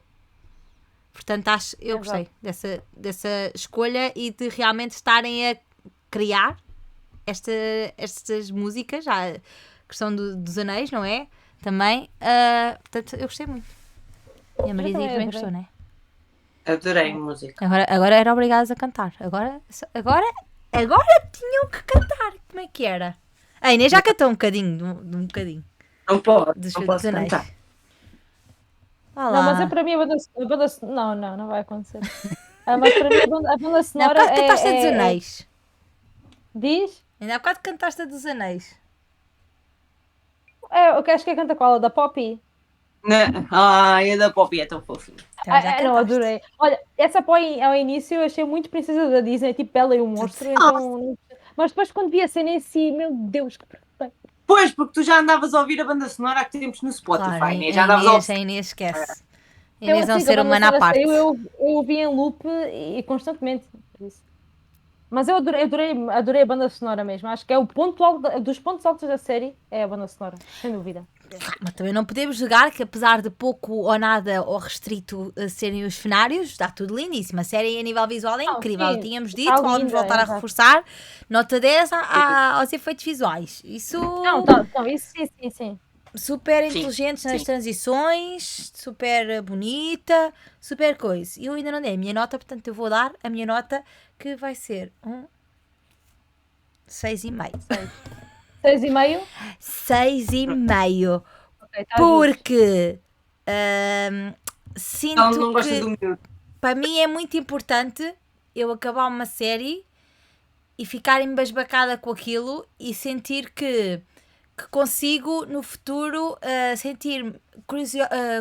A: Portanto, eu gostei dessa escolha e de realmente estarem a criar estas músicas, a questão dos anéis, não é? Também, portanto, eu gostei muito. E a Maria também gostou, não é?
B: Adorei a música.
A: Agora era obrigadas a cantar. Agora tinham que cantar. Como é que era? A Inês já cantou um bocadinho, de um bocadinho.
B: Não pode,
A: Dos
B: não posso
A: anéis.
B: cantar.
C: Não, mas para mim a banda não vai acontecer. Mas para mim a banda
A: Não,
C: sonora
A: há bocado cantaste a dos anéis.
C: Diz?
A: Ainda há bocado cantaste a dos anéis.
C: Eu acho que é canta qual? A da Poppy?
B: Ai, a da Poppy é tão fofinha.
A: Então, já
C: Não,
A: cantaste.
C: adorei. Olha, essa ao início eu achei muito princesa da Disney, tipo Bela e o Monstro, então... Mas depois quando vi a cena em si, meu Deus, que perfeito.
B: Pois, porque tu já andavas a ouvir a banda sonora há que tempos no Spotify,
A: Claro,
B: né? Já andavas a ouvir.
A: a Inês esquece. A
C: Eu
A: Inês é um
C: assim que a
A: ser
C: banda
A: humano à
C: sonora
A: parte.
C: saiu, eu ouvi em loop e constantemente. Por isso. Mas eu adorei a banda sonora mesmo. Acho que é o ponto alto, dos pontos altos da série é a banda sonora, sem dúvida.
A: Mas também não podemos negar que, apesar de pouco ou nada ou restrito a serem os cenários, está tudo lindíssimo. A série a nível visual é incrível.
C: Sim,
A: Tínhamos
C: está
A: dito, vamos
C: linda,
A: voltar a
C: exato.
A: reforçar. Nota 10 aos efeitos visuais. Isso
C: Não, isso sim.
A: super inteligentes nas transições, super bonita, super coisa. E eu ainda não dei a minha nota, portanto eu vou dar a minha nota que vai ser 6,5.
C: 6,5?
A: 6,5.
C: Ok, tá justo.
A: Porque sinto
B: Não gosta
A: que
B: do miúdo.
A: para mim é muito importante eu acabar uma série e ficar embasbacada com aquilo e sentir que consigo no futuro sentir-me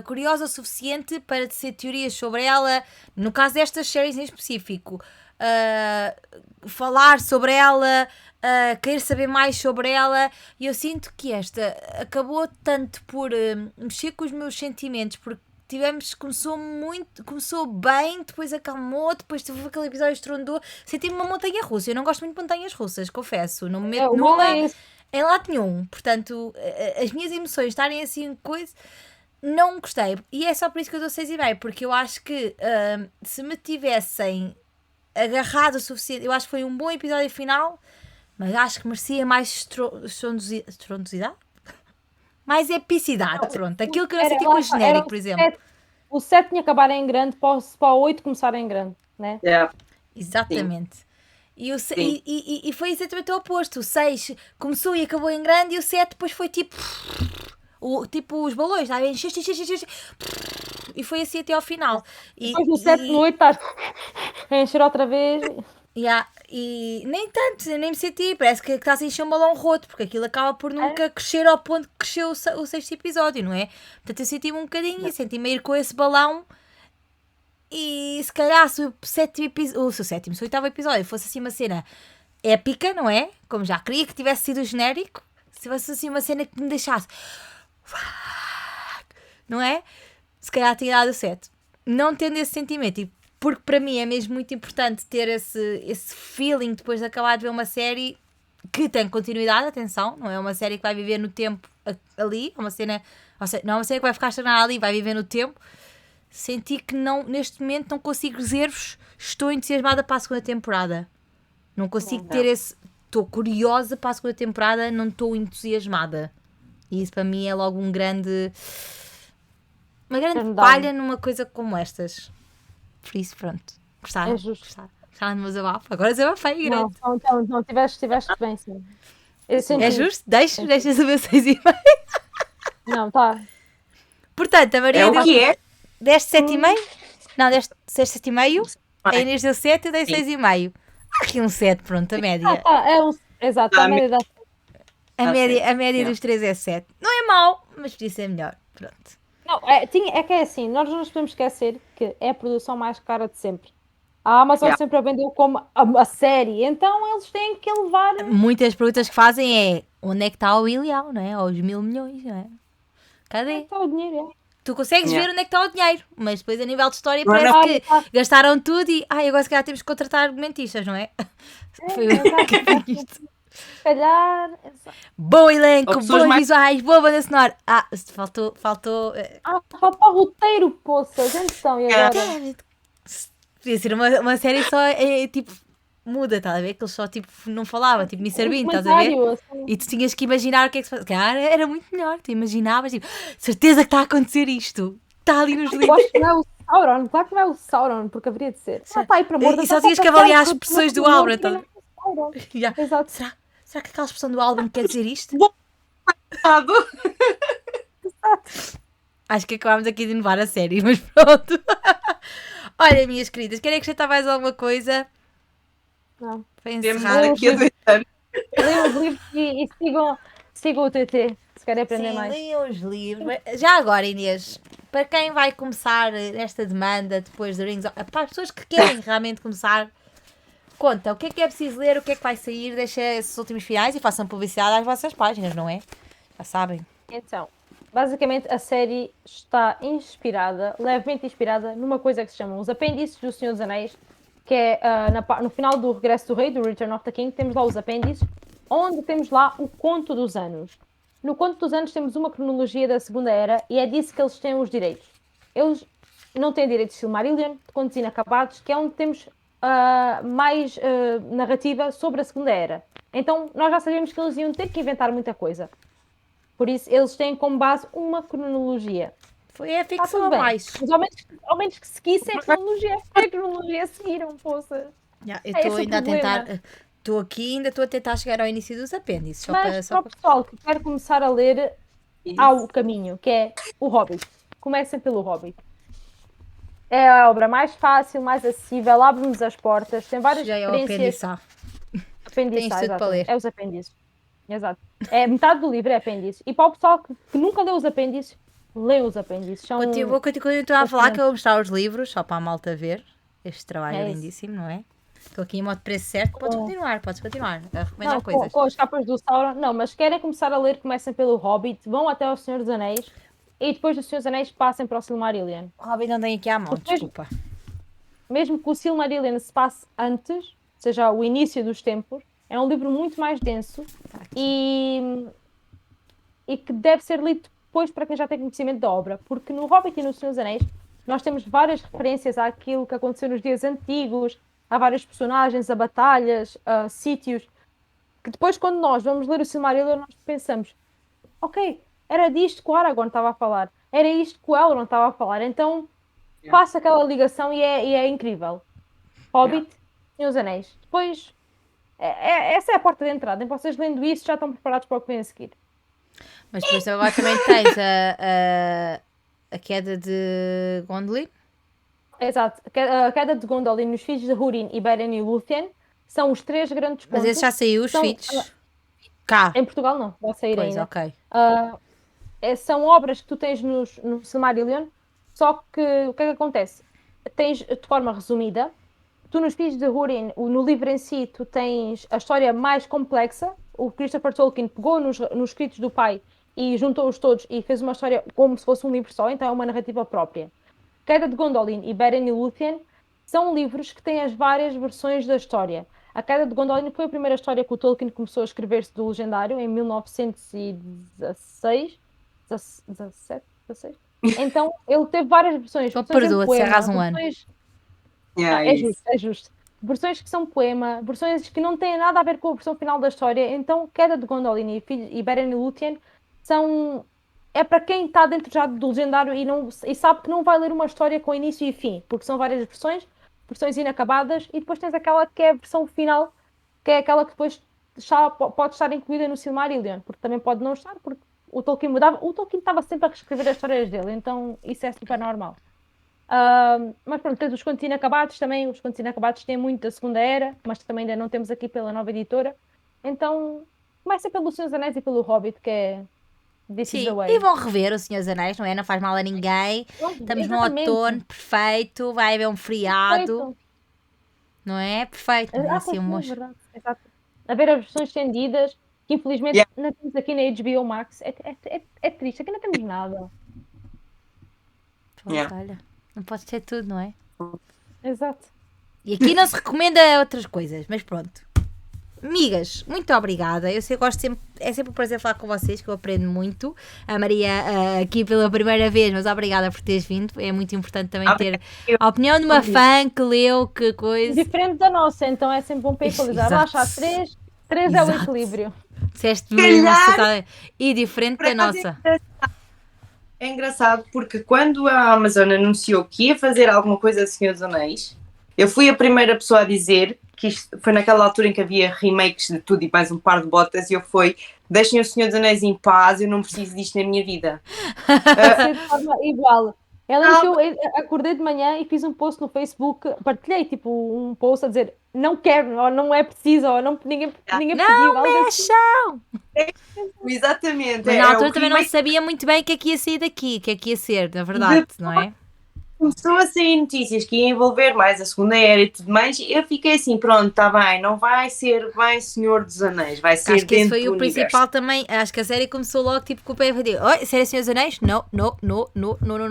A: curiosa o suficiente para tecer teorias sobre ela, no caso destas séries em específico, falar sobre ela, querer saber mais sobre ela. E eu sinto que esta acabou tanto por mexer com os meus sentimentos, porque começou bem, depois acalmou, depois teve aquele episódio estrondou, senti-me uma montanha russa. Eu não gosto muito de montanhas russas, confesso, não me meto numa em lado nenhum, portanto as minhas emoções estarem assim coisa, não gostei, e é só por isso que eu dou 6,5, porque eu acho que se me tivessem agarrado o suficiente, eu acho que foi um bom episódio final, mas acho que merecia mais estrondosidade? Mais epicidade, pronto. Aquilo que eu não senti com o genérico, por exemplo.
C: O 7 tinha que acabar em grande para o 8 começar em grande, né?
A: Exatamente. E foi exatamente o oposto. O 6 começou e acabou em grande, e o 7 depois foi tipo os balões, tá bem? E foi assim até ao final. E,
C: Depois no 7, no 8 estás a encher outra vez.
A: e nem tanto, eu nem me senti, parece que estás a encher um balão roto, porque aquilo acaba por nunca crescer ao ponto que cresceu o sexto episódio, não é? Portanto, eu senti-me um bocadinho e senti-me a ir com esse balão. E se calhar se o oitavo episódio fosse assim uma cena épica, não é? Como já queria que tivesse sido genérico, se fosse assim uma cena que me deixasse, não é? Se calhar tinha dado o 7. Não tendo esse sentimento, e porque para mim é mesmo muito importante ter esse feeling depois de acabar de ver uma série que tem continuidade, atenção, não é uma série que vai viver no tempo ali, é uma cena, ou seja, não é uma série que vai ficar estagnada ali, vai viver no tempo. Senti que não, neste momento não consigo dizer-vos, estou entusiasmada para a segunda temporada. Não consigo ter esse, estou curiosa para a segunda temporada, não estou entusiasmada. E isso para mim é logo uma grande falha numa coisa como estas. Por isso, pronto. Gostaram?
C: É justo.
A: Gostaram do meu desabafo? Agora desabafei, grande.
C: Não, tiveste bem, sim.
A: É justo? Deixa saber 6,5.
C: Não, tá.
A: Portanto, a Maria
B: É o que é?
A: deste 7,5? Não, deste 7,5. A Inês deu 7, eu dei 6,5. Há aqui um 7, pronto, a média.
C: Exato, a média da...
A: A média dos 3 é 7. Não é mau, mas podia ser melhor. Pronto.
C: Não, é que é assim, nós não nos podemos esquecer que é a produção mais cara de sempre. A Amazon sempre a vendeu como a série, então eles têm que levar...
A: Muitas perguntas que fazem é onde é que está o bilhão, não é? Ou os 1.000 milhões, não é? Cadê?
C: Onde está o dinheiro,
A: Tu consegues ver onde é que está o dinheiro, mas depois a nível de história parece que gastaram tudo e agora se calhar temos que contratar argumentistas, não é? Foi isto.
C: Se calhar...
A: Bom elenco, bons visuais, boa banda sonora. Faltou...
C: faltou o roteiro, poças, então, e agora?
A: Podia ser uma série só, tipo, muda, estás a ver? Que eles só, tipo, não falavam, tipo, Mr. Bean, estás a ver?
C: Assim.
A: E tu tinhas que imaginar o que é que se faz. Cara, era muito melhor, tu imaginavas, tipo, certeza que está a acontecer isto. Está ali nos livros.
C: Eu acho que não é o Sauron, claro que não é o Sauron, porque haveria de ser.
A: E só tinhas que avaliar as expressões do álbum, então.
C: Exato.
A: Será que aquela expressão do álbum quer dizer isto? Acho que acabámos aqui de inovar a série, mas pronto. Olha, minhas queridas, querem acrescentar mais alguma coisa?
C: Não.
A: Para
B: Temos
A: encerrar.
B: daqui a 2 anos.
C: Leiam os livros e sigam o TT, se querem aprender
A: Sim,
C: mais.
A: leiam os livros. Já agora, Inês, para quem vai começar esta demanda depois do Rings of... Para as pessoas que querem realmente começar, conta, o que é preciso ler, o que é que vai sair, deixa esses últimos finais e façam publicidade às vossas páginas, não é? Já sabem.
C: Então, basicamente a série está levemente inspirada numa coisa que se chama os apêndices do Senhor dos Anéis, que é no final do Regresso do Rei, do Return of the King, temos lá os apêndices, onde temos lá o Conto dos Anos. No Conto dos Anos temos uma cronologia da Segunda Era e é disso que eles têm os direitos. Eles não têm direitos de Silmarillion, de Contos Inacabados, que é onde temos mais narrativa sobre a Segunda Era. Então nós já sabíamos que eles iam ter que inventar muita coisa. Por isso eles têm como base uma cronologia.
A: Foi a ficção a mais.
C: Mas ao menos que seguissem a cronologia seguiram, poça.
A: Eu estou ainda a tentar... Ainda estou a tentar chegar ao início dos apêndices.
C: Mas para o pessoal que quer começar a ler, há o caminho, que é o Hobbit. Comecem pelo Hobbit. É a obra mais fácil, mais acessível, abre-nos as portas, tem várias experiências. Apêndice A, para ler. É os apêndices. Exato. Metade do livro é apêndices. E para o pessoal que nunca leu os apêndices, lê os apêndices.
A: Vou continuar a falar que eu vou mostrar os livros, só para a malta ver. Este trabalho é lindíssimo, não é? Estou aqui em modo preço certo. Podes continuar a recomendar coisas.
C: Com as capas do Sauron, não, mas querem começar a ler, comecem pelo Hobbit, vão até ao Senhor dos Anéis e depois do Senhor dos Anéis passem para o Silmarillion.
A: O Hobbit não tem aqui à mão, desculpa.
C: Mesmo que o Silmarillion se passe antes, seja o início dos tempos, é um livro muito mais denso e que deve ser lido depois para quem já tem conhecimento da obra, porque no Hobbit e no Senhor dos Anéis nós temos várias referências àquilo que aconteceu nos dias antigos, há vários personagens, a batalhas, a sítios, que depois quando nós vamos ler o Silmarillion nós pensamos, ok, era disto que o Aragorn estava a falar, era isto que o Elrond estava a falar, então faça aquela ligação e é incrível. Hobbit, Senhor dos Anéis. Depois, essa é a porta de entrada, e vocês lendo isso já estão preparados para o que vem a seguir.
A: Mas depois agora também tens A queda de Gondolin.
C: Exato. A queda de Gondolin, os filhos de Húrin e Beren e Lúthien são os 3 grandes
A: Mas
C: pontos.
A: esse já saiu, os
C: São-
A: filhos. Cá.
C: Em Portugal não, vai sair
A: Pois,
C: ainda.
A: ok.
C: São obras que tu tens no Silmarillion, só que o que é que acontece? Tens de forma resumida, tu nos Filhos de Húrin, no livro em si, tu tens a história mais complexa. O Christopher Tolkien pegou nos escritos do pai e juntou-os todos e fez uma história como se fosse um livro só, então é uma narrativa própria. Queda de Gondolin e Beren e Lúthien são livros que têm as várias versões da história. A Queda de Gondolin foi a primeira história que o Tolkien começou a escrever-se do Legendário em 1916, 17, 16. Então ele teve várias versões.
A: Então
C: Versões em
A: perdoa-te se
C: poema,
A: erras um ano.
C: versões...
B: Yeah,
C: É
B: isso.
C: justo, é justo. Versões que são poema, versões que não têm nada a ver com a versão final da história. Então, Queda de Gondolin e Beren e Lúthien são... É para quem está dentro já do Legendário e sabe que não vai ler uma história com início e fim, porque são várias versões inacabadas, e depois tens aquela que é a versão final, que é aquela que depois pode estar incluída no Silmarillion, porque também pode não estar, porque o Tolkien mudava. O Tolkien estava sempre a reescrever as histórias dele, então isso é super normal. Mas pronto, tens os Contos Inacabados também. Os Contos Inacabados têm muito da Segunda Era, mas também ainda não temos aqui pela nova editora. Então, começa pelo Senhor dos Anéis e pelo Hobbit, que é This is
A: Sim,
C: the Way.
A: e vão rever o Senhor dos Anéis, não é? Não faz mal a ninguém. Estamos no
C: Exatamente.
A: outono, perfeito. Vai haver um feriado,
C: Perfeito.
A: não é? Perfeito. Não é? Assim,
C: Pois sim,
A: um
C: é verdade. Exato. A ver as versões estendidas, que infelizmente
B: Yeah.
C: não temos aqui na HBO Max. É triste, aqui não temos nada.
A: Pois,
B: Yeah.
A: olha, não pode ser tudo, não é?
C: Exato.
A: E aqui não se recomenda outras coisas, mas pronto. Amigas, muito obrigada. Eu sei que gosto sempre, é sempre um prazer falar com vocês, que eu aprendo muito. A Maria aqui pela primeira vez, mas obrigada por teres vindo. É muito importante também ter a opinião de uma fã que leu, que coisa.
C: Diferente da nossa, então é sempre bom para equalizar.
A: Exato.
C: Lá está, 3 é o
A: Exato.
C: equilíbrio.
A: Disseste
B: Calhar-
A: mesmo, sensacional. E diferente
B: Por
A: da
B: acaso
A: nossa.
B: É engraçado porque quando a Amazon anunciou que ia fazer alguma coisa de Senhor dos Anéis, eu fui a primeira pessoa a dizer que isto foi naquela altura em que havia remakes de tudo e mais um par de botas, e eu fui: deixem o Senhor dos Anéis em paz, eu não preciso disto na minha vida.
C: Ser de forma igual. Ela que eu acordei de manhã e fiz um post no Facebook, partilhei tipo um post a dizer não quero, ou não é preciso, ou ninguém pediu.
A: Não
C: algo assim.
A: mexam!
B: Exatamente.
A: Mas
B: é
A: na
B: o
A: altura também não
B: remake.
A: sabia muito bem o que é que ia sair daqui, o que é que ia ser, na verdade, não é?
B: Começou a sair notícias que ia envolver mais a Segunda Era e tudo mais, e eu fiquei assim: pronto, está bem, não vai ser bem Senhor dos Anéis, vai ser
A: Acho que esse
B: dentro
A: foi
B: do
A: o
B: universo.
A: principal também. Acho que a série começou logo tipo com o pé a dizer: oi, série Senhor dos Anéis? Não.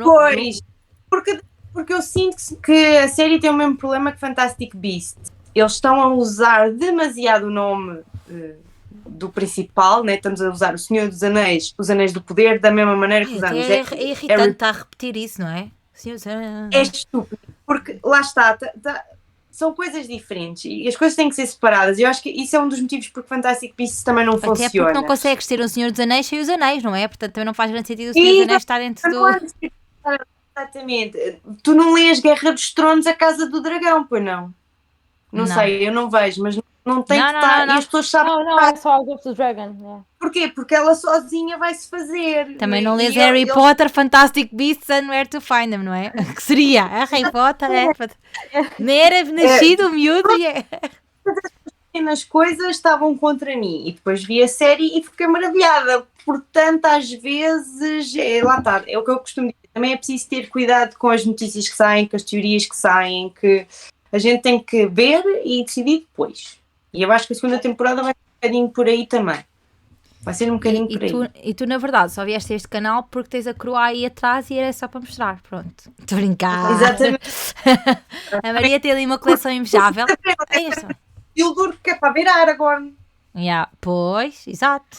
B: Pois, porque eu sinto que a série tem o mesmo problema que Fantastic Beasts. Eles estão a usar demasiado o nome do principal, né? Estamos a usar o Senhor dos Anéis, os Anéis do Poder, da mesma maneira que usamos.
A: É irritante estar a repetir isso, não é? Senhor dos
B: É
A: Anéis.
B: estúpido, porque lá está, são coisas diferentes e as coisas têm que ser separadas. Eu acho que isso é um dos motivos porque Fantastic Beasts também não
A: Até
B: funciona.
A: porque não consegues ter um Senhor dos Anéis sem os anéis, não é? Portanto também não faz grande sentido o Senhor dos Anéis estar dentro do.
B: Exatamente. Tu não lês Guerra dos Tronos, a Casa do Dragão, pois não? Não
A: Não.
B: sei, eu não vejo, mas não tem
A: Não,
B: que
A: não,
B: estar.
A: não.
B: E as pessoas sabem.
C: Não, é só Ghost of the Dragon. Yeah.
B: Porquê? Porque ela sozinha vai-se fazer.
A: Também não
B: E
A: lês
B: ele-
A: Harry
B: ele-
A: Potter, Fantastic Beasts and Where to Find Them, não é? Que seria? A Harry Potter é. Nem era nascido o miúdo e é.
B: Pequenas coisas estavam contra mim e depois vi a série e fiquei maravilhada. Portanto, às vezes, lá está, é o que eu costumo dizer. Também é preciso ter cuidado com as notícias que saem, com as teorias que saem, que a gente tem que ver e decidir depois. E eu acho que a segunda temporada vai ser um bocadinho por aí também. Vai ser um bocadinho por aí.
A: E tu, na verdade, só vieste a este canal porque tens a coroa aí atrás e era só para mostrar. Pronto. Estou a brincar.
B: Exatamente.
A: A Maria tem ali uma coleção invejável. É isto.
B: Isildur, que é para ver Aragorn.
A: Yeah. Pois, exato.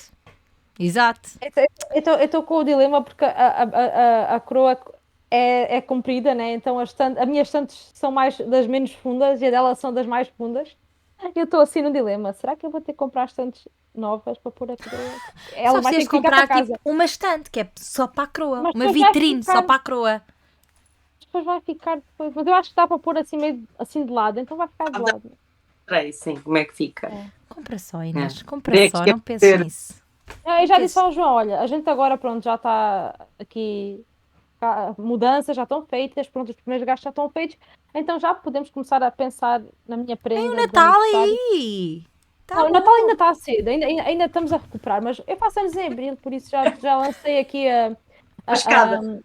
C: Eu estou com o dilema porque a coroa é comprida, né? Então as minhas estantes são mais das menos fundas e a dela são das mais fundas. Eu estou assim no dilema. Será que eu vou ter que comprar estantes novas para pôr a coroa? Ela
A: Só
C: vai ter
A: precisas
C: que ficar para
A: comprar
C: casa.
A: tipo uma estante que é só para a coroa.
C: Mas
A: Uma
C: depois vai
A: vitrine
C: ficar-
A: só para a coroa.
C: Depois vai ficar depois. Mas eu acho que dá para pôr assim meio assim de lado. Então vai ficar de lado.
B: Sei, sim, como é que fica.
A: Compra só, Inês.
B: É.
A: Compra
B: É
A: só.
B: que
A: Não penses
B: ter.
A: nisso.
C: Eu já disse ao João, olha, a gente agora pronto, já está aqui mudanças já estão feitas, pronto, os primeiros gastos já estão feitos, então já podemos começar a pensar na minha prenda.
A: O
C: de
A: Natal
C: aniversário.
A: aí! Tá
C: Não, o
A: bom.
C: Natal ainda está cedo, ainda estamos a recuperar, mas eu faço anos em abril, por isso já lancei aqui
B: A escada.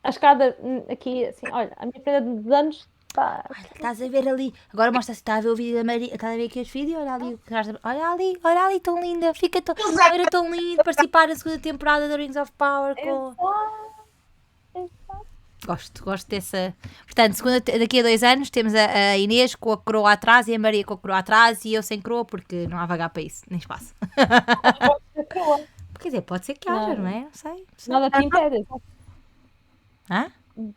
C: a escada aqui, assim, olha, a minha prenda de anos está.
A: Ai, estás a ver ali. Agora mostra-se, está a ver o vídeo da Maria. Estás a ver aqui os vídeos? Olha ali, tão linda. Fica tão. Era tão lindo participar da segunda temporada da Rings of Power com. Gosto dessa. Portanto, daqui a 2 anos temos a Inês com a coroa atrás e a Maria com a coroa atrás e eu sem coroa porque não há vagar para isso, nem espaço. Quer dizer, pode ser que haja, não é? Não sei.
C: Nada te impede.
A: Hã?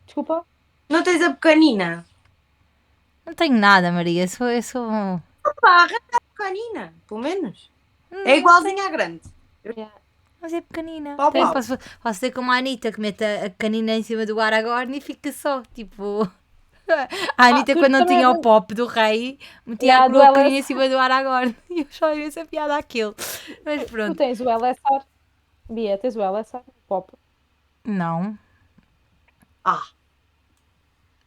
C: Desculpa.
B: Não tens a pequenina?
A: Não tenho nada, Maria. Eu sou.
B: Opa, arranja a pequenina, pelo menos. É igualzinha à grande.
A: Mas é pequenina.
B: Pau, pau.
A: Posso ser como a Anitta que mete a canina em cima do Aragorn e fica só, tipo. A Anitta,
C: tu
A: quando não
C: também
A: tinha
C: não-
A: o pop do rei, metia
C: Yeah,
A: a
C: do
A: canina
C: LS.
A: em cima do Aragorn. E eu só essa piada aquilo. Mas
C: Tu
A: pronto.
C: tens o LSR. Bia, tens o LSR, pop.
A: Não.
B: Ah,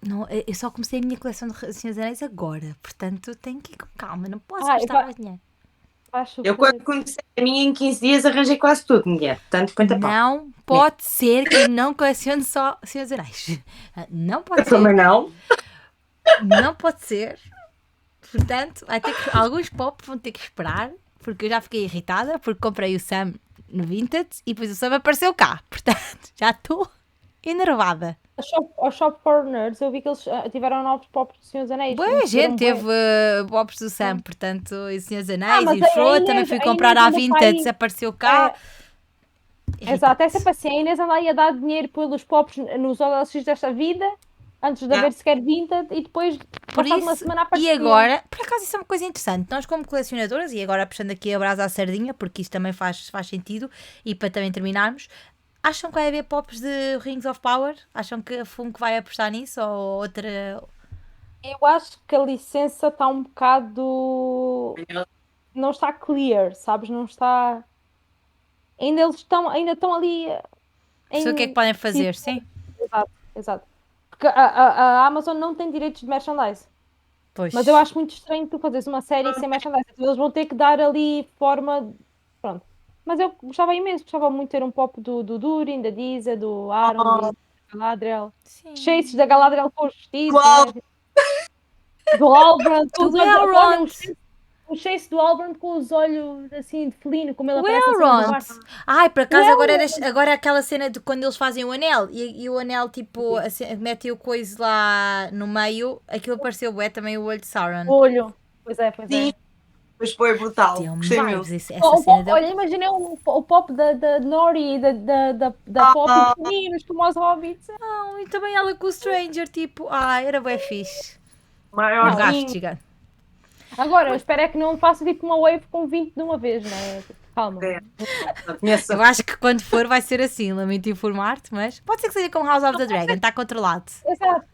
A: Não, eu só comecei a minha coleção de Senhor dos Anéis agora. Portanto, tenho que ir com calma. Não posso
C: Ai,
A: gastar
C: vai-
A: mais dinheiro.
C: Acho
B: eu
C: que
B: quando comecei a minha em 15 dias arranjei quase tudo, mulher. Portanto, conta pau.
A: Não pode ser que eu não colecione só Senhor dos Anéis. Não pode ser.
B: Também não.
A: Não pode ser. Portanto, alguns pop vão ter que esperar, porque eu já fiquei irritada, porque comprei o Sam no Vintage e depois o Sam apareceu cá. Portanto, já estou enervada.
C: Ao Shop for Nerds eu vi que eles tiveram novos pops do Senhor dos Anéis.
A: Boa gente
C: Tiveram
A: teve pops do Sam, portanto, e Senhor dos Anéis
C: mas
A: e
C: a
A: Frodo,
C: Inês-
A: também fui
C: a
A: comprar
C: Inês
A: à
C: e o meu
A: Vintage,
C: pai-
A: apareceu cá.
C: Exato, é sempre assim. A Inês anda aí a dar dinheiro pelos pops nos OLX desta vida, antes de haver sequer Vintage, e depois,
A: Por
C: passado uma
A: isso,
C: semana,
A: e
C: aparecia.
A: agora, por acaso isso é uma coisa interessante, nós como colecionadoras, e agora puxando aqui a brasa à sardinha, porque isso também faz sentido, e para também terminarmos, acham que vai haver pops de Rings of Power? Acham que a Funko vai apostar nisso ou outra?
C: Eu acho que a licença está um bocado. Não está clear, sabes? Não está. Ainda estão ali.
A: Sei o que é que podem fazer, sim?
C: Exato. Porque a Amazon não tem direitos de merchandise.
A: Pois.
C: Mas eu acho muito estranho tu fazeres uma série sem merchandise. Então eles vão ter que dar ali forma. Pronto. Mas eu gostava muito de ter um pop do Durin, da Diza, do Aaron, da Galadriel.
A: Sim.
C: Chases da Galadriel com os vestidos,
B: Uau!
C: né? Do Albrand, com os
A: Do
C: olhos. Olha,
A: Elrond!
C: o chase do Albrand com os olhos assim de felino, como ele
A: O
C: aparece assim no
A: Elrond!
C: barco.
A: Ai, por acaso
C: O
A: agora é aquela cena de quando eles fazem o anel e o anel tipo metem o coisa lá no meio, aquilo apareceu bué também o olho de Sauron.
C: O olho. Pois é.
B: Sim. Mas foi brutal.
A: Deu-me
B: Gostei
A: vibes,
B: mesmo.
A: essa cena deu.
C: Olha, imaginei o pop da Nori, da Pop e meninos, como os hobbits.
A: Não, e também ela com o Stranger, tipo, era bué fixe. Um
B: Maior
A: gasto gigante.
C: Agora, eu espero é que não faça tipo uma wave com 20 de uma vez, né? Calma.
B: Conheço.
A: Eu acho que quando for vai ser assim, lamento informar-te, mas pode ser que seja como House of the Dragon, está controlado.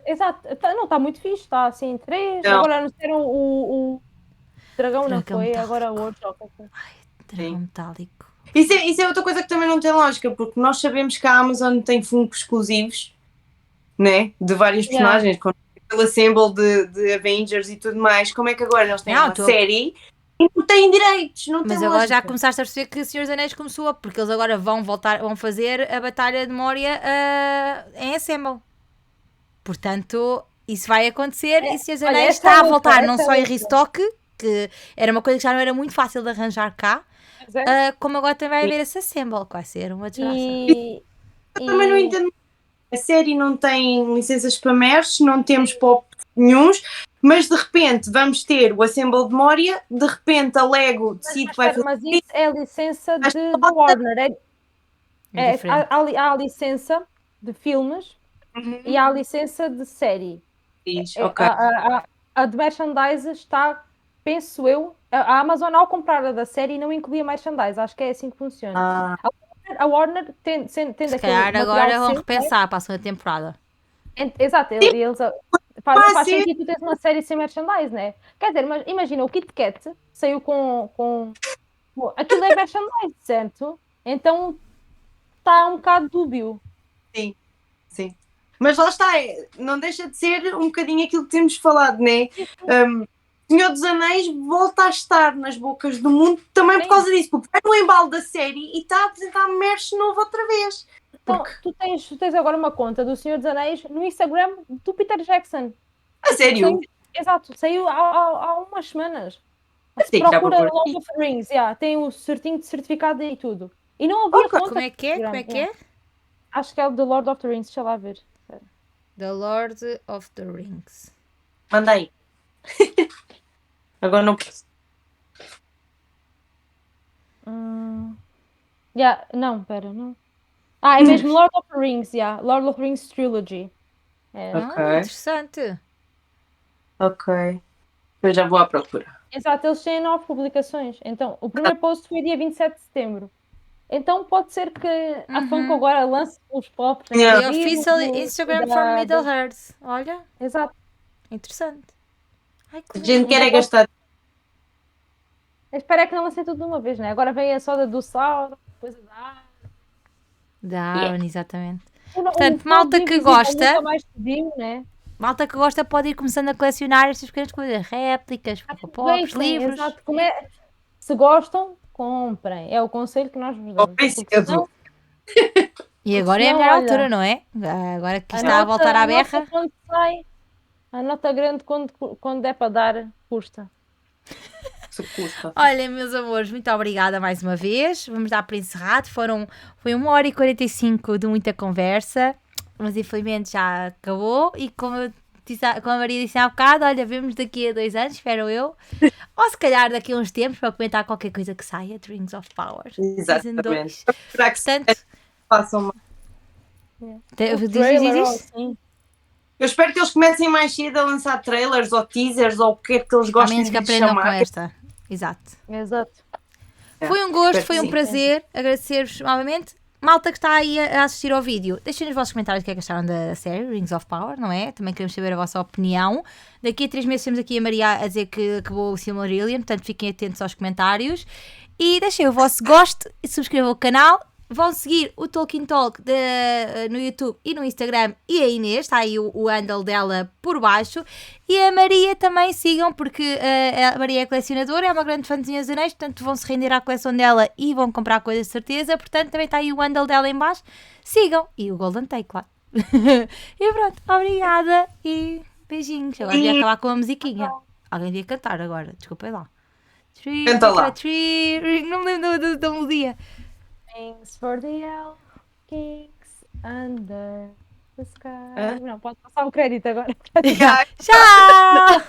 C: Exato. Não, está muito fixe, está assim, 3.
B: Não.
C: Agora anunciaram o dragão, não
A: Dragão
C: foi?
A: metálico.
C: Agora o outro.
A: Dragão
B: Sim.
A: metálico.
B: Isso é outra coisa que também não tem lógica, porque nós sabemos que a Amazon tem Funko exclusivos, né? De várias
C: Yeah.
B: personagens, com o Assemble de Avengers e tudo mais. Como é que agora eles têm
A: Não,
B: uma série e não têm direitos? Não
A: Mas
B: tem
A: agora já
B: lógica.
A: começaste a perceber que o Senhor dos Anéis começou, porque eles agora vão fazer a Batalha de Moria em Assemble. Portanto, isso vai acontecer e o Senhor dos
C: olha,
A: Anéis
C: essa é
A: está a
C: outra,
A: voltar não
C: essa é
A: só em
C: outra.
A: restock, que era uma coisa que já não era muito fácil de arranjar cá,
C: Pois é.
A: como agora também vai haver esse Assemble, que vai ser uma desgraça.
B: Eu também não entendo. A série não tem licenças para merch, não temos pop nenhuns, mas de repente vamos ter o Assemble de Moria, de repente a Lego decide que vai fazer.
C: Mas isso é a licença
B: Mas
C: de
B: falta-
C: Warner.
A: É diferente.
C: Há a licença de filmes e há a licença de série.
B: Diz,
C: É,
B: ok.
C: a de merchandise está, penso eu, a Amazon ao comprar a da série não incluía merchandise, acho que é assim que funciona.
B: Ah,
C: A Warner tende
A: Se
C: aquele
A: calhar
C: material
A: agora vão
C: seu,
A: repensar para a segunda temporada.
C: exato, eles faz
B: Mas sim.
C: sentido tu tens uma série sem merchandise, né? Quer dizer, mas imagina, o Kit Kat saiu aquilo é merchandise, certo? Então está um bocado dúbio.
B: sim. Sim. Mas lá está, não deixa de ser um bocadinho aquilo que temos falado, né? Senhor dos Anéis volta a estar nas bocas do mundo também por causa disso, porque vai no embalo da série e está a apresentar merch novo outra vez.
C: Então, tu tens agora uma conta do Senhor dos Anéis no Instagram do Peter Jackson.
B: A sério?
C: Exato, saiu há umas semanas.
B: Tem que dar
C: Procura
B: para pôr
C: Lord of the Rings, tem o certinho de certificado e tudo. E não havia conta.
A: Como é que é?
C: no
A: Como é
C: Instagram,
A: que é?
C: Acho que é o do Lord of the Rings, deixa lá ver.
A: The Lord of the Rings.
B: Manda aí. Agora não posso.
C: Não, pera, não. É mesmo Lord of the Rings, Lord of the Rings Trilogy.
B: Ok.
A: Interessante.
B: Ok. Eu já vou à procura.
C: Exato, eles têm 9 publicações. Então, o primeiro post foi dia 27 de setembro. Então pode ser que a Funko agora lance os pops.
A: The official Instagram for Middle Earth. Olha,
C: Exato.
A: interessante. Ai, que
B: A gente quer é gastar.
C: Eu espero é que não lancem tudo de uma vez, né? Agora vem a soda do Sauron, depois a da Árvore.
A: Da Aaron, exatamente.
C: O
A: Portanto,
C: Fogo
A: malta que
C: Invisível
A: gosta,
C: nunca mais se viu, né?
A: malta que gosta pode ir começando a colecionar estas pequenas coisas, réplicas, pops,
C: Aproveitem,
A: livros.
C: exato. Se gostam, comprem. É o conselho que nós vos damos. Porque senão,
A: E agora é a
C: senão,
A: melhor
C: olha,
A: altura, não é? Agora que está a voltar à berra.
C: Quando sai, a nota grande quando é para dar, custa.
A: Olha, meus amores, muito obrigada mais uma vez. Vamos dar por encerrado. Foi 1h45 de muita conversa, mas infelizmente já acabou. E como a Maria disse há bocado, olha, vemos daqui a 2 anos, espero eu. Ou se calhar daqui a uns tempos para comentar qualquer coisa que saia, Rings of Power. Season 2. Portanto,
B: Façam Eu espero que eles comecem mais cedo a lançar trailers ou teasers ou o que é que eles
A: a
B: gostem
A: menos que
B: de
A: aprendam
B: chamar.
A: com esta. Exato. Foi um gosto, foi um prazer. Agradecer-vos novamente. Malta que está aí a assistir ao vídeo, deixem nos vossos comentários o que é que acharam da série Rings of Power, não é? Também queremos saber a vossa opinião. Daqui a 3 meses temos aqui a Maria a dizer que acabou o Silmarillion, portanto fiquem atentos aos comentários. E deixem o vosso gosto e subscrevam o canal. Vão seguir o Tolkien Talk no YouTube e no Instagram e a Inês, está aí o handle dela por baixo. E a Maria também sigam, porque a Maria é colecionadora, é uma grande fãzinha dos anéis, portanto vão se render à coleção dela e vão comprar coisas de certeza. Portanto também está aí o handle dela em baixo. Sigam. E o Golden Take, claro. E pronto, obrigada e beijinhos. Agora devia acabar com a musiquinha. Alguém devia cantar agora, desculpem lá.
B: Canta lá.
A: Não me lembro da melodia.
C: Thanks for the elf kings under the sky. Não, pode passar o crédito agora.
B: Yeah.
A: Tchau!